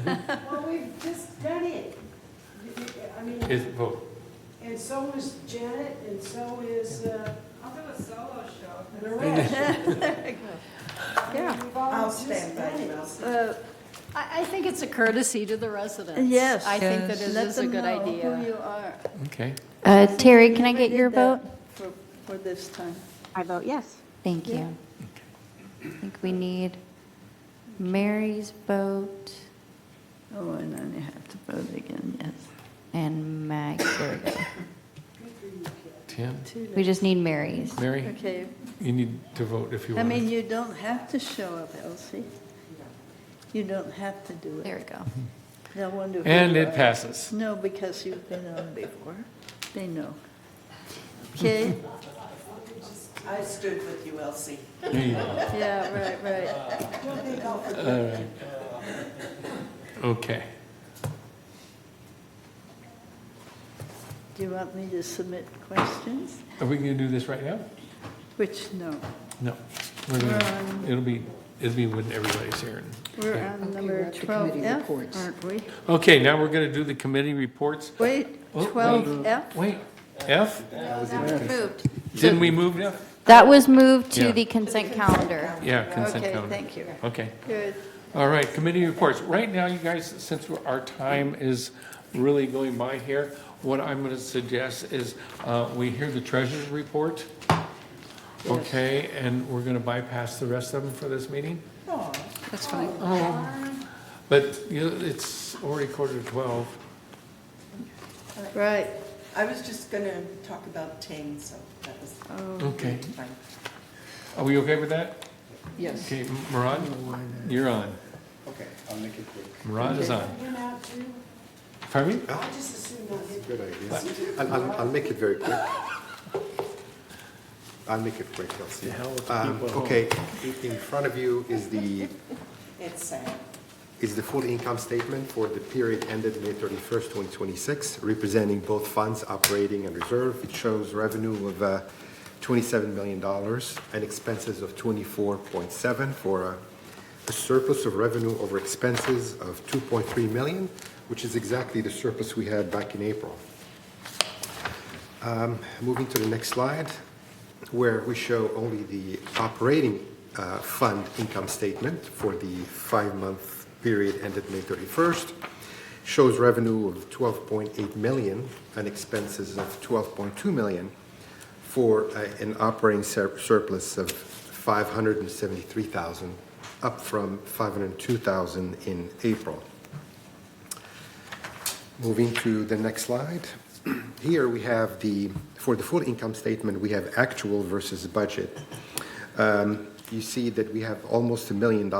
Well, we've just done it. I mean, Is vote. and so is Janet, and so is, I'll do a solo show. the rest. Yeah. We've all I'll just stand by done it. Elsie. I think it's a courtesy to the residents. Yes. I think that Yes. it Let is a them good know idea. who you are. Okay. Terry, can I get We your did that vote? For this time. I vote yes. Thank you. I think we need Mary's vote Oh, and then you have to vote again, yes. and Mag, there we go. Tim? We just need Mary's. Mary? Okay. You need to vote if you I want. mean, you don't have to show up, Elsie. You don't have to do it. There we go. They'll wonder who And you it are. passes. No, because you've been on before. They know. Okay? I stood with you, Elsie. There you go. Yeah, right. All right. Okay. Do you want me to submit questions? Are we going to do this right now? Which, no. No. It'll be when everybody's here. We're Yeah. on Okay, we're number at the committee 12F, reports. aren't we? Okay, now we're going to do the committee reports. Wait, Oh, 12F? Wait, F? Moved. Didn't we move F? That was moved Yeah. to the consent calendar. Yeah, consent Okay, calendar. thank you. Okay. Good. All right, committee reports. Right now, you guys, since our time is really going by here, what I'm going to suggest is we hear the treasurer's report. Okay, and we're going to bypass the rest of them for this meeting. That's fine. But it's already 11:45. Right. I was just going to talk about Ting, so that was Okay. fine. Are we okay with that? Yes. Okay, Murad, you're on. Okay, I'll make it quick. Murad is on. Went out too. Pardon me? I just assumed not hit. Good idea. I'll make it very quick. I'll make it quick, Elsie. Okay, in front of you is the It's sad. the full income statement for the period ended May 31st, 2026, representing both funds operating and reserve. It shows revenue of $27 million and expenses of 24.7 for a surplus of revenue over expenses of 2.3 million, which is exactly the surplus we had back in April. Moving to the next slide, where we show only the operating fund income statement for the 5-month period ended May 31st. Shows revenue of 12.8 million and expenses of 12.2 million for an operating surplus of 573,000, up from 502,000 in April. Moving to the next slide. Here we have for the full income statement, we have actual versus budget. You see that we have almost $1 million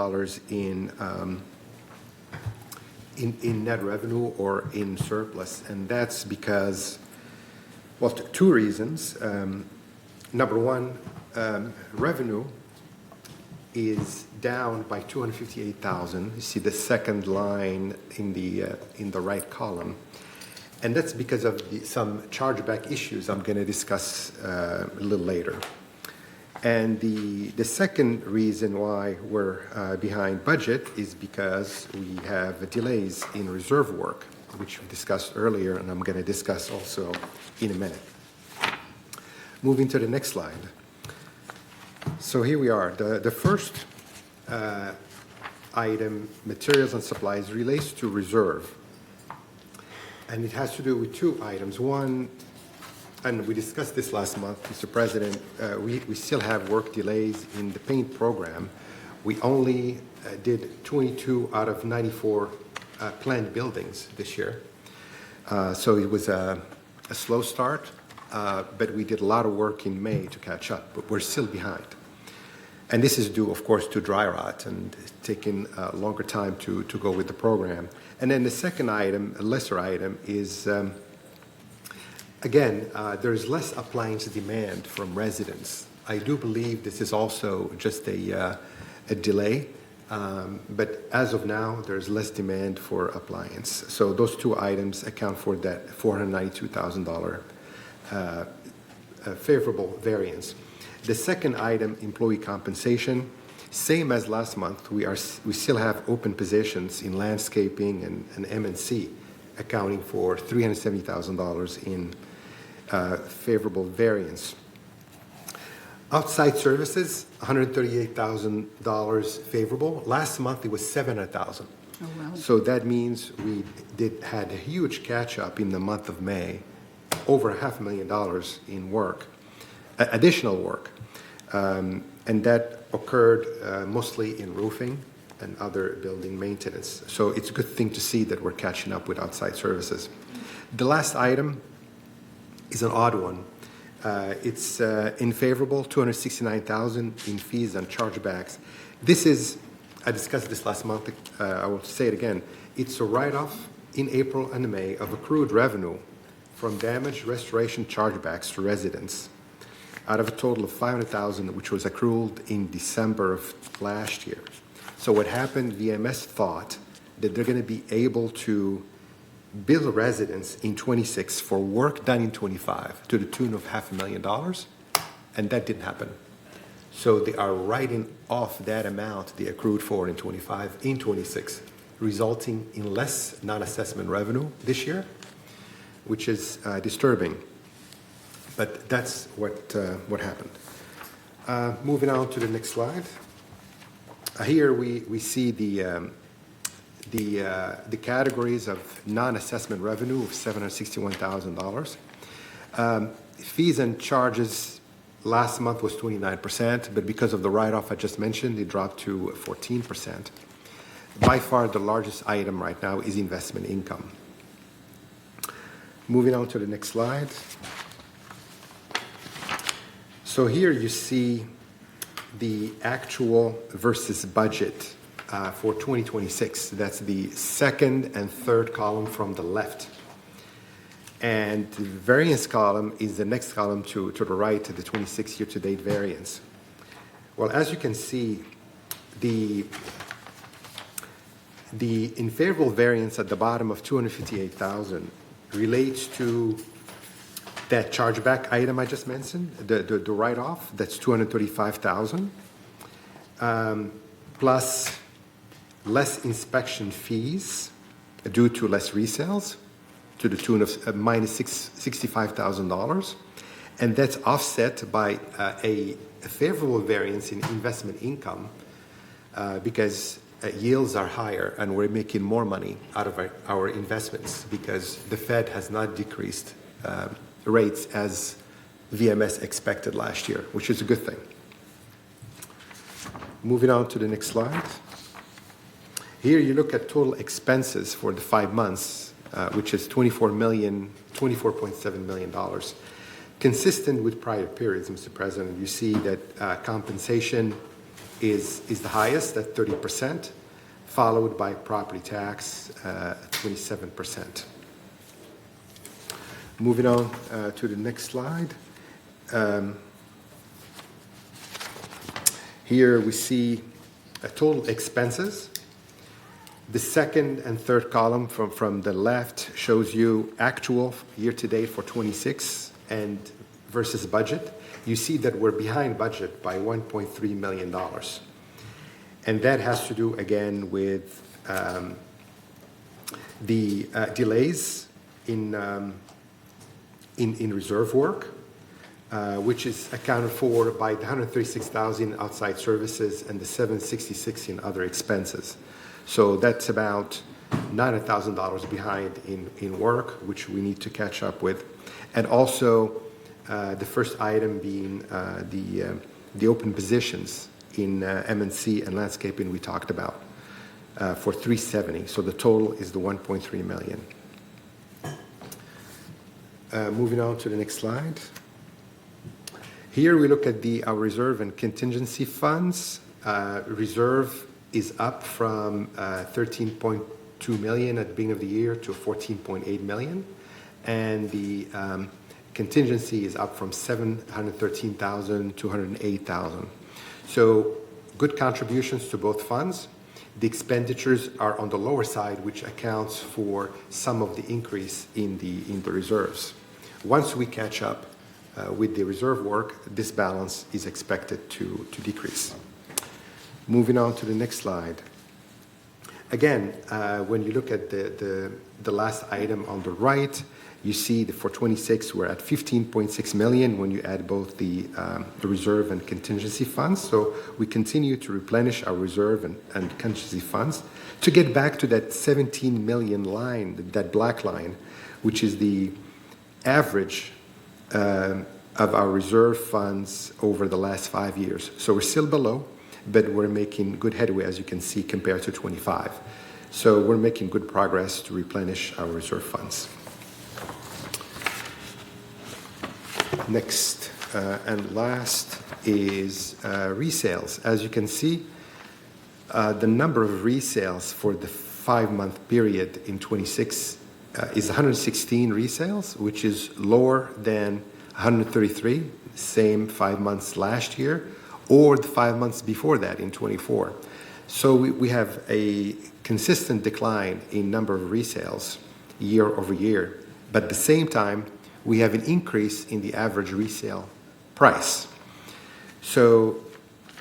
in net revenue or in surplus, and that's because, well, two reasons. Number one, revenue is down by 258,000. You see the second line in the right column, and that's because of some chargeback issues I'm going to discuss a little later. And the second reason why we're behind budget is because we have delays in reserve work, which we discussed earlier, and I'm going to discuss also in a minute. Moving to the next slide. So here we are. The first item, materials and supplies, relates to reserve. And it has to do with two items. One, and we discussed this last month, Mr. President, we still have work delays in the paint program. We only did 22 out of 94 planned buildings this year. So it was a slow start, but we did a lot of work in May to catch up, but we're still behind. And this is due, of course, to dry rot and taking a longer time to go with the program. And then the second item, a lesser item, is, again, there's less appliance demand from residents. I do believe this is also just a delay, but as of now, there's less demand for appliance. So those two items account for that $492,000 favorable variance. The second item, employee compensation, same as last month. We still have open positions in landscaping and M&C, accounting for $370,000 in favorable variance. Outside services, $138,000 favorable. Last month it was $700,000. Oh, wow. So that means we had a huge catch up in the month of May, over $500,000 in work. Additional work, and that occurred mostly in roofing and other building maintenance. So it's a good thing to see that we're catching up with outside services. The last item is an odd one. It's unfavorable, $269,000 in fees and chargebacks. This is, I discussed this last month, I will say it again, it's a write-off in April and May of accrued revenue from damage restoration chargebacks to residents, out of a total of $500,000, which was accrued in December of last year. So what happened, VMS thought that they're going to be able to bill residents in 26 for work done in 25 to the tune of $500,000, and that didn't happen. So they are writing off that amount they accrued for in 25 in 26, resulting in less non-assessment revenue this year, which is disturbing. But that's what happened. Moving on to the next slide. Here we see the categories of non-assessment revenue of $761,000. Fees and charges last month was 29%, but because of the write-off I just mentioned, it dropped to 14%. By far, the largest item right now is investment income. Moving on to the next slide. So here you see the actual versus budget for 2026. That's the second and third column from the left. And the variance column is the next column to the right, the 26 year-to-date variance. Well, as you can see, the unfavorable variance at the bottom of $258,000 relates to that chargeback item I just mentioned, the write-off, that's $235,000, plus less inspection fees due to less resales to the tune of minus $65,000. And that's offset by a favorable variance in investment income because yields are higher and we're making more money out of our investments because the Fed has not decreased rates as VMS expected last year, which is a good thing. Moving on to the next slide. Here you look at total expenses for the 5 months, which is $24.7 million. Consistent with prior periods, Mr. President, you see that compensation is the highest at 30%, followed by property tax, 27%. Moving on to the next slide. Here we see total expenses. The second and third column from the left shows you actual year-to-date for 26 and versus budget. You see that we're behind budget by $1.3 million. And that has to do, again, with the delays in reserve work, which is accounted for by the 136,000 outside services and the 766 in other expenses. So that's about $900,000 behind in work, which we need to catch up with. And also the first item being the open positions in M&C and landscaping we talked about for 370. So the total is the 1.3 million. Moving on to the next slide. Here we look at our reserve and contingency funds. Reserve is up from 13.2 million at the beginning of the year to 14.8 million. And the contingency is up from 713,000 to 108,000. So good contributions to both funds. The expenditures are on the lower side, which accounts for some of the increase in the reserves. Once we catch up with the reserve work, this balance is expected to decrease. Moving on to the next slide. Again, when you look at the last item on the right, you see that for 26 we're at 15.6 million when you add both the reserve and contingency funds. So we continue to replenish our reserve and contingency funds to get back to that 17 million line, that black line, which is the average of our reserve funds over the last 5 years. So we're still below, but we're making good headway, as you can see, compared to 25. So we're making good progress to replenish our reserve funds. Next and last is resales. As you can see, the number of resales for the 5-month period in 26 is 116 resales, which is lower than 133, same 5 months last year, or the 5 months before that in 24. So we have a consistent decline in number of resales year over year, but at the same time, we have an increase in the average resale price. So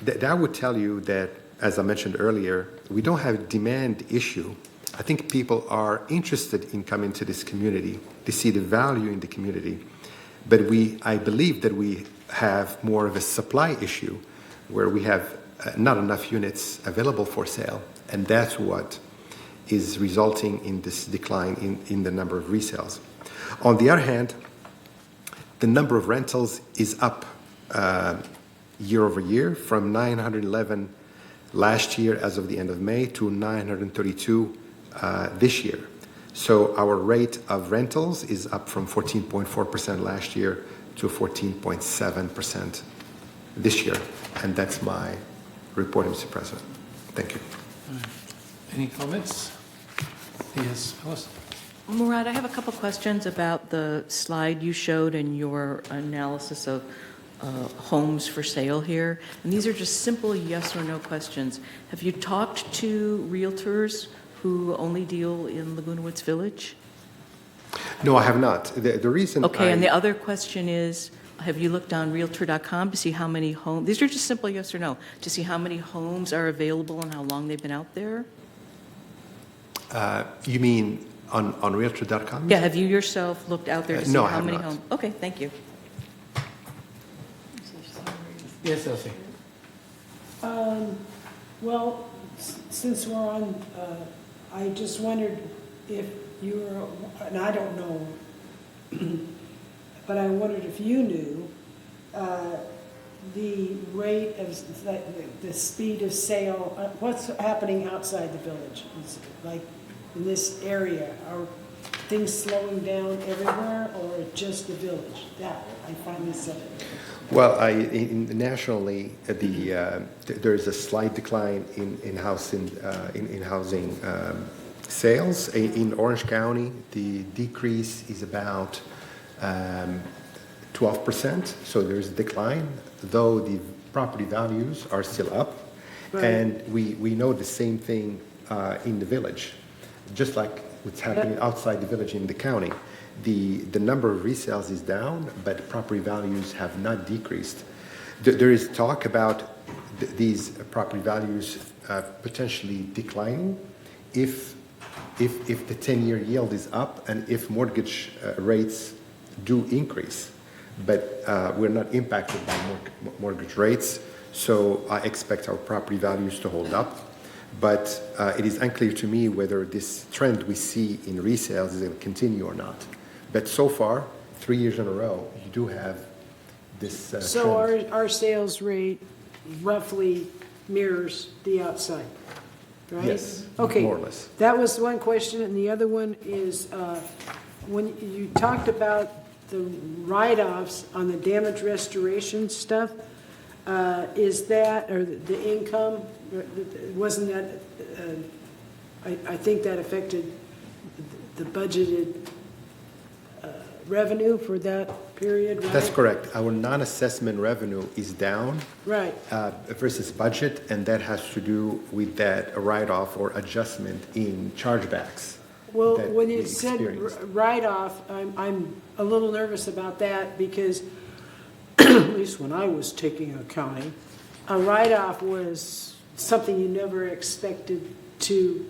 that would tell you that, as I mentioned earlier, we don't have a demand issue. I think people are interested in coming to this community to see the value in the community. But I believe that we have more of a supply issue where we have not enough units available for sale. And that's what is resulting in this decline in the number of resales. On the other hand, the number of rentals is up year over year from 911 last year as of the end of May to 932 this year. So our rate of rentals is up from 14.4% last year to 14.7% this year. And that's my report, Mr. President. Thank you. Any comments? Yes, Phyllis? Murad, I have a couple questions about the slide you showed in your analysis of homes for sale here. And these are just simple yes or no questions. Have you talked to realtors who only deal in Laguna Woods Village? No, I have not. The reason Okay, and the other question is, have you looked on Realtor.com to see how many homes, these are just simple yes or no, to see how many homes are available and how long they've been out there? You mean on Realtor.com? Yeah, have you yourself looked out there to see no, I how have many not. homes? Okay, thank you. Yes, Elsie? Well, since we're on, I just wondered if you were, and I don't know, but I wondered if you knew the rate of, the speed of sale, what's happening outside the village? It's like in this area, are things slowing down everywhere or just the village? That, I find this Well, nationally, there is a slight decline in housing sales. In Orange County, the decrease is about 12%. So there's a decline, though the property values are still up. Right. And we know the same thing in the village, just like what's happening outside the village in the county. The number of resales is down, but property values have not decreased. There is talk about these property values potentially declining if the 10-year yield is up and if mortgage rates do increase. but we're not impacted by mortgage rates, so I expect our property values to hold up. But it is unclear to me whether this trend we see in resales is going to continue or not. But so far, 3 years in a row, you do have this So trend. our sales rate roughly mirrors the outside, right? Yes, Okay, more or less. that was one question, and the other one is, when you talked about the write-offs on the damage restoration stuff, is that, or the income, wasn't that, I think that affected the budgeted revenue for that period, right? That's correct. Our non-assessment revenue is down Right. versus budget, and that has to do with that write-off or adjustment in chargebacks. Well, that when we you said experienced. write-off, I'm a little nervous about that because, at least when I was taking accounting, a write-off was something you never expected to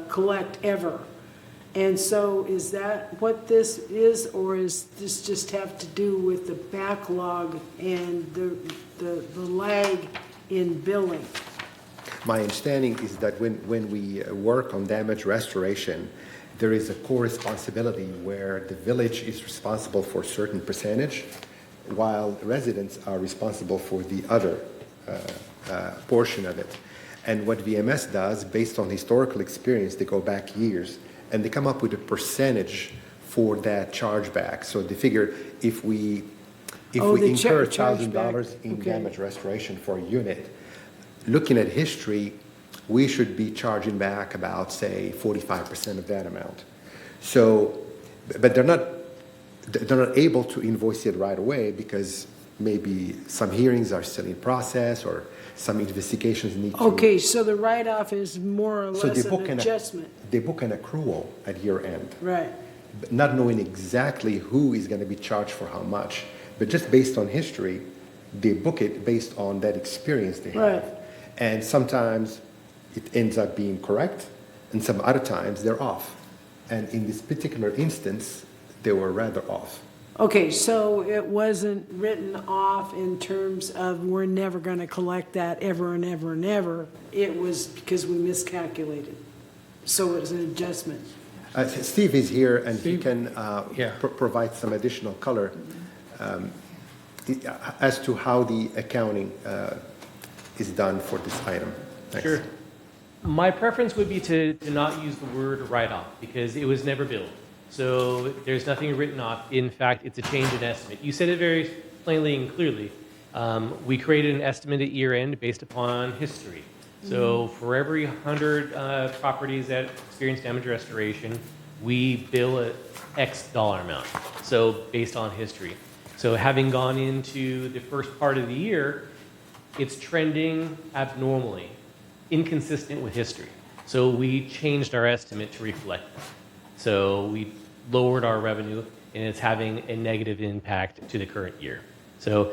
collect ever. And so is that what this is, or is this just have to do with the backlog and the lag in billing? My understanding is that when we work on damage restoration, there is a co-responsibility where the village is responsible for a certain percentage, while residents are responsible for the other portion of it. And what VMS does, based on historical experience, they go back years, and they come up with a percentage for that chargeback. So they figure if we incur $1,000 in damage restoration for a unit, looking at history, we should be charging back about, say, 45% of that amount. So, but they're not able to invoice it right away because maybe some hearings are still in process or some investigations need to. Okay, so the write-off is more or less an adjustment. They book an accrual at year end. Right. But not knowing exactly who is going to be charged for how much, but just based on history, they book it based on that experience they have. Right. And sometimes it ends up being correct, and some other times they're off. And in this particular instance, they were rather off. Okay, so it wasn't written off in terms of we're never going to collect that ever and ever and ever. It was because we miscalculated. So it was an adjustment. Steve is here, and he can provide some additional color as to how the accounting is done for this item. Thanks. Sure. My preference would be to not use the word write-off because it was never billed. So there's nothing written off. In fact, it's a change in estimate. You said it very plainly and clearly. We created an estimate at year end based upon history. So for every 100 properties that experience damage restoration, we bill an X dollar amount. So based on history. So having gone into the first part of the year, it's trending abnormally, inconsistent with history. So we changed our estimate to reflect that. So we lowered our revenue, and it's having a negative impact to the current year. So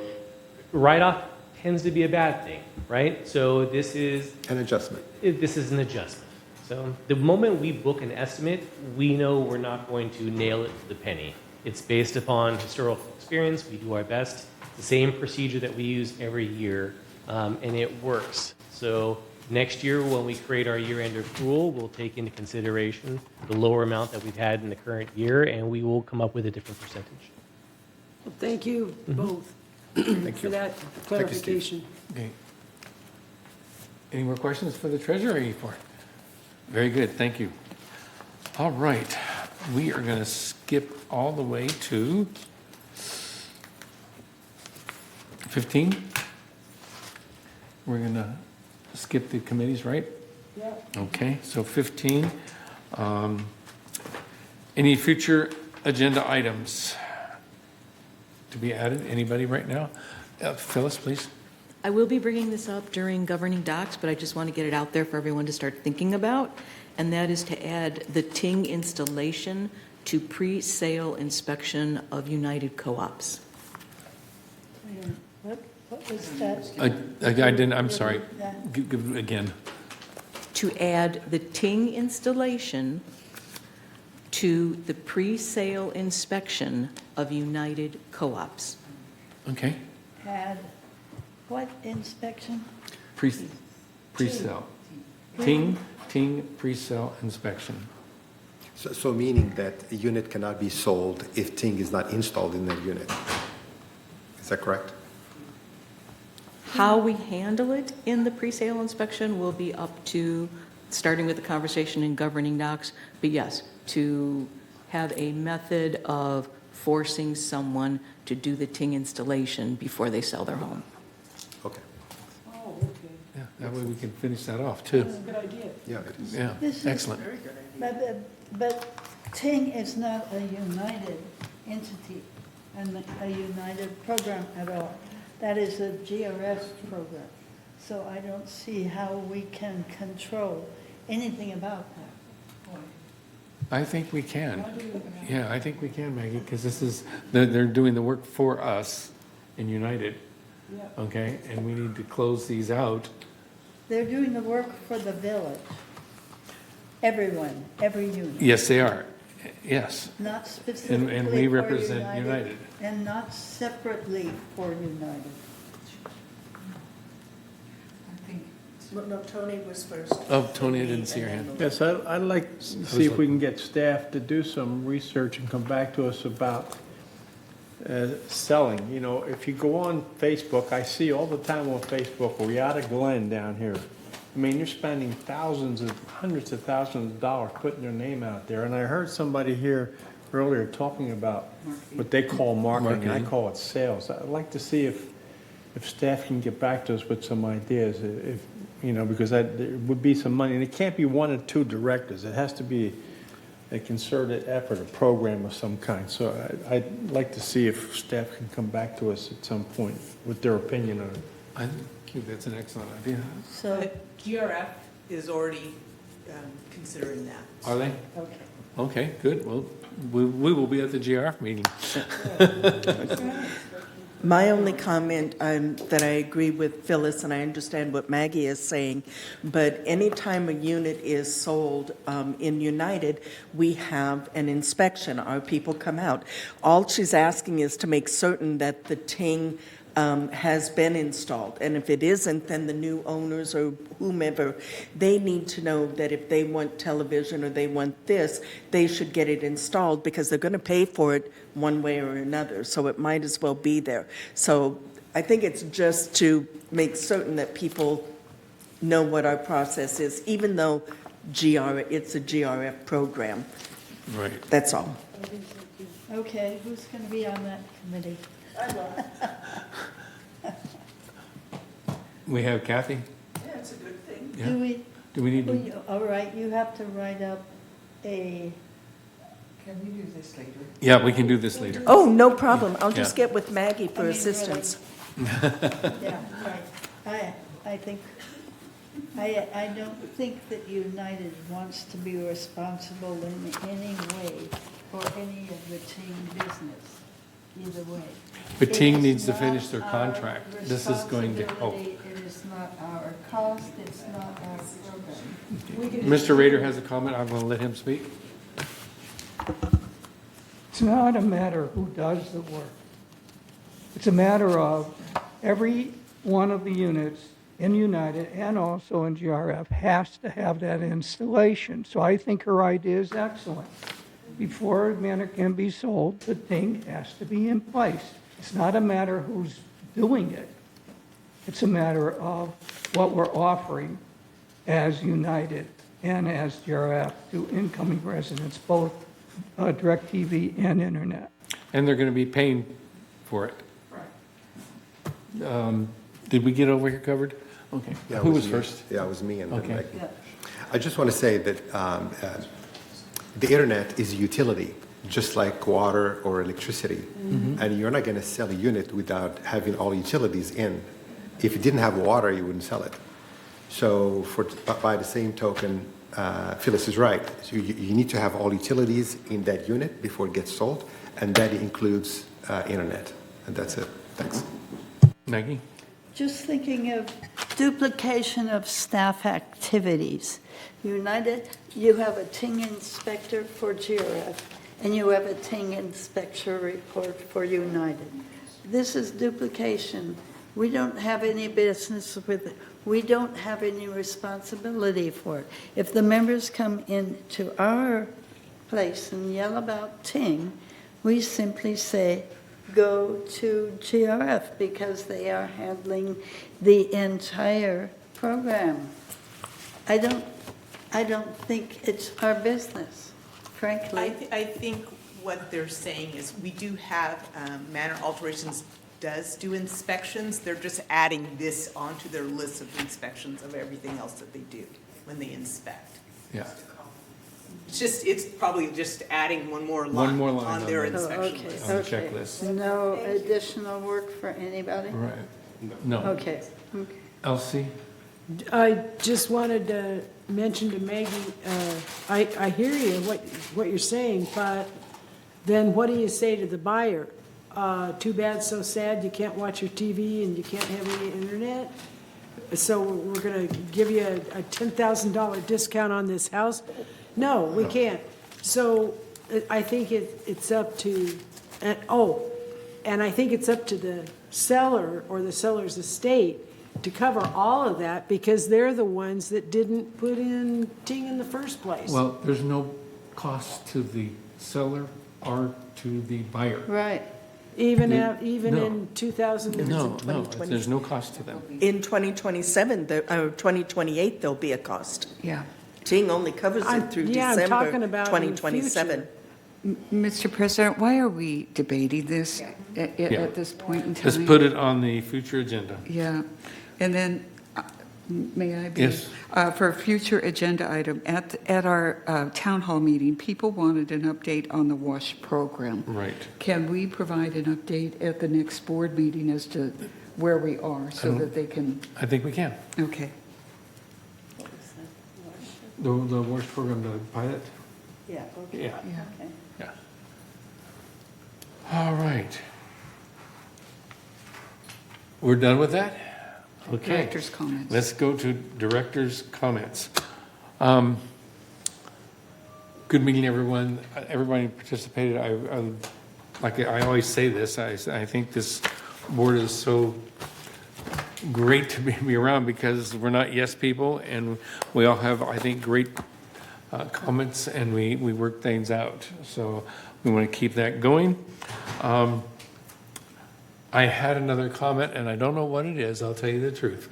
write-off tends to be a bad thing, right? So this is an adjustment. This is an adjustment. So the moment we book an estimate, we know we're not going to nail it to the penny. It's based upon historical experience. We do our best. It's the same procedure that we use every year, and it works. So next year, when we create our year-end accrual, we'll take into consideration the lower amount that we've had in the current year, and we will come up with a different percentage. Well, thank you both for that clarification. Okay. Any more questions for the treasurer report? Very good, thank you. All right, we are going to skip all the way to 15. We're going to skip the committees, right? Yeah. Okay, so 15. Any future agenda items to be added? Anybody right now? Phyllis, please. I will be bringing this up during governing docs, but I just want to get it out there for everyone to start thinking about, and that is to add the Ting installation to pre-sale inspection of United Co-ops. What was that? I didn't, I'm sorry. Give it again. To add the Ting installation to the pre-sale inspection of United Co-ops. Okay, Had what inspection? pre-sale. Ting pre-sale inspection. So meaning that a unit cannot be sold if Ting is not installed in the unit. Is that correct? How we handle it in the pre-sale inspection will be up to, starting with the conversation in governing docs, but yes, to have a method of forcing someone to do the Ting installation before they sell their home. Okay. Oh, okay. Yeah, that way we can finish that off too. That's a good idea. Yeah, it is. Yeah, This is excellent. Very good idea. But Ting is not a united entity and a united program at all. That is a GRS program. So I don't see how we can control anything about that. I think we can. Yeah, I think we can, Maggie, because this is, they're doing the work for us in United. Yeah. Okay, and we need to close these out. They're doing the work for the village. Everyone, every unit. Yes, they are. Yes. Not specifically And we for represent United. And not separately for United. No, Tony was first. Oh, Tony, I didn't see your hand. Yes, I'd like to see if we can get staff to do some research and come back to us about selling. You know, if you go on Facebook, I see all the time on Facebook, Riata Glen down here. I mean, you're spending hundreds of thousands of dollars putting their name out there. And I heard somebody here earlier talking about what they call marketing, and I call it sales. I'd like to see if staff can get back to us with some ideas, if you know, because there would be some money, and it can't be one or two directors. It has to be a concerted effort, a program of some kind. So I'd like to see if staff can come back to us at some point with their opinion on it. I think that's an excellent idea. So, GRF is already considering that. Are they? okay. Okay, good. Well, we will be at the GRF meeting. My only comment that I agree with Phyllis, and I understand what Maggie is saying, but anytime a unit is sold in United, we have an inspection. Our people come out. All she's asking is to make certain that the Ting has been installed. And if it isn't, then the new owners or whomever, they need to know that if they want television or they want this, they should get it installed because they're going to pay for it one way or another. So it might as well be there. So I think it's just to make certain that people know what our process is, even though it's a GRF program. Right. That's all. Okay, who's going to be on that committee? We have Kathy? Yeah, it's a good thing. Yeah. Do we need to? All right, you have to write up a, Can we do this later? Yeah, we can do this later. Oh, no problem. I'll just Yeah. get with Maggie for assistance. yeah, right. I think, I don't think that United wants to be responsible in any way for any of the Ting business, either way. But Ting It is needs to not finish their our contract. This is going to help. responsibility. It is not our cost, it's not our program. Mr. Rader has a comment. I'm going to let him speak. It's not a matter who does the work. It's a matter of every one of the units in United and also in GRF has to have that installation. So I think her idea is excellent. Before a manor can be sold, the thing has to be in place. It's not a matter who's doing it. It's a matter of what we're offering as United and as GRF to incoming residents, both DirecTV and internet. And they're going to be paying for it. Did we get over here covered? Okay. Yeah, it Who was me. first? Yeah, it was me and then Okay. Maggie. I just want to say that the internet is a utility, just like water or electricity. Mhm. And you're not going to sell a unit without having all utilities in. If you didn't have water, you wouldn't sell it. So by the same token, Phyllis is right. So you need to have all utilities in that unit before it gets sold, and that includes internet. And that's it. Thanks. Maggie? Just thinking of duplication of staff activities. United, you have a ting inspector for GRF, and you have a ting inspector report for United. This is duplication. We don't have any business with it. We don't have any responsibility for it. If the members come into our place and yell about ting, we simply say, go to GRF, because they are handling the entire program. I don't think it's our business, frankly. I think what they're saying is we do have, Manor Alterations does do inspections. They're just adding this onto their list of inspections of everything else that they do when they inspect. Yeah. It's probably just adding one more One more line line on their on the- inspection list. On the checklist. No additional work for anybody? Right. No. Okay. Elsie? I just wanted to mention to Maggie, I hear you, what you're saying, but then what do you say to the buyer? Too bad, so sad, you can't watch your TV and you can't have any internet? So we're gonna give you a $10,000 discount on this house? No, we can't. So I think it's up to, and I think it's up to the seller or the seller's estate to cover all of that, because they're the ones that didn't put in ting in the first place. Well, there's no cost to the seller or to the buyer. Right. Even No. in 2000. No, there's no cost to them. In 2027, 2028, there'll be a cost. Yeah. Ting only covers it through December talking about in the 2027. Mr. President, why are we debating this at this point in time? Let's put it on the future agenda. Yeah, and then, may I be? Yes. For a future agenda item, at our town hall meeting, people wanted an update on the WASH program. Right. Can we provide an update at the next board meeting as to where we are, so that they can? I think we can. Okay. The WASH program, the pilot? Yeah, okay. Yeah. Okay. Yeah. All right. We're done with that? Okay. Director's comments. Let's go to director's comments. Good meeting, everyone. Everybody participated. I always say this, I think this board is so great to be around, because we're not yes people, and we all have, I think, great comments, and we work things out. So we want to keep that going. I had another comment, and I don't know what it is, I'll tell you the truth.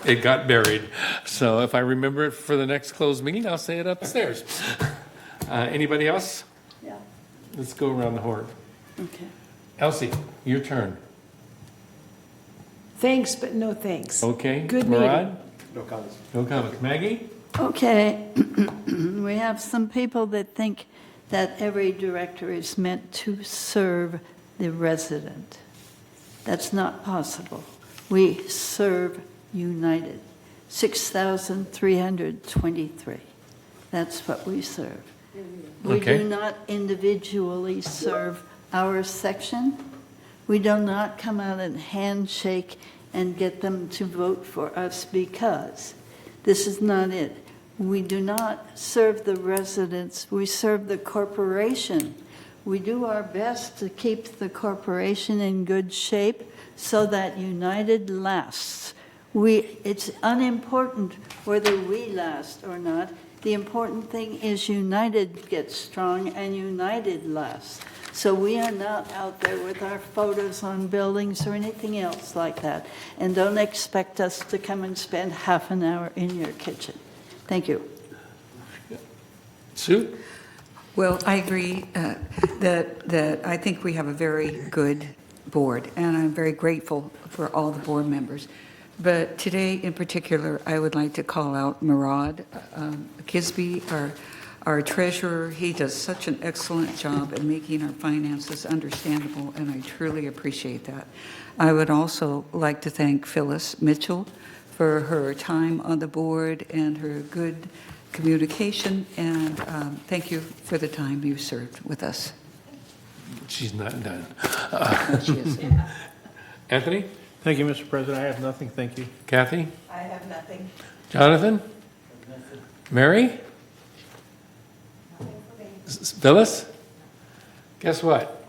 It got buried. So if I remember it for the next closed meeting, I'll say it upstairs. Anybody else? Yeah. Let's go around the horn. Okay. Elsie, your turn. Thanks, but no thanks. Okay. Good Murad? meeting. No comments. No comments. Maggie? Okay, we have some people that think that every director is meant to serve the resident. That's not possible. We serve United, 6,323. That's what we serve. We Okay. do not individually serve our section. We do not come out and handshake and get them to vote for us, because this is not it. We do not serve the residents, we serve the corporation. We do our best to keep the corporation in good shape so that United lasts. It's unimportant whether we last or not. The important thing is United gets strong and United lasts. So we are not out there with our photos on buildings or anything else like that. And don't expect us to come and spend half an hour in your kitchen. Thank you. Sue? Well, I agree that I think we have a very good board, and I'm very grateful for all the board members. But today, in particular, I would like to call out Murad Kisby, our treasurer. He does such an excellent job in making our finances understandable, and I truly appreciate that. I would also like to thank Phyllis Mitchell for her time on the board and her good communication, and thank you for the time you served with us. She's not done. She is. Anthony? Thank you, Mr. President. I have nothing. Thank you. Kathy? I have nothing. Jonathan? Mary? Phyllis? Guess what?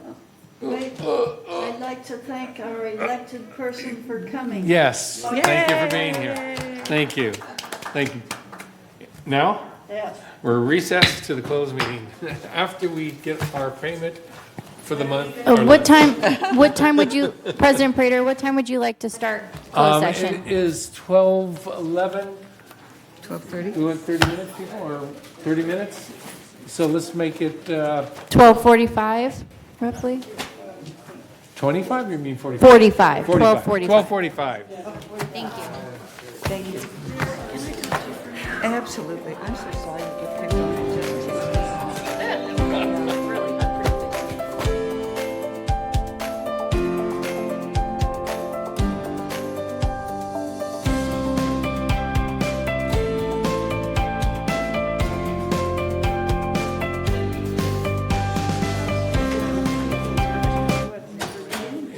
Wait, I'd like to thank our elected person for coming. Yes, thank you for being here. Thank you. Thank you. Now, Yes. we're recessed to the closed meeting after we get our payment for the month. What time would you, President Prater, what time would you like to start closed session? It is 12:11. 12:30? We want 30 minutes, people, or 30 minutes? So let's make it 12:45, roughly? 25, or you mean 45? 45, 12:45. 12:45. Thank you. Thank you. Absolutely. I'm so sorry you get picked on.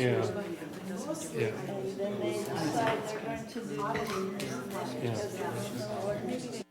Yeah. Yeah. And then they decide they're going to do this. Yeah.